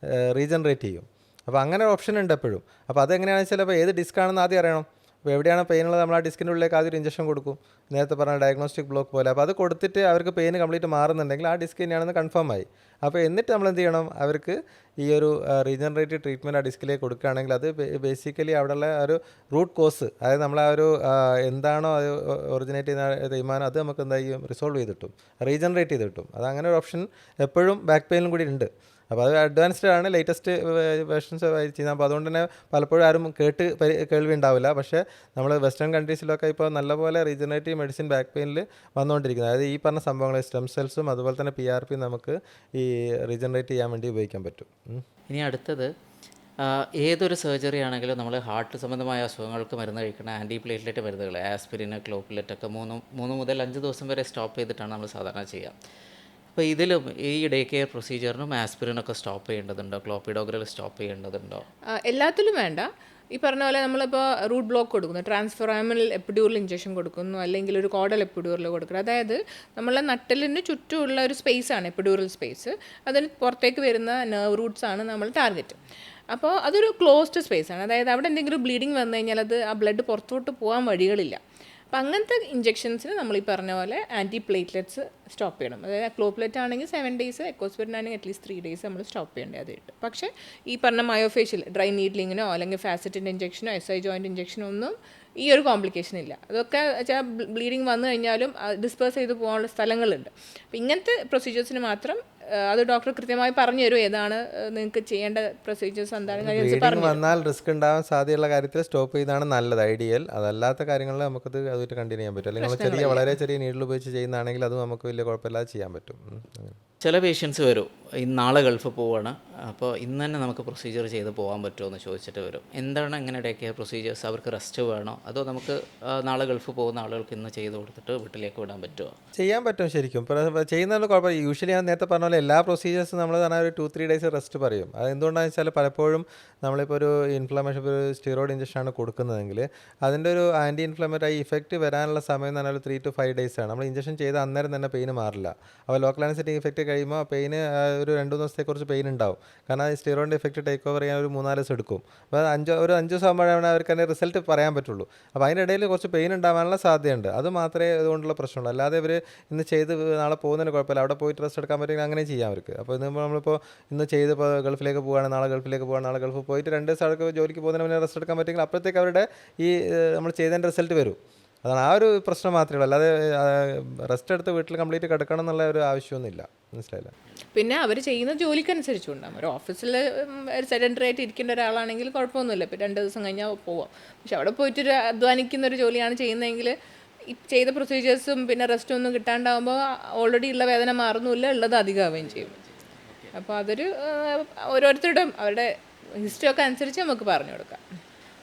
റീജനറേറ്റ് ചെയ്യും. അപ്പോൾ അങ്ങനെ ഒരു ഓപ്ഷൻ ഉണ്ട് എപ്പോഴും. അപ്പോൾ അതെങ്ങനെയാണെന്ന് വെച്ചാൽ അപ്പോൾ ഏത് ഡിസ്ക് ആണെന്ന് ആദ്യം അറിയണം. അപ്പോൾ എവിടെയാണ് പെയിൻ ഉള്ളത് നമ്മൾ ആ ഡിസ്കിൻ്റെ ഉള്ളിലേക്ക് ആദ്യം ഒരു ഇഞ്ചക്ഷൻ കൊടുക്കും, നേരത്തെ പറഞ്ഞ ഡയഗ്നോസ്റ്റിക് ബ്ലോക്ക് പോലെ. അപ്പോൾ അത് കൊടുത്തിട്ട് അവർക്ക് പെയിൻ കംപ്ലീറ്റ് മാറുന്നുണ്ടെങ്കിൽ ആ ഡിസ്ക് തന്നെയാണെന്ന് കൺഫേം ആയി. അപ്പോൾ എന്നിട്ട് നമ്മൾ എന്ത് ചെയ്യണം, അവർക്ക് ഈ ഒരു റീജനറേറ്റീവ് ട്രീറ്റ്മെൻറ്റ് ആ ഡിസ്കിലേക്ക് കൊടുക്കുകയാണെങ്കിൽ അത് ബേസിക്കലി അവിടെയുള്ള ഒരു റൂട്ട് കോസ്, അതായത് നമ്മൾ ആ ഒരു എന്താണോ അത് ഒറിജിനേറ്റ് ചെയ്യുന്ന തേയ്മാനം അത് നമുക്ക് എന്താ ചെയ്യും, റിസോൾവ് ചെയ്ത് കിട്ടും, റീജനറേറ്റ് ചെയ്ത് കിട്ടും. അത് അങ്ങനെ ഒരു ഓപ്ഷൻ എപ്പോഴും ബാക്ക് പെയിനിലും കൂടി ഉണ്ട്. അപ്പോൾ അത് അഡ്വാൻസ്ഡ് ആണ്, ലേറ്റസ്റ്റ് വേർഷൻസ് ചെയ്യുന്നത്. അപ്പോൾ അതുകൊണ്ട് തന്നെ പലപ്പോഴും ആരും കേൾവി ഉണ്ടാവില്ല. പക്ഷേ നമ്മൾ വെസ്റ്റേൺ കൺട്രീസിലൊക്കെ ഇപ്പോൾ നല്ലപോലെ റീജനറേറ്റീവ് മെഡിസിൻ ബാക്ക് പെയിനിൽ വന്നുകൊണ്ടിരിക്കുന്നത്. അതായത് ഈ പറഞ്ഞ സംഭവങ്ങൾ സ്റ്റെം സെൽസും അതുപോലെ തന്നെ PRP നമുക്ക് ഈ റീജനറേറ്റ് ചെയ്യാൻ വേണ്ടി ഉപയോഗിക്കാൻ പറ്റും.
ഇനി അടുത്തത്, ഏതൊരു സർജറി ആണെങ്കിലും നമ്മൾ ഹാർട്ട് സംബന്ധമായ അസുഖങ്ങൾക്ക് മരുന്ന് കഴിക്കുന്ന ആൻറ്റിപ്ലേറ്റ്ലെറ്റ് മരുന്നുകൾ, ആസ്പിരിൻ, ക്ലോപ്പിലെറ്റ് ഒക്കെ 3 മുതൽ 5 ദിവസം വരെ സ്റ്റോപ്പ് ചെയ്തിട്ടാണ് നമ്മൾ സാധാരണ ചെയ്യുക. അപ്പോൾ ഇതിലും ഈ ഡേ കെയർ പ്രൊസീജിയറിനും ആസ്പിരിനൊക്കെ സ്റ്റോപ്പ് ചെയ്യേണ്ടതുണ്ടോ, ക്ലോപ്പിഡോഗ്രൽ സ്റ്റോപ്പ് ചെയ്യേണ്ടതുണ്ടോ?
എല്ലാത്തിലും വേണ്ട. ഈ പറഞ്ഞ പോലെ നമ്മളിപ്പോൾ റൂട്ട് ബ്ലോക്ക് കൊടുക്കുന്നു, ട്രാൻസ്ഫറാമൽ എപ്പിഡ്യൂറൽ ഇഞ്ചക്ഷൻ കൊടുക്കുന്നു, അല്ലെങ്കിൽ ഒരു കോഡൽ എപ്പിഡ്യൂറൽ കൊടുക്കുന്നു. അതായത് നമ്മളെ നട്ടലിന് ചുറ്റുമുള്ള ഒരു സ്പേസാണ് എപ്പിഡ്യൂറൽ സ്പേസ്. അതിന് പുറത്തേക്ക് വരുന്ന നെർവ് റൂട്ട്സ് ആണ് നമ്മൾ ടാർഗറ്റ്. അപ്പോൾ അതൊരു ക്ലോസ്ഡ് സ്പേസാണ്. അതായത് അവിടെ എന്തെങ്കിലും ബ്ലീഡിങ് വന്നു കഴിഞ്ഞാൽ അത് ആ ബ്ലഡ് പുറത്തോട്ട് പോകാൻ വഴികളില്ല. അപ്പോൾ അങ്ങനത്തെ ഇഞ്ചെക്ഷൻസിന് നമ്മൾ ഈ പറഞ്ഞ പോലെ ആൻറ്റി പ്ലേറ്റ്ലെറ്റ്സ് സ്റ്റോപ്പ് ചെയ്യണം. അതായത് ക്ലോപ്ലെറ്റ് ആണെങ്കിൽ 7 days, എക്കോസ്പിരിൻ ആണെങ്കിൽ അറ്റ്ലീസ്റ്റ് 3 days നമ്മൾ സ്റ്റോപ്പ് ചെയ്യേണ്ടതായിട്ട്. പക്ഷേ ഈ പറഞ്ഞ മയോഫേഷ്യൽ ഡ്രൈ നീഡ്ലിങ്ങിനോ അല്ലെങ്കിൽ ഫാസറ്റിൻ്റെ ഇഞ്ചക്ഷനോ SI ജോയിൻറ്റ് ഇഞ്ചക്ഷനോ ഒന്നും ഈ ഒരു കോംപ്ലിക്കേഷൻ ഇല്ല. അതൊക്കെ വെച്ചാൽ ബ്ലീഡിങ് വന്നു കഴിഞ്ഞാലും ഡിസ്പേഴ്സ് ചെയ്ത് പോകാനുള്ള സ്ഥലങ്ങളുണ്ട്. അപ്പോൾ ഇങ്ങനത്തെ പ്രൊസീജിയേഴ്സിന് മാത്രം അത് ഡോക്ടർ കൃത്യമായി പറഞ്ഞു തരും ഏതാണ് നിങ്ങൾക്ക് ചെയ്യേണ്ട പ്രൊസീജിയേഴ്സ് എന്താണ്.
വന്നാൽ റിസ്ക് ഉണ്ടാവാൻ സാധ്യതയുള്ള കാര്യത്തിൽ സ്റ്റോപ്പ് ചെയ്താണ് നല്ലത്, ഐഡിയൽ. അതല്ലാത്ത കാര്യങ്ങളിൽ നമുക്കത് അതുമായിട്ട് കണ്ടിന്യൂ ചെയ്യാൻ പറ്റും. അല്ലെങ്കിൽ വളരെ ചെറിയ നീഡിൽ ഉപയോഗിച്ച് ചെയ്യുന്നതാണെങ്കിൽ അത് നമുക്ക് വലിയ കുഴപ്പമില്ലാതെ ചെയ്യാൻ പറ്റും.
ചില പേഷ്യൻസ് വരും, നാളെ ഗൾഫ് പോവുകയാണ്, അപ്പോൾ ഇന്ന് തന്നെ നമുക്ക് പ്രൊസീജിയർ ചെയ്ത് പോകാൻ പറ്റുമോ എന്ന് ചോദിച്ചിട്ട് വരും. എന്താണ് ഇങ്ങനെ ഡേ കെയർ പ്രൊസീജിയേഴ്സ്? അവർക്ക് റെസ്റ്റ് വേണോ, അതോ നമുക്ക് നാളെ ഗൾഫ് പോകുന്ന ആളുകൾക്ക് ഇന്ന് ചെയ്ത് കൊടുത്തിട്ട് വീട്ടിലേക്ക് വിടാൻ പറ്റുമോ? ചെയ്യാൻ
പറ്റും ശരിക്കും. ചെയ്യുന്നതിന് കുഴപ്പമില്ല. യൂഷ്വലി ഞാൻ നേരത്തെ പറഞ്ഞ പോലെ എല്ലാ പ്രൊസീജിയേഴ്സും നമ്മൾ പറഞ്ഞാൽ ഒരു 2-3 days റെസ്റ്റ് പറയും. അത് എന്തുകൊണ്ടാണെന്ന് വെച്ചാൽ പലപ്പോഴും നമ്മളിപ്പോൾ ഒരു ഇൻഫ്ലമേഷൻ, ഇപ്പോൾ ഒരു സ്റ്റിറോയിഡ് ഇഞ്ചക്ഷനാണ് കൊടുക്കുന്നതെങ്കിൽ അതിൻ്റെ ഒരു ആൻറ്റി ഇൻഫ്ലമേറ്ററി ഇഫക്റ്റ് വരാനുള്ള സമയം എന്ന് പറഞ്ഞാൽ ഒരു 3 to 5 days ആണ്. നമ്മൾ ഇഞ്ചക്ഷൻ ചെയ്ത അന്നേരം തന്നെ പെയിന് മാറില്ല. അപ്പോൾ ലോക്കൽ ആനസ്തെറ്റിക് ഇഫക്റ്റ് കഴിയുമ്പോൾ പെയിന് ഒരു 2 ദിവസത്തെക്കുറിച്ച് പെയിൻ ഉണ്ടാവും. കാരണം ഈ സ്റ്റിറോയിഡിൻ്റെ ഇഫക്റ്റ് ടേക്ക് ഓവർ ചെയ്യാൻ ഒരു 3-4 ദിവസം എടുക്കും. അപ്പോൾ 5 ദിവസം ആകുമ്പോഴാണ് അവർക്ക് അതിൻ്റെ റിസൾട്ട് പറയാൻ പറ്റുള്ളൂ. അപ്പോൾ അതിൻ്റെ ഇടയിൽ കുറച്ച് പെയിൻ ഉണ്ടാകാനുള്ള സാധ്യതയുണ്ട്. അത് മാത്രമേ ഇതുകൊണ്ടുള്ള പ്രശ്നമുള്ളൂ. അല്ലാതെ ഇവർ ഇന്ന് ചെയ്ത് നാളെ പോകുന്നതിന് കുഴപ്പമില്ല, അവിടെ പോയിട്ട് റെസ്റ്റ് എടുക്കാൻ പറ്റുമെങ്കിൽ അങ്ങനെ ചെയ്യാം അവർക്ക്. അപ്പോൾ നമ്മളിപ്പോൾ ഇന്ന് ചെയ്ത് ഇപ്പോൾ ഗൾഫിലേക്ക് പോവുകയാണ്, നാളെ ഗൾഫിലേക്ക് പോവുകയാണ്, നാളെ ഗൾഫിൽ പോയിട്ട് 2 ദിവസം അവർക്ക് ജോലിക്ക് പോകുന്നതിന് മുന്നേ റെസ്റ്റ് എടുക്കാൻ പറ്റുമെങ്കിൽ അപ്പോഴത്തേക്ക് അവരുടെ ഈ നമ്മൾ ചെയ്തതിൻ്റെ റിസൾട്ട് വരും. അതാണ് ആ ഒരു പ്രശ്നം മാത്രമേ ഉള്ളൂ. അല്ലാതെ റെസ്റ്റ് എടുത്ത് വീട്ടിൽ കംപ്ലീറ്റ് കിടക്കണം എന്നുള്ള ഒരു ആവശ്യമൊന്നുമില്ല. മനസ്സിലായില്ല?
പിന്നെ അവർ ചെയ്യുന്ന ജോലിക്കനുസരിച്ചുണ്ടാകും. ഒരു ഓഫീസിൽ ഒരു സെഡൻറ്ററി ആയിട്ട് ഇരിക്കേണ്ട ഒരാളാണെങ്കിൽ കുഴപ്പമൊന്നുമില്ല, ഇപ്പോൾ 2 ദിവസം കഴിഞ്ഞാൽ പോവാം. പക്ഷെ അവിടെ പോയിട്ടൊരു അധ്വാനിക്കുന്ന ഒരു ജോലിയാണ് ചെയ്യുന്നതെങ്കിൽ ഈ ചെയ്ത പ്രൊസീജിയേഴ്സും പിന്നെ റെസ്റ്റും ഒന്നും കിട്ടാണ്ടാകുമ്പോൾ ഓൾറെഡി ഉള്ള വേദന മാറുന്നുമില്ല, ഉള്ളത് അധികമാവുകയും ചെയ്യും. അപ്പോൾ അതൊരു ഓരോരുത്തരുടെയും അവരുടെ ഹിസ്റ്ററി ഒക്കെ അനുസരിച്ച് നമുക്ക് പറഞ്ഞു കൊടുക്കാം.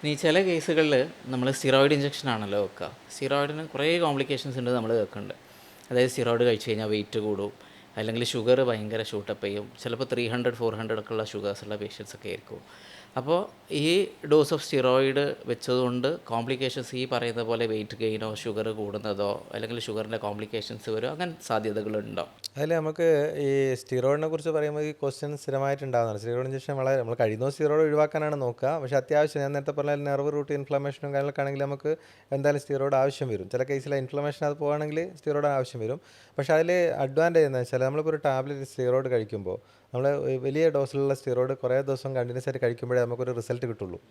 ഇനി ചില കേസുകളിൽ നമ്മൾ സ്റ്റിറോയിഡ് ഇഞ്ചക്ഷൻ ആണല്ലോ വെക്കുക. സ്റ്റിറോയിഡിന് കുറേ കോംപ്ലിക്കേഷൻസ് ഉണ്ട് നമ്മൾ കേൾക്കുന്നുണ്ട്. അതായത് സ്റ്റിറോയിഡ് കഴിച്ച് കഴിഞ്ഞാൽ വെയിറ്റ് കൂടും, അല്ലെങ്കിൽ ഷുഗർ ഭയങ്കര ഷൂട്ടപ്പ് ചെയ്യും. ചിലപ്പോൾ 300-400 ഒക്കെ ഉള്ള ഷുഗേഴ്സ് ഉള്ള പേഷ്യൻസ് ഒക്കെ ആയിരിക്കും. അപ്പോൾ ഈ ഡോസ് ഓഫ് സ്റ്റിറോയിഡ് വെച്ചതുകൊണ്ട് കോംപ്ലിക്കേഷൻസ് ഈ പറയുന്ന പോലെ വെയിറ്റ് ഗെയിനോ ഷുഗർ കൂടുന്നതോ അല്ലെങ്കിൽ ഷുഗറിൻ്റെ കോംപ്ലിക്കേഷൻസ് വരുമോ, അങ്ങനെ സാധ്യതകളുണ്ടോ?
അതിൽ നമുക്ക് ഈ സ്റ്റിറോയിഡിനെ കുറിച്ച് പറയുമ്പോൾ ഈ ക്വസ്റ്റ്യൻ സ്ഥിരമായിട്ടുണ്ടാകുന്നതാണ്. സ്റ്റിറോയിഡ് ഇഞ്ചക്ഷൻ വളരെ നമ്മൾ കഴിയുന്ന സ്റ്റിറോയിഡ് ഒഴിവാക്കാനാണ് നോക്കുക. പക്ഷേ അത്യാവശ്യം ഞാൻ നേരത്തെ പറഞ്ഞാൽ നെർവ് റൂട്ട് ഇൻഫ്ലമേഷനും കാര്യങ്ങളൊക്കെ ആണെങ്കിൽ നമുക്ക് എന്തായാലും സ്റ്റിറോയിഡ് ആവശ്യം വരും. ചില കേസിൽ ഇൻഫ്ലമേഷൻ അത് പോകുകയാണെങ്കിൽ സ്റ്റിറോയിഡ് ആവശ്യം വരും. പക്ഷേ അതിൽ അഡ്വാൻറ്റേജ് എന്താ വെച്ചാൽ നമ്മളിപ്പോൾ ഒരു ടാബ്ലറ്റ് സ്റ്റിറോയിഡ് കഴിക്കുമ്പോൾ നമ്മൾ വലിയ ഡോസിലുള്ള സ്റ്റിറോയിഡ് കുറേ ദിവസം കണ്ടിന്യൂസ് ആയിട്ട് കഴിക്കുമ്പോഴേ നമുക്കൊരു റിസൾട്ട് കിട്ടുള്ളൂ.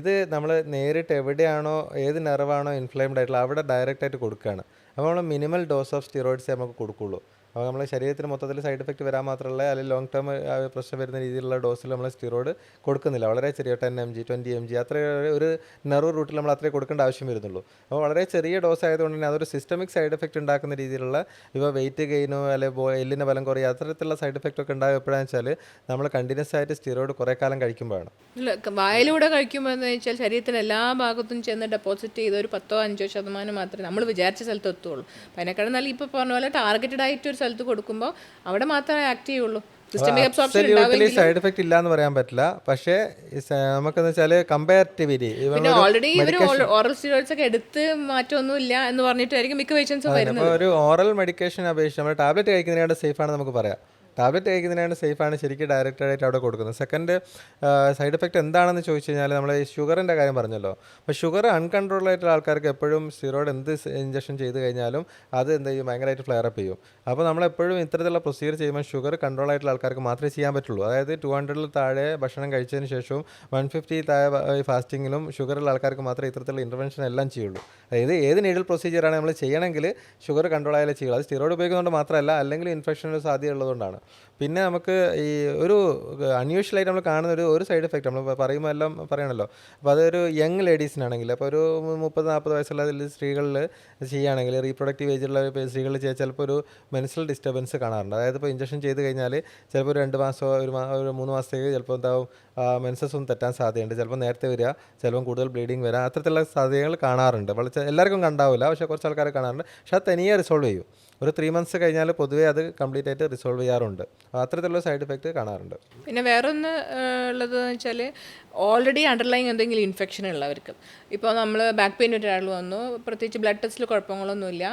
ഇത് നമ്മൾ നേരിട്ട് എവിടെയാണോ ഏത് നെർവാണോ ഇൻഫ്ലെയിംഡ് ആയിട്ടുള്ള അവിടെ ഡയറക്റ്റായിട്ട് കൊടുക്കുകയാണ്. അപ്പോൾ നമ്മൾ മിനിമൽ ഡോസ് ഓഫ് സ്റ്റിറോയിഡ്സേ നമുക്ക് കൊടുക്കുകയുള്ളൂ. അപ്പോൾ നമ്മുടെ ശരീരത്തിന് മൊത്തത്തിൽ സൈഡ് എഫക്റ്റ് വരാൻ മാത്രമല്ല അല്ലെങ്കിൽ ലോങ് ടേം പ്രശ്നം വരുന്ന രീതിയിലുള്ള ഡോസിൽ നമ്മൾ സ്റ്റിറോയിഡ് കൊടുക്കുന്നില്ല. വളരെ ചെറിയ 10 mg 20 mg അത്ര ഒരു നെർവ് റൂട്ടിൽ നമ്മൾ അത്രേ കൊടുക്കേണ്ട ആവശ്യം വരുന്നുള്ളൂ. അപ്പോൾ വളരെ ചെറിയ ഡോസ് ആയതുകൊണ്ട് തന്നെ അതൊരു സിസ്റ്റമിക് സൈഡ് എഫക്റ്റ് ഉണ്ടാക്കുന്ന രീതിയിലുള്ള ഇപ്പോൾ വെയിറ്റ് ഗെയിനോ അല്ലെങ്കിൽ എല്ലിൻ്റെ ബലം കുറയുക അത്തരത്തിലുള്ള സൈഡ് എഫക്റ്റ് ഒക്കെ ഉണ്ടാകുക എപ്പോഴാണെന്ന് വെച്ചാൽ നമ്മൾ കണ്ടിന്യൂസ് ആയിട്ട് സ്റ്റിറോയിഡ് കുറേ കാലം കഴിക്കുമ്പോഴാണ്.
വായിലൂടെ കഴിക്കുമ്പോൾ എന്ന് വെച്ചാൽ ശരീരത്തിന് എല്ലാ ഭാഗത്തും ചെന്ന് ഡെപ്പോസിറ്റ് ചെയ്ത് ഒരു 10-5% മാത്രമേ നമ്മൾ വിചാരിച്ച സ്ഥലത്ത് എത്തുള്ളൂ. അപ്പം അതിനേക്കാളും നല്ല ഇപ്പോൾ പറഞ്ഞ പോലെ ടാർഗറ്റഡ് ആയിട്ട് ഒരു സ്ഥലത്ത് കൊടുക്കുമ്പോൾ അവിടെ മാത്രമേ ആക്ട് ചെയ്യുള്ളൂ. സിസ്റ്റമിക് അബ്സോർപ്ഷൻ
സൈഡ് എഫക്റ്റ് ഇല്ല എന്ന് പറയാൻ പറ്റില്ല. പക്ഷേ നമുക്കെന്ന് വെച്ചാൽ കമ്പാരിറ്റീവ്ലി
പിന്നെ ഓൾറെഡി ഇവർ ഓറൽ സ്റ്റിറോയിഡ്സ് ഒക്കെ എടുത്ത് മാറ്റമൊന്നുമില്ല എന്ന് പറഞ്ഞിട്ടായിരിക്കും മിക്ക പേഷ്യൻസും വരുന്നത്.
ഒരു ഓറൽ മെഡിക്കേഷൻ അപേക്ഷിച്ച് നമ്മൾ ടാബ്ലറ്റ് കഴിക്കുന്നതിനായിട്ട് സേഫ് ആണെന്ന് നമുക്ക് പറയാം. ടാബ്ലറ്റ് കഴിക്കുന്നതിനാണ് സേഫാണ് ശരിക്കും ഡയറക്റ്റായിട്ട് അവിടെ കൊടുക്കുന്നത്. സെക്കൻഡ് സൈഡ് എഫക്റ്റ് എന്താണെന്ന് ചോദിച്ചു കഴിഞ്ഞാൽ നമ്മൾ ഈ ഷുഗറിൻ്റെ കാര്യം പറഞ്ഞല്ലോ. അപ്പോൾ ഷുഗർ അൺകൺട്രോൾ ആയിട്ടുള്ള ആൾക്കാർക്ക് എപ്പോഴും സ്റ്റിറോയിഡ് എന്ത് ഇഞ്ചക്ഷൻ ചെയ്ത് കഴിഞ്ഞാലും അത് എന്ത് ചെയ്യും ഭയങ്കരമായിട്ട് ഫ്ലെയർ അപ്പ് ചെയ്യും. അപ്പോൾ നമ്മളെപ്പോഴും ഇത്തരത്തിലുള്ള പ്രൊസീജിയർ ചെയ്യുമ്പോൾ ഷുഗർ കൺട്രോൾ ആയിട്ടുള്ള ആൾക്കാർക്ക് മാത്രമേ ചെയ്യാൻ പറ്റുള്ളൂ. അതായത് 200 താഴെ ഭക്ഷണം കഴിച്ചതിന് ശേഷവും 150 താഴെ ഫാസ്റ്റിങ്ങിലും ഷുഗറുള്ള ആൾക്കാർക്ക് മാത്രമേ ഇത്തരത്തിലുള്ള ഇൻ്റർവെൻഷൻ എല്ലാം ചെയ്യുള്ളൂ. അതായത് ഏത് നീഡിൽ പ്രൊസീജിയറാണ് നമ്മൾ ചെയ്യണമെങ്കിൽ ഷുഗർ കൺട്രോൾ ആയാലേ ചെയ്യുള്ളൂ. അത് സ്റ്റിറോയിഡ് ഉപയോഗിക്കുന്നതുകൊണ്ട് മാത്രമല്ല അല്ലെങ്കിൽ ഇൻഫെക്ഷന് സാധ്യത ഉള്ളതുകൊണ്ടാണ്. പിന്നെ നമുക്ക് ഈ ഒരു അൺയൂഷ്വലായിട്ട് നമ്മൾ കാണുന്ന ഒരു സൈഡ് എഫക്റ്റ് നമ്മൾ പറയുമ്പോൾ എല്ലാം പറയണമല്ലോ. അപ്പോൾ അതൊരു യങ് ലേഡീസിനാണെങ്കിൽ അപ്പോൾ ഒരു 30-40 വയസ്സുള്ള സ്ത്രീകളിൽ ചെയ്യുകയാണെങ്കിൽ റീപ്രൊഡക്റ്റീവ് ഏജിലുള്ള സ്ത്രീകളിൽ ചെയ്യാൻ ചിലപ്പോൾ ഒരു മെൻസ്ട്രൽ ഡിസ്റ്റർബൻസ് കാണാറുണ്ട്. അതായത് ഇപ്പോൾ ഇഞ്ചക്ഷൻ ചെയ്ത് കഴിഞ്ഞാൽ ചിലപ്പോൾ ഒരു 2 മാസമോ ഒരു 3 മാസത്തേക്ക് ചിലപ്പോൾ എന്താവും മെൻസസ് ഒന്നും തെറ്റാൻ സാധ്യതയുണ്ട്. ചിലപ്പോൾ നേരത്തെ വരിക, ചിലപ്പോൾ കൂടുതൽ ബ്ലീഡിങ് വരിക, അത്തരത്തിലുള്ള സാധ്യതകൾ കാണാറുണ്ട്. വളരെ എല്ലാവർക്കും കണ്ടാവില്ല, പക്ഷേ കുറച്ച് ആൾക്കാർ കാണാറുണ്ട്. പക്ഷേ അത് തനിയെ റിസോൾവ് ചെയ്യും. ഒരു 3 months കഴിഞ്ഞാൽ പൊതുവേ അത് കംപ്ലീറ്റ് ആയിട്ട് റിസോൾവ് ചെയ്യാറുണ്ട്. അത്തരത്തിലുള്ള സൈഡ് എഫക്റ്റ് കാണാറുണ്ട്.
പിന്നെ വേറൊന്ന് ഉള്ളതെന്ന് വെച്ചാൽ ഓൾറെഡി അണ്ടർലൈങ് എന്തെങ്കിലും ഇൻഫെക്ഷൻ ഉള്ളവർക്ക് ഇപ്പോൾ നമ്മൾ ബാക്ക് പെയിൻ ഒരാൾ വന്നു, പ്രത്യേകിച്ച് ബ്ലഡ് ടെസ്റ്റിൽ കുഴപ്പങ്ങളൊന്നുമില്ല,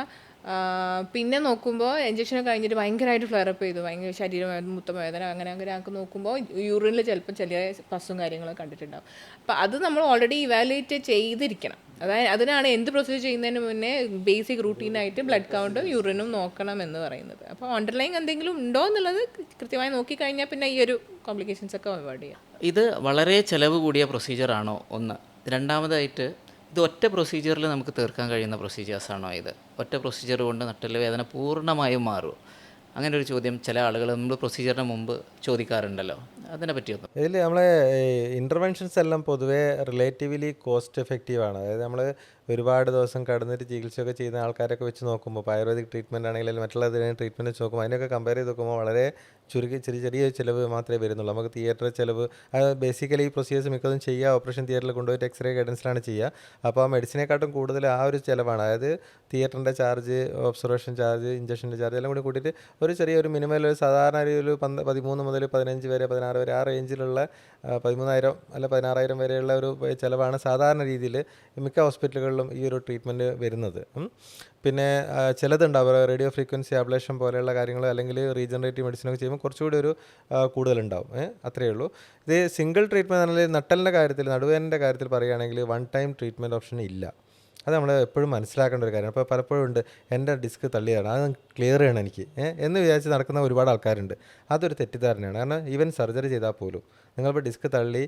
പിന്നെ നോക്കുമ്പോൾ ഇഞ്ചക്ഷൻ കഴിഞ്ഞിട്ട് ഭയങ്കരമായിട്ട് ഫ്ലെയറപ്പ് ചെയ്തു, ഭയങ്കര ശരീരവേദന മുത്തവേദന അങ്ങനെ ആൾക്ക് നോക്കുമ്പോൾ യൂറിനിൽ ചിലപ്പോൾ ചെറിയ പസ്സും കാര്യങ്ങളൊക്കെ കണ്ടിട്ടുണ്ടാകും. അപ്പോൾ അത് നമ്മൾ ഓൾറെഡി ഇവാലുവേറ്റ് ചെയ്തിരിക്കണം. അതായത് അതിനാണ് എന്ത് പ്രൊസീജിയർ ചെയ്യുന്നതിന് മുന്നേ ബേസിക് റൂട്ടീനായിട്ട് ബ്ലഡ് കൗണ്ടും യൂറിനും നോക്കണം എന്ന് പറയുന്നത്. അപ്പോൾ അണ്ടർലൈങ് എന്തെങ്കിലും ഉണ്ടോ എന്നുള്ളത് കൃത്യമായി നോക്കിക്കഴിഞ്ഞാൽ പിന്നെ ഈ ഒരു കോംപ്ലിക്കേഷൻസ് ഒക്കെ അവോയ്ഡ് ചെയ്യാം.
ഇത് വളരെ ചിലവ് കൂടിയ പ്രൊസീജിയറാണോ ഒന്ന്? രണ്ടാമതായിട്ട് ഇത് ഒറ്റ പ്രൊസീജിയറിൽ നമുക്ക് തീർക്കാൻ കഴിയുന്ന പ്രൊസീജിയേഴ്സാണോ ഇത്? ഒറ്റ പ്രൊസീജിയർ കൊണ്ട് നട്ടെല്ല് വേദന പൂർണ്ണമായും മാറുമോ? അങ്ങനെ ഒരു ചോദ്യം ചില ആളുകൾ നമ്മൾ പ്രൊസീജിയറിന് മുമ്പ് ചോദിക്കാറുണ്ടല്ലോ, അതിനെ പറ്റിയൊന്നും.
ഇതിൽ നമ്മളെ ഇൻ്റർവെൻഷൻസ് എല്ലാം പൊതുവേ റിലേറ്റീവ്ലി കോസ്റ്റ് എഫക്റ്റീവാണ്. അതായത് നമ്മൾ ഒരുപാട് ദിവസം കടന്നിട്ട് ചികിത്സയൊക്കെ ചെയ്യുന്ന ആൾക്കാരൊക്കെ വെച്ച് നോക്കുമ്പോൾ ഇപ്പോൾ ആയുർവേദിക് ട്രീറ്റ്മെൻറ്റ് ആണെങ്കിൽ അല്ലെങ്കിൽ മറ്റുള്ള ട്രീറ്റ്മെൻറ്റ് വെച്ച് നോക്കുമ്പോൾ അതിനൊക്കെ കമ്പയർ ചെയ്ത് നോക്കുമ്പോൾ വളരെ ചെറിയ ചിലവ് മാത്രമേ വരുന്നുള്ളൂ. നമുക്ക് തിയേറ്റർ ചിലവ് അത് ബേസിക്കലി ഈ പ്രൊസീജിയേഴ്സ് മിക്കതും ചെയ്യുക ഓപ്പറേഷൻ തിയേറ്ററിൽ കൊണ്ടുപോയിട്ട് എക്സ്റേ ഗൈഡൻസിലാണ് ചെയ്യുക. അപ്പോൾ ആ മെഡിസിനെക്കാട്ടും കൂടുതൽ ആ ഒരു ചിലവാണ്. അതായത് തിയേറ്ററിൻ്റെ ചാർജ്, ഒബ്സർവേഷൻ ചാർജ്, ഇഞ്ചക്ഷൻ്റെ ചാർജ് എല്ലാം കൂടി കൂട്ടിയിട്ട് ഒരു ചെറിയൊരു മിനിമം ഒരു സാധാരണ ഒരു 13 മുതൽ 15 വരെ 16 വരെ ആ റേഞ്ചിലുള്ള 13,000 അല്ല 16,000 വരെയുള്ള ഒരു ചിലവാണ് സാധാരണ രീതിയിൽ മിക്ക ഹോസ്പിറ്റലുകളിലും ഈ ഒരു ട്രീറ്റ്മെൻറ്റ് വരുന്നത്. പിന്നെ ചിലതുണ്ടാവും റേഡിയോ ഫ്രീക്വൻസി അബ്ലേഷൻ പോലെയുള്ള കാര്യങ്ങൾ അല്ലെങ്കിൽ റീജനറേറ്റീവ് മെഡിസിനൊക്കെ ചെയ്യുമ്പോൾ കുറച്ചുകൂടി ഒരു കൂടുതലുണ്ടാവും. അത്രയേ ഉള്ളൂ. ഇത് സിംഗിൾ ട്രീറ്റ്മെൻറ്റ് അല്ലെങ്കിൽ നട്ടലിൻ്റെ കാര്യത്തിൽ നടുവേദനയുടെ കാര്യത്തിൽ പറയുകയാണെങ്കിൽ 1 time ട്രീറ്റ്മെൻറ്റ് ഓപ്ഷൻ ഇല്ല. അത് നമ്മൾ എപ്പോഴും മനസ്സിലാക്കേണ്ട ഒരു കാര്യമാണ്. അപ്പോൾ പലപ്പോഴും ഉണ്ട് എൻ്റെ ഡിസ്ക് തള്ളിയതാണ്, അത് ക്ലിയർ ചെയ്യണം എനിക്ക് എന്ന് വിചാരിച്ച് നടക്കുന്ന ഒരുപാട് ആൾക്കാരുണ്ട്. അതൊരു തെറ്റിദ്ധാരണയാണ്. കാരണം ഈവൻ സർജറി ചെയ്താൽ പോലും നിങ്ങളിപ്പോൾ ഡിസ്ക് തള്ളി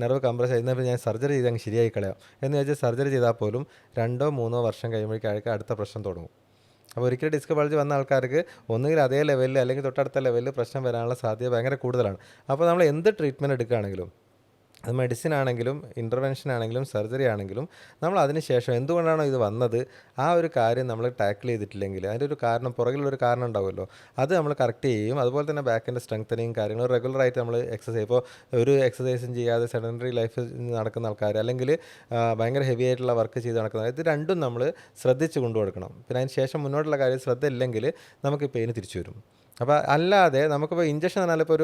നെർവ് കംപ്രസ് ചെയ്യുന്നപ്പോൾ ഞാൻ സർജറി ചെയ്ത് അങ്ങ് ശരിയായി കളയാം എന്ന് വിചാരിച്ച് സർജറി ചെയ്താൽ പോലും 2-3 വർഷം കഴിയുമ്പോഴേക്കും അടുത്ത പ്രശ്നം തുടങ്ങും. അപ്പോൾ ഒരിക്കലും ഡിസ്ക് ബൾജ് വന്ന ആൾക്കാർക്ക് ഒന്നുകിൽ അതേ ലെവലിൽ അല്ലെങ്കിൽ തൊട്ടടുത്ത ലെവലിൽ പ്രശ്നം വരാനുള്ള സാധ്യത ഭയങ്കര കൂടുതലാണ്. അപ്പോൾ നമ്മൾ എന്ത് ട്രീറ്റ്മെൻറ്റ് എടുക്കുകയാണെങ്കിലും അത് മെഡിസിൻ ആണെങ്കിലും ഇൻ്റർവെൻഷൻ ആണെങ്കിലും സർജറി ആണെങ്കിലും നമ്മൾ അതിന് ശേഷം എന്തുകൊണ്ടാണോ ഇത് വന്നത് ആ ഒരു കാര്യം നമ്മൾ ടാക്കിൾ ചെയ്തിട്ടില്ലെങ്കിൽ അതിൻ്റെ ഒരു കാരണം പുറകിലൊരു കാരണം ഉണ്ടാവുമല്ലോ, അത് നമ്മൾ കറക്റ്റ് ചെയ്യും. അതുപോലെ തന്നെ ബാക്കിൻ്റെ സ്ട്രെങ്തനിങ് കാര്യങ്ങൾ റെഗുലറായിട്ട് നമ്മൾ എക്സസൈസ്, ഇപ്പോൾ ഒരു എക്സസൈസും ചെയ്യാതെ സെഡൻറ്ററി ലൈഫ് നടക്കുന്ന ആൾക്കാർ അല്ലെങ്കിൽ ഭയങ്കര ഹെവി ആയിട്ടുള്ള വർക്ക് ചെയ്ത് നടക്കുന്ന ഇത് രണ്ടും നമ്മൾ ശ്രദ്ധിച്ച് കൊണ്ടുകൊടുക്കണം. പിന്നെ അതിന് ശേഷം മുന്നോട്ടുള്ള കാര്യം ശ്രദ്ധ ഇല്ലെങ്കിൽ നമുക്ക് പെയിന് തിരിച്ചു വരും. അപ്പോൾ അല്ലാതെ നമുക്കിപ്പോൾ ഇഞ്ചക്ഷൻ പറഞ്ഞാൽ ഇപ്പോൾ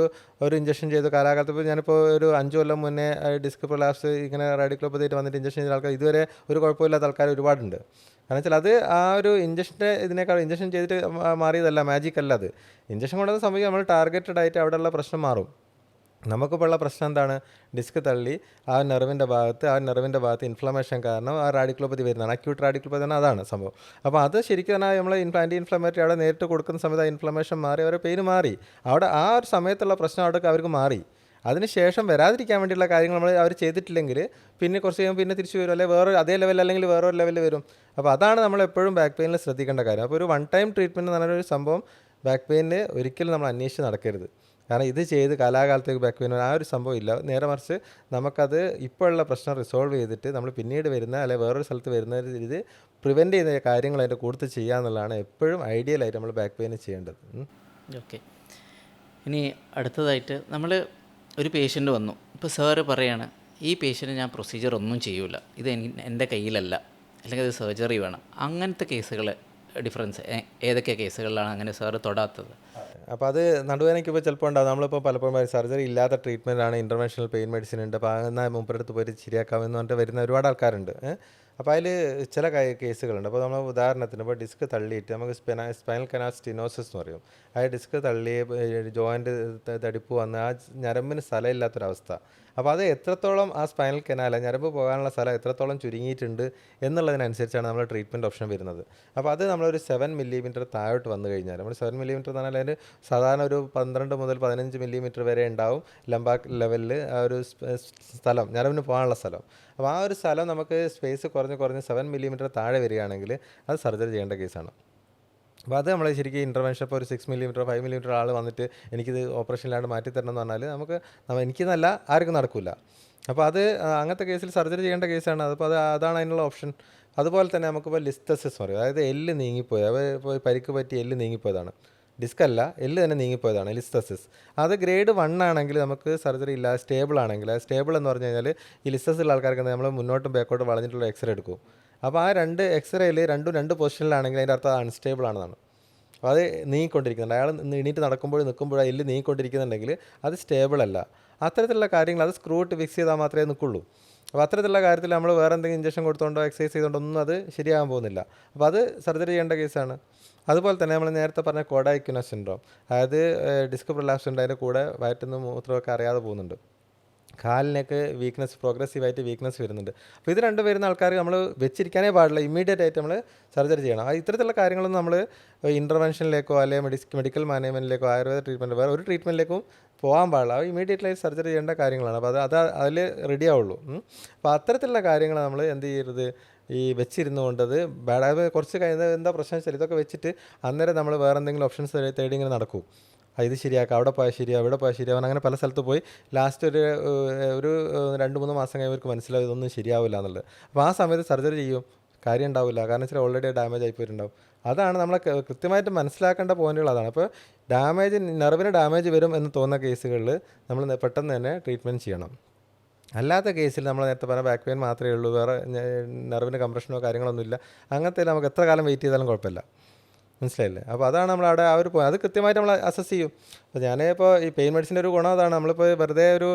ഒരു ഇഞ്ചക്ഷൻ ചെയ്തു കാലാകാലത്ത് ഇപ്പോൾ ഞാനിപ്പോൾ ഒരു 5 കൊല്ലം മുന്നേ ഡിസ്ക് പ്രൊലാപ്സ് ഇങ്ങനെ റാഡിക്കുലോപ്പതി ആയിട്ട് വന്നിട്ട് ഇഞ്ചക്ഷൻ ചെയ്ത ആൾക്കാർ ഇതുവരെ ഒരു കുഴപ്പമില്ലാത്ത ആൾക്കാർ ഒരുപാടുണ്ട്. കാരണം വെച്ചാൽ അത് ആ ഒരു ഇഞ്ചക്ഷൻ്റെ ഇതിനേക്കാൾ ഇഞ്ചക്ഷൻ ചെയ്തിട്ട് മാറിയതല്ല, മാജിക് അല്ല അത്. ഇഞ്ചക്ഷൻ കൊണ്ടുവന്ന സമയം നമ്മൾ ടാർഗറ്റഡ് ആയിട്ട് അവിടെയുള്ള പ്രശ്നം മാറും. നമുക്കിപ്പോൾ ഉള്ള പ്രശ്നം എന്താണ്? ഡിസ്ക് തള്ളി ആ നെർവിൻ്റെ ഭാഗത്ത് ഇൻഫ്ലമേഷൻ കാരണം ആ റാഡിക്കുലോപ്പതി വരുന്നതാണ്. അക്യൂട്ട് റാഡിക്കുലോപ്പതി പറഞ്ഞാൽ അതാണ് സംഭവം. അപ്പോൾ അത് ശരിക്കും പറഞ്ഞാൽ നമ്മൾ ആൻറ്റി ഇൻഫ്ലമേറ്ററി അവിടെ നേരിട്ട് കൊടുക്കുന്ന സമയത്ത് ആ ഇൻഫ്ലമേഷൻ മാറി, അവരുടെ പെയിൻ മാറി. അവിടെ ആ ഒരു സമയത്തുള്ള പ്രശ്നം അവിടെ അവർക്ക് മാറി. അതിനുശേഷം വരാതിരിക്കാൻ വേണ്ടിയുള്ള കാര്യങ്ങൾ അവർ ചെയ്തിട്ടില്ലെങ്കിൽ പിന്നെ കുറച്ച് കഴിയുമ്പോൾ പിന്നെ തിരിച്ചു വരും, അല്ലെങ്കിൽ വേറെ അതേ ലെവൽ അല്ലെങ്കിൽ വേറൊരു ലെവലിൽ വരും. അപ്പോൾ അതാണ് നമ്മൾ എപ്പോഴും ബാക്ക് പെയിനിൽ ശ്രദ്ധിക്കേണ്ട കാര്യം. അപ്പോൾ ഒരു വൺ ടൈം ട്രീറ്റ്മെൻറ്റ് എന്ന് പറഞ്ഞൊരു സംഭവം ബാക്ക് പെയിനിൽ ഒരിക്കലും നമ്മൾ അന്വേഷിച്ച് നടക്കരുത്. കാരണം ഇത് ചെയ്ത് കാലാകാലത്തേക്ക് ബാക്ക് പെയിൻ ആ ഒരു സംഭവം ഇല്ല. നേരെ മറിച്ച് നമുക്കത് ഇപ്പോഴുള്ള പ്രശ്നം റിസോൾവ് ചെയ്തിട്ട് നമ്മൾ പിന്നീട് വരുന്ന അല്ലെങ്കിൽ വേറൊരു സ്ഥലത്ത് വരുന്ന ഇത് പ്രിവെൻറ്റ് ചെയ്യുന്ന കാര്യങ്ങൾ അതിൻ്റെ കൂടുതൽ ചെയ്യുക എന്നുള്ളതാണ് എപ്പോഴും ഐഡിയലായിട്ട് നമ്മൾ ബാക്ക് പെയിന് ചെയ്യേണ്ടത്.
ഓക്കെ, ഇനി അടുത്തതായിട്ട് നമ്മൾ ഒരു പേഷ്യൻ്റ് വന്നു. ഇപ്പോൾ സാറ് പറയാണ് ഈ പേഷ്യൻറ്റ് ഞാൻ പ്രൊസീജിയർ ഒന്നും ചെയ്യൂല, ഇത് എൻ്റെ കയ്യിലല്ല, അല്ലെങ്കിൽ അത് സർജറി വേണം. അങ്ങനത്തെ കേസുകൾ ഡിഫറൻസ് ഏതൊക്കെ കേസുകളിലാണ് അങ്ങനെ സാറ് തൊടാത്തത്?
അപ്പോൾ അത് നടുവേദനയ്ക്ക് ഇപ്പോൾ ചിലപ്പോൾ ഉണ്ടാകും. നമ്മളിപ്പോൾ പലപ്പോഴും സർജറി ഇല്ലാത്ത ട്രീറ്റ്മെൻറ്റാണ്, ഇൻ്റർവെൻഷണൽ പെയിൻ മെഡിസിൻ ഉണ്ട്, അപ്പോൾ എന്നാൽ മുമ്പെടുത്ത് പോയിട്ട് ശരിയാക്കാമെന്ന് പറഞ്ഞിട്ട് വരുന്ന ഒരുപാട് ആൾക്കാരുണ്ട്. അപ്പോൾ അതിൽ ചില കേസുകളുണ്ട്. അപ്പോൾ നമ്മൾ ഉദാഹരണത്തിന് ഇപ്പോൾ ഡിസ്ക് തള്ളിയിട്ട് നമുക്ക് സ്പൈനൽ കനാൽ സ്റ്റിനോസിസ് എന്ന് പറയും. ആ ഡിസ്ക് തള്ളി ജോയിൻറ്റ് തടിപ്പ് വന്ന് ആ ഞരമ്പിന് സ്ഥലമില്ലാത്തൊരവസ്ഥ. അപ്പോൾ അത് എത്രത്തോളം ആ സ്പൈനൽ കനാൽ ഞരമ്പ് പോകാനുള്ള സ്ഥലം എത്രത്തോളം ചുരുങ്ങിയിട്ടുണ്ട് എന്നുള്ളതിനനുസരിച്ചാണ് നമ്മൾ ട്രീറ്റ്മെൻറ്റ് ഓപ്ഷൻ വരുന്നത്. അപ്പോൾ അത് നമ്മളൊരു 7 മില്ലിമീറ്റർ താഴോട്ട് വന്നു കഴിഞ്ഞാൽ, നമ്മൾ 7 മില്ലിമീറ്റർ എന്ന് പറഞ്ഞാൽ അതിന് സാധാരണ ഒരു 12 മുതൽ 15 മില്ലിമീറ്റർ വരെ ഉണ്ടാവും ലംബാക് ലെവലിൽ ആ ഒരു സ്ഥലം, ഞരമ്പിന് പോകാനുള്ള സ്ഥലം. അപ്പോൾ ആ ഒരു സ്ഥലം നമുക്ക് സ്പേസ് കുറഞ്ഞ് 7 മില്ലിമീറ്റർ താഴെ വരികയാണെങ്കിൽ അത് സർജറി ചെയ്യേണ്ട കേസാണ്. അപ്പോൾ അത് നമ്മൾ ശരിക്കും ഇൻ്റർവെൻഷൻ ഇപ്പോൾ ഒരു 6 മില്ലിമീറ്റർ 5 മില്ലിമീറ്റർ ആൾ വന്നിട്ട് എനിക്കിത് ഓപ്പറേഷനിലാണ്ട് മാറ്റി തരണം എന്ന് പറഞ്ഞാൽ എനിക്കെന്നല്ല ആർക്കും നടക്കില്ല. അപ്പോൾ അത് അങ്ങനത്തെ കേസിൽ സർജറി ചെയ്യേണ്ട കേസാണ്. അപ്പോൾ അതാണ് അതിനുള്ള ഓപ്ഷൻ. അതുപോലെ തന്നെ നമുക്കിപ്പോൾ ലിസ്തസിസ് പറയും, അതായത് എല്ല് നീങ്ങിപ്പോയി, ഇപ്പോൾ പരിക്ക് പറ്റി എല്ല് നീങ്ങിപ്പോയതാണ്, ഡിസ്ക് അല്ല എല്ല് തന്നെ നീങ്ങിപ്പോയതാണ് ലിസ്തസിസ്. അത് ഗ്രേഡ് 1 ആണെങ്കിൽ നമുക്ക് സർജറി ഇല്ല. സ്റ്റേബിൾ ആണെങ്കിൽ, സ്റ്റേബിൾ എന്ന് പറഞ്ഞു കഴിഞ്ഞാൽ ഈ ലിസ്തസിലുള്ള ആൾക്കാർക്ക് നമ്മൾ മുന്നോട്ടും ബാക്കോട്ടും വളഞ്ഞിട്ടുള്ള എക്സ്റേ എടുക്കും. അപ്പോൾ ആ 2 എക്സ്റേയിൽ രണ്ട് പൊസിഷനിലാണെങ്കിൽ അതിൻ്റെ അർത്ഥം അൺസ്റ്റേബിൾ ആണെന്നാണ്. അപ്പോൾ അത് നീങ്ങിക്കൊണ്ടിരിക്കുന്നുണ്ട്, അയാൾ എണീറ്റ് നിൽക്കുമ്പോഴും എല്ല് നീങ്ങിക്കൊണ്ടിരിക്കുന്നുണ്ടെങ്കിൽ അത് സ്റ്റേബിൾ അല്ല. അത്തരത്തിലുള്ള കാര്യങ്ങൾ അത് സ്ക്രൂ ഇട്ട് ഫിക്സ് ചെയ്താൽ മാത്രമേ നിൽക്കുള്ളൂ. അപ്പോൾ അത്തരത്തിലുള്ള കാര്യത്തിൽ നമ്മൾ വേറെ എന്തെങ്കിലും ഇഞ്ചക്ഷൻ കൊടുത്തോണ്ടോ എക്സസൈസ് ചെയ്തുകൊണ്ടോ ഒന്നും അത് ശരിയാകാൻ പോകുന്നില്ല. അപ്പോൾ അത് സർജറി ചെയ്യേണ്ട കേസാണ്. അതുപോലെ തന്നെ നമ്മൾ നേരത്തെ പറഞ്ഞ കോഡായിക്യുന സിൻഡ്രോം, അതായത് ഡിസ്ക് പ്രൊലാപ്സ് ഉണ്ട്, അതിൻ്റെ കൂടെ വയറ്റിൽ നിന്ന് മൂത്രമൊക്കെ അറിയാതെ പോകുന്നുണ്ട്, കാലിനൊക്കെ വീക്ക്നെസ് പ്രോഗ്രസീവായിട്ട് വീക്ക്നെസ് വരുന്നുണ്ട്. അപ്പോൾ ഇത് രണ്ടും വരുന്ന ആൾക്കാർ നമ്മൾ വെച്ചിരിക്കാനേ പാടില്ല, ഇമ്മീഡിയറ്റ് ആയിട്ട് നമ്മൾ സർജറി ചെയ്യണം. ഇത്തരത്തിലുള്ള കാര്യങ്ങളൊന്നും നമ്മൾ ഇൻ്റർവെൻഷനിലേക്കോ അല്ലെങ്കിൽ മെഡിക്കൽ മാനേജ്മെൻറ്റിലേക്കോ ആയുർവേദ ട്രീറ്റ്മെൻറ്റ് വേറെ ഒരു ട്രീറ്റ്മെൻറ്റിലേക്കും പോകാൻ പാടില്ല. ഇമ്മീഡിയറ്റ്ലി സർജറി ചെയ്യേണ്ട കാര്യങ്ങളാണ്. അപ്പോൾ അതിൽ റെഡി ആവുള്ളൂ. അപ്പോൾ അത്തരത്തിലുള്ള കാര്യങ്ങൾ നമ്മൾ എന്ത് ചെയ്യരുത്, ഈ വെച്ചിരുന്നു കൊണ്ടത് ബാഡ് കുറച്ച് കഴിഞ്ഞാൽ എന്താ പ്രശ്നം വെച്ചാൽ ഇതൊക്കെ വെച്ചിട്ട് അന്നേരം നമ്മൾ വേറെ എന്തെങ്കിലും ഓപ്ഷൻസ് തേടി ഇങ്ങനെ നടക്കും. ഇത് ശരിയാക്കാം, അവിടെ പോയാൽ ശരിയാവും, ഇവിടെ പോയാൽ ശരിയാവും, അങ്ങനെ പല സ്ഥലത്ത് പോയി ലാസ്റ്റ് ഒരു 2-3 മാസം കഴിയുമ്പോൾ മനസ്സിലാവും ഇതൊന്നും ശരിയാവില്ല എന്നുള്ളത്. അപ്പോൾ ആ സമയത്ത് സർജറി ചെയ്യും, കാര്യം ഉണ്ടാവില്ല. കാരണം വെച്ചാൽ ഓൾറെഡി ഡാമേജ് ആയിപ്പോയിട്ടുണ്ടാവും. അതാണ് നമ്മൾ കൃത്യമായിട്ട് മനസ്സിലാക്കേണ്ട പോയിന്റുകൾ. അതാണ് ഇപ്പോൾ നെർവിന് ഡാമേജ് വരും എന്ന് തോന്നുന്ന കേസുകളിൽ നമ്മൾ പെട്ടെന്ന് തന്നെ ട്രീറ്റ്മെൻറ്റ് ചെയ്യണം. അല്ലാത്ത കേസിൽ നമ്മൾ നേരത്തെ പറഞ്ഞ ബാക്ക് പെയിൻ മാത്രമേ ഉള്ളൂ, വേറെ നെർവിന് കംപ്രഷനോ കാര്യങ്ങളൊന്നുമില്ല, അങ്ങനത്തെ നമുക്ക് എത്ര കാലം വെയിറ്റ് ചെയ്താലും കുഴപ്പമില്ല. മനസ്സിലായില്ലേ? അപ്പോൾ അതാണ് നമ്മൾ അവിടെ ആ ഒരു അത് കൃത്യമായിട്ട് നമ്മൾ അസസ് ചെയ്യും. അപ്പോൾ ഞാനിപ്പോൾ ഈ പെയിൻ മെഡിസിൻ്റെ ഒരു ഗുണം അതാണ്, നമ്മളിപ്പോൾ വെറുതെ ഒരു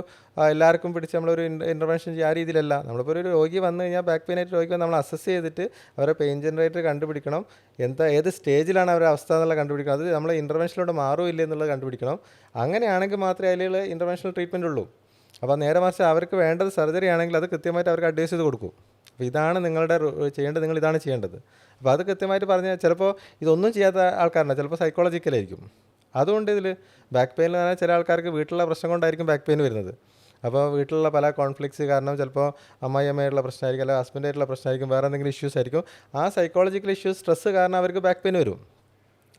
എല്ലാവർക്കും പിടിച്ച് നമ്മളൊരു ഇൻ്റർവെൻഷൻ ചെയ്യുക ആ രീതിയിലല്ല. നമ്മളിപ്പോൾ ഒരു രോഗി വന്നു കഴിഞ്ഞാൽ ബാക്ക് പെയിൻ ആയിട്ട് രോഗിക്ക് നമ്മൾ അസസ് ചെയ്തിട്ട് അവരെ പെയിൻ ജനറേറ്റർ കണ്ടുപിടിക്കണം, ഏത് സ്റ്റേജിലാണ് അവരുടെ അവസ്ഥ എന്നുള്ളത് കണ്ടുപിടിക്കണം. അത് നമ്മൾ ഇൻ്റർവെൻഷനിലൂടെ മാറുമില്ല എന്നുള്ളത് കണ്ടുപിടിക്കണം. അങ്ങനെയാണെങ്കിൽ മാത്രമേ അതിലുള്ള ഇൻ്റർവെൻഷണൽ ട്രീറ്റ്മെൻറ്റ് ഉള്ളൂ. അപ്പോൾ നേരെ മറിച്ച് അവർക്ക് വേണ്ടത് സർജറി ആണെങ്കിൽ അത് കൃത്യമായിട്ട് അവർക്ക് അഡ്വൈസ് ചെയ്ത് കൊടുക്കും. അപ്പോൾ ഇതാണ് നിങ്ങളുടെ ചെയ്യേണ്ടത്, നിങ്ങൾ ഇതാണ് ചെയ്യേണ്ടത്. അപ്പോൾ അത് കൃത്യമായിട്ട് പറഞ്ഞാൽ ചിലപ്പോൾ ഇതൊന്നും ചെയ്യാത്ത ആൾക്കാരുണ്ട്, ചിലപ്പോൾ സൈക്കോളജിക്കലായിരിക്കും. അതുകൊണ്ട് ഇതിൽ ബാക്ക് പെയിൻ എന്ന് പറഞ്ഞാൽ ചില ആൾക്കാർക്ക് വീട്ടിലുള്ള പ്രശ്നം കൊണ്ടായിരിക്കും ബാക്ക് പെയിൻ വരുന്നത്. അപ്പോൾ വീട്ടിലുള്ള പല കോൺഫ്ലിക്ട്സ് കാരണം ചിലപ്പോൾ അമ്മായിയമ്മയായിട്ടുള്ള പ്രശ്നമായിരിക്കും, അല്ലെങ്കിൽ ഹസ്ബൻഡായിട്ടുള്ള പ്രശ്നമായിരിക്കും, വേറെ എന്തെങ്കിലും ഇഷ്യൂസ് ആയിരിക്കും. ആ സൈക്കോളജിക്കൽ ഇഷ്യൂസ് സ്ട്രെസ്സ് കാരണം അവർക്ക് ബാക്ക് പെയിൻ വരും.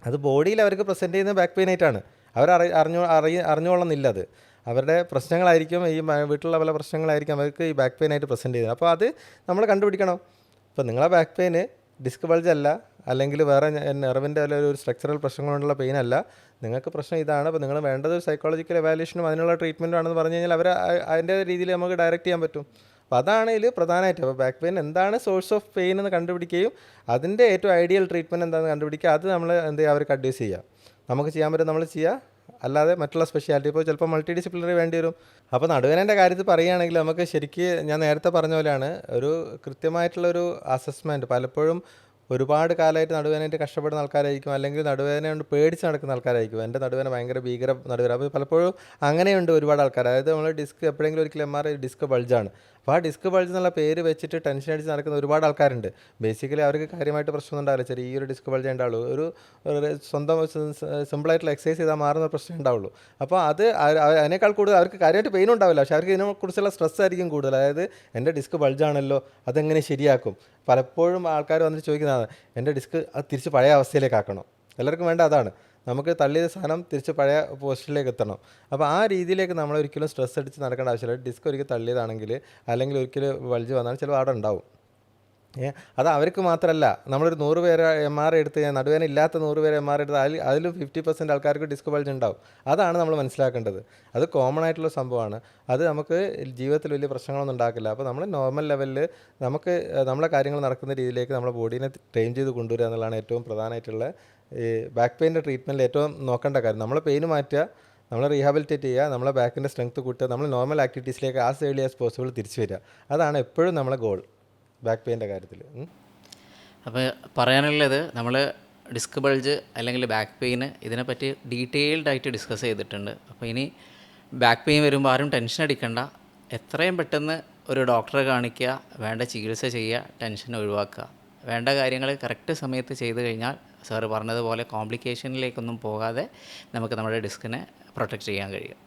അത് ബോഡിയിൽ അവർക്ക് പ്രസൻറ്റ് ചെയ്യുന്ന ബാക്ക് പെയിൻ ആയിട്ടാണ്. അവർ അറിഞ്ഞുകൊള്ളുന്നില്ല. അത് അവരുടെ പ്രശ്നങ്ങളായിരിക്കും, ഈ വീട്ടിലുള്ള പല പ്രശ്നങ്ങളായിരിക്കും അവർക്ക് ഈ ബാക്ക് പെയിൻ ആയിട്ട് പ്രസൻറ്റ് ചെയ്യുന്നത്. അപ്പോൾ അത് നമ്മൾ കണ്ടുപിടിക്കണം. ഇപ്പോൾ നിങ്ങളെ ബാക്ക് പെയിന് ഡിസ്ക് ബൾജ് അല്ല, അല്ലെങ്കിൽ വേറെ നെർവിൻ്റെ ഒരു സ്ട്രക്ചറൽ പ്രശ്നം കൊണ്ടുള്ള പെയിൻ അല്ല, നിങ്ങൾക്ക് പ്രശ്നം ഇതാണ്. അപ്പോൾ നിങ്ങൾ വേണ്ടത് ഒരു സൈക്കോളജിക്കൽ എവാലുവേഷനും അതിനുള്ള ട്രീറ്റ്മെൻറ്റും ആണെന്ന് പറഞ്ഞു കഴിഞ്ഞാൽ അവർ അതിൻ്റെ രീതിയിൽ നമുക്ക് ഡയറക്റ്റ് ചെയ്യാൻ പറ്റും. അപ്പോൾ അതാണ് ഇതിൽ പ്രധാനമായിട്ട്. അപ്പോൾ ബാക്ക് പെയിൻ എന്താണ് സോഴ്സ് ഓഫ് പെയിൻ എന്ന് കണ്ടുപിടിക്കുകയും അതിൻ്റെ ഏറ്റവും ഐഡിയൽ ട്രീറ്റ്മെൻറ്റ് എന്താണെന്ന് കണ്ടുപിടിക്കുക, അത് നമ്മൾ എന്ത് ചെയ്യുക അവർക്ക് അഡ്വൈസ് ചെയ്യുക. നമുക്ക് ചെയ്യാൻ പറ്റും നമ്മൾ ചെയ്യുക, അല്ലാതെ മറ്റുള്ള സ്പെഷ്യാലിറ്റി ഇപ്പോൾ ചിലപ്പോൾ മൾട്ടി ഡിസിപ്ലിനറി വേണ്ടി വരും. അപ്പോൾ നടുവേദനേൻ്റെ കാര്യത്തിൽ പറയുകയാണെങ്കിൽ നമുക്ക് ശരിക്ക് ഞാൻ നേരത്തെ പറഞ്ഞ പോലെയാണ് ഒരു കൃത്യമായിട്ടുള്ളൊരു അസസ്മെൻറ്റ്. പലപ്പോഴും ഒരുപാട് കാലമായിട്ട് നടുവേദനയായിട്ട് കഷ്ടപ്പെടുന്ന ആൾക്കാരായിരിക്കും, അല്ലെങ്കിൽ നടുവേദന കൊണ്ട് പേടിച്ച് നടക്കുന്ന ആൾക്കാരായിരിക്കും. എൻ്റെ നടുവേദന ഭയങ്കര ഭീകര നടുവേദന. അപ്പോൾ പലപ്പോഴും അങ്ങനെയുണ്ട് ഒരുപാട് ആൾക്കാർ. അതായത് നമ്മൾ ഡിസ്ക് എപ്പോഴെങ്കിലും ഒരിക്കലും MRI ഡിസ്ക് ബൾജാണ്. അപ്പോൾ ആ ഡിസ്ക് ബൾജ് എന്നുള്ള പേര് വെച്ചിട്ട് ടെൻഷൻ അടിച്ച് നടക്കുന്ന ഒരുപാട് ആൾക്കാരുണ്ട്. ബേസിക്കലി അവർക്ക് കാര്യമായിട്ട് പ്രശ്നമൊന്നും ഉണ്ടാവില്ല, ചെറിയൊരു ഡിസ്ക് ബൾജ് ഉണ്ടാവുള്ളൂ. ഒരു സ്വന്തം സിമ്പിളായിട്ടുള്ള എക്സസൈസ് ചെയ്താൽ മാറുന്ന പ്രശ്നം ഉണ്ടാവുള്ളൂ. അപ്പോൾ അതിനേക്കാൾ കൂടുതൽ അവർക്ക് കാര്യമായിട്ട് പെയിൻ ഉണ്ടാവില്ല, പക്ഷേ അവർക്ക് ഇതിനെക്കുറിച്ചുള്ള സ്ട്രെസ് ആയിരിക്കും കൂടുതൽ. അതായത് എൻ്റെ ഡിസ്ക് ബൾജാണല്ലോ, അതെങ്ങനെ ശരിയാക്കും. പലപ്പോഴും ആൾക്കാർ വന്നിട്ട് ചോദിക്കുന്നതാണ്, എൻ്റെ ഡിസ്ക് അത് തിരിച്ച് പഴയ അവസ്ഥയിലേക്ക് ആക്കണം. എല്ലാവർക്കും വേണ്ട അതാണ്, നമുക്ക് തള്ളിയ സാധനം തിരിച്ച് പഴയ പൊസിഷനിലേക്ക് എത്തണം. അപ്പോൾ ആ രീതിയിലേക്ക് നമ്മൾ ഒരിക്കലും സ്ട്രെസ് അടിച്ച് നടക്കേണ്ട ആവശ്യമില്ല. ഡിസ്ക് ഒരിക്കൽ തള്ളിയതാണെങ്കിൽ അല്ലെങ്കിൽ ഒരിക്കലും വൾജ് വന്നാൽ ചിലപ്പോൾ അവിടെ ഉണ്ടാവും. അത് അവർക്ക് മാത്രമല്ല, നമ്മളൊരു 100 പേരെ MRI എടുത്ത് നടുവേദന ഇല്ലാത്ത 100 പേരെ MRI എടുത്ത് അതിൽ 50% ആൾക്കാർക്ക് ഡിസ്ക് ബൾജ് ഉണ്ടാവും. അതാണ് നമ്മൾ മനസ്സിലാക്കേണ്ടത്. അത് കോമൺ ആയിട്ടുള്ള സംഭവമാണ്. അത് നമുക്ക് ജീവിതത്തിൽ വലിയ പ്രശ്നങ്ങളൊന്നും ഉണ്ടാക്കില്ല. അപ്പോൾ നമ്മൾ നോർമൽ ലെവലിൽ നമുക്ക് നമ്മളെ കാര്യങ്ങൾ നടക്കുന്ന രീതിയിലേക്ക് നമ്മളെ ബോഡീനെ ട്രെയിൻ ചെയ്ത് കൊണ്ടുവരിക എന്നുള്ളതാണ് ഏറ്റവും പ്രധാനമായിട്ടുള്ള ഈ ബാക്ക് പെയിൻ്റെ ട്രീറ്റ്മെൻറ്റിൽ ഏറ്റവും നോക്കേണ്ട കാര്യം. നമ്മൾ പെയിന് മാറ്റുക, നമ്മൾ റീഹാബിലിറ്റേറ്റ് ചെയ്യുക, നമ്മളെ ബാക്കിൻ്റെ സ്ട്രെങ്ത് കൂട്ടുക, നമ്മൾ നോർമൽ ആക്ടിവിറ്റീസിലേക്ക് ആസ് ഏർലി ആസ് പോസിബിൾ തിരിച്ചു വരിക. അതാണ് എപ്പോഴും നമ്മളെ ഗോൾ ബാക്ക് പെയിൻ്റെ കാര്യത്തിൽ.
അപ്പോൾ പറയാനുള്ളത്, നമ്മൾ ഡിസ്ക് ബൾജ് അല്ലെങ്കിൽ ബാക്ക് പെയിന് ഇതിനെപ്പറ്റി ഡീറ്റെയിൽഡ് ആയിട്ട് ഡിസ്കസ് ചെയ്തിട്ടുണ്ട്. അപ്പോൾ ഇനി ബാക്ക് പെയിൻ വരുമ്പോൾ ആരും ടെൻഷൻ അടിക്കണ്ട, എത്രയും പെട്ടെന്ന് ഒരു ഡോക്ടറെ കാണിക്കുക, വേണ്ട ചികിത്സ ചെയ്യുക, ടെൻഷൻ ഒഴിവാക്കുക. വേണ്ട കാര്യങ്ങൾ കറക്റ്റ് സമയത്ത് ചെയ്ത് കഴിഞ്ഞാൽ സാറ് പറഞ്ഞതുപോലെ കോംപ്ലിക്കേഷനിലേക്കൊന്നും പോകാതെ നമുക്ക് നമ്മുടെ ഡിസ്കിനെ പ്രൊട്ടക്റ്റ് ചെയ്യാൻ കഴിയും.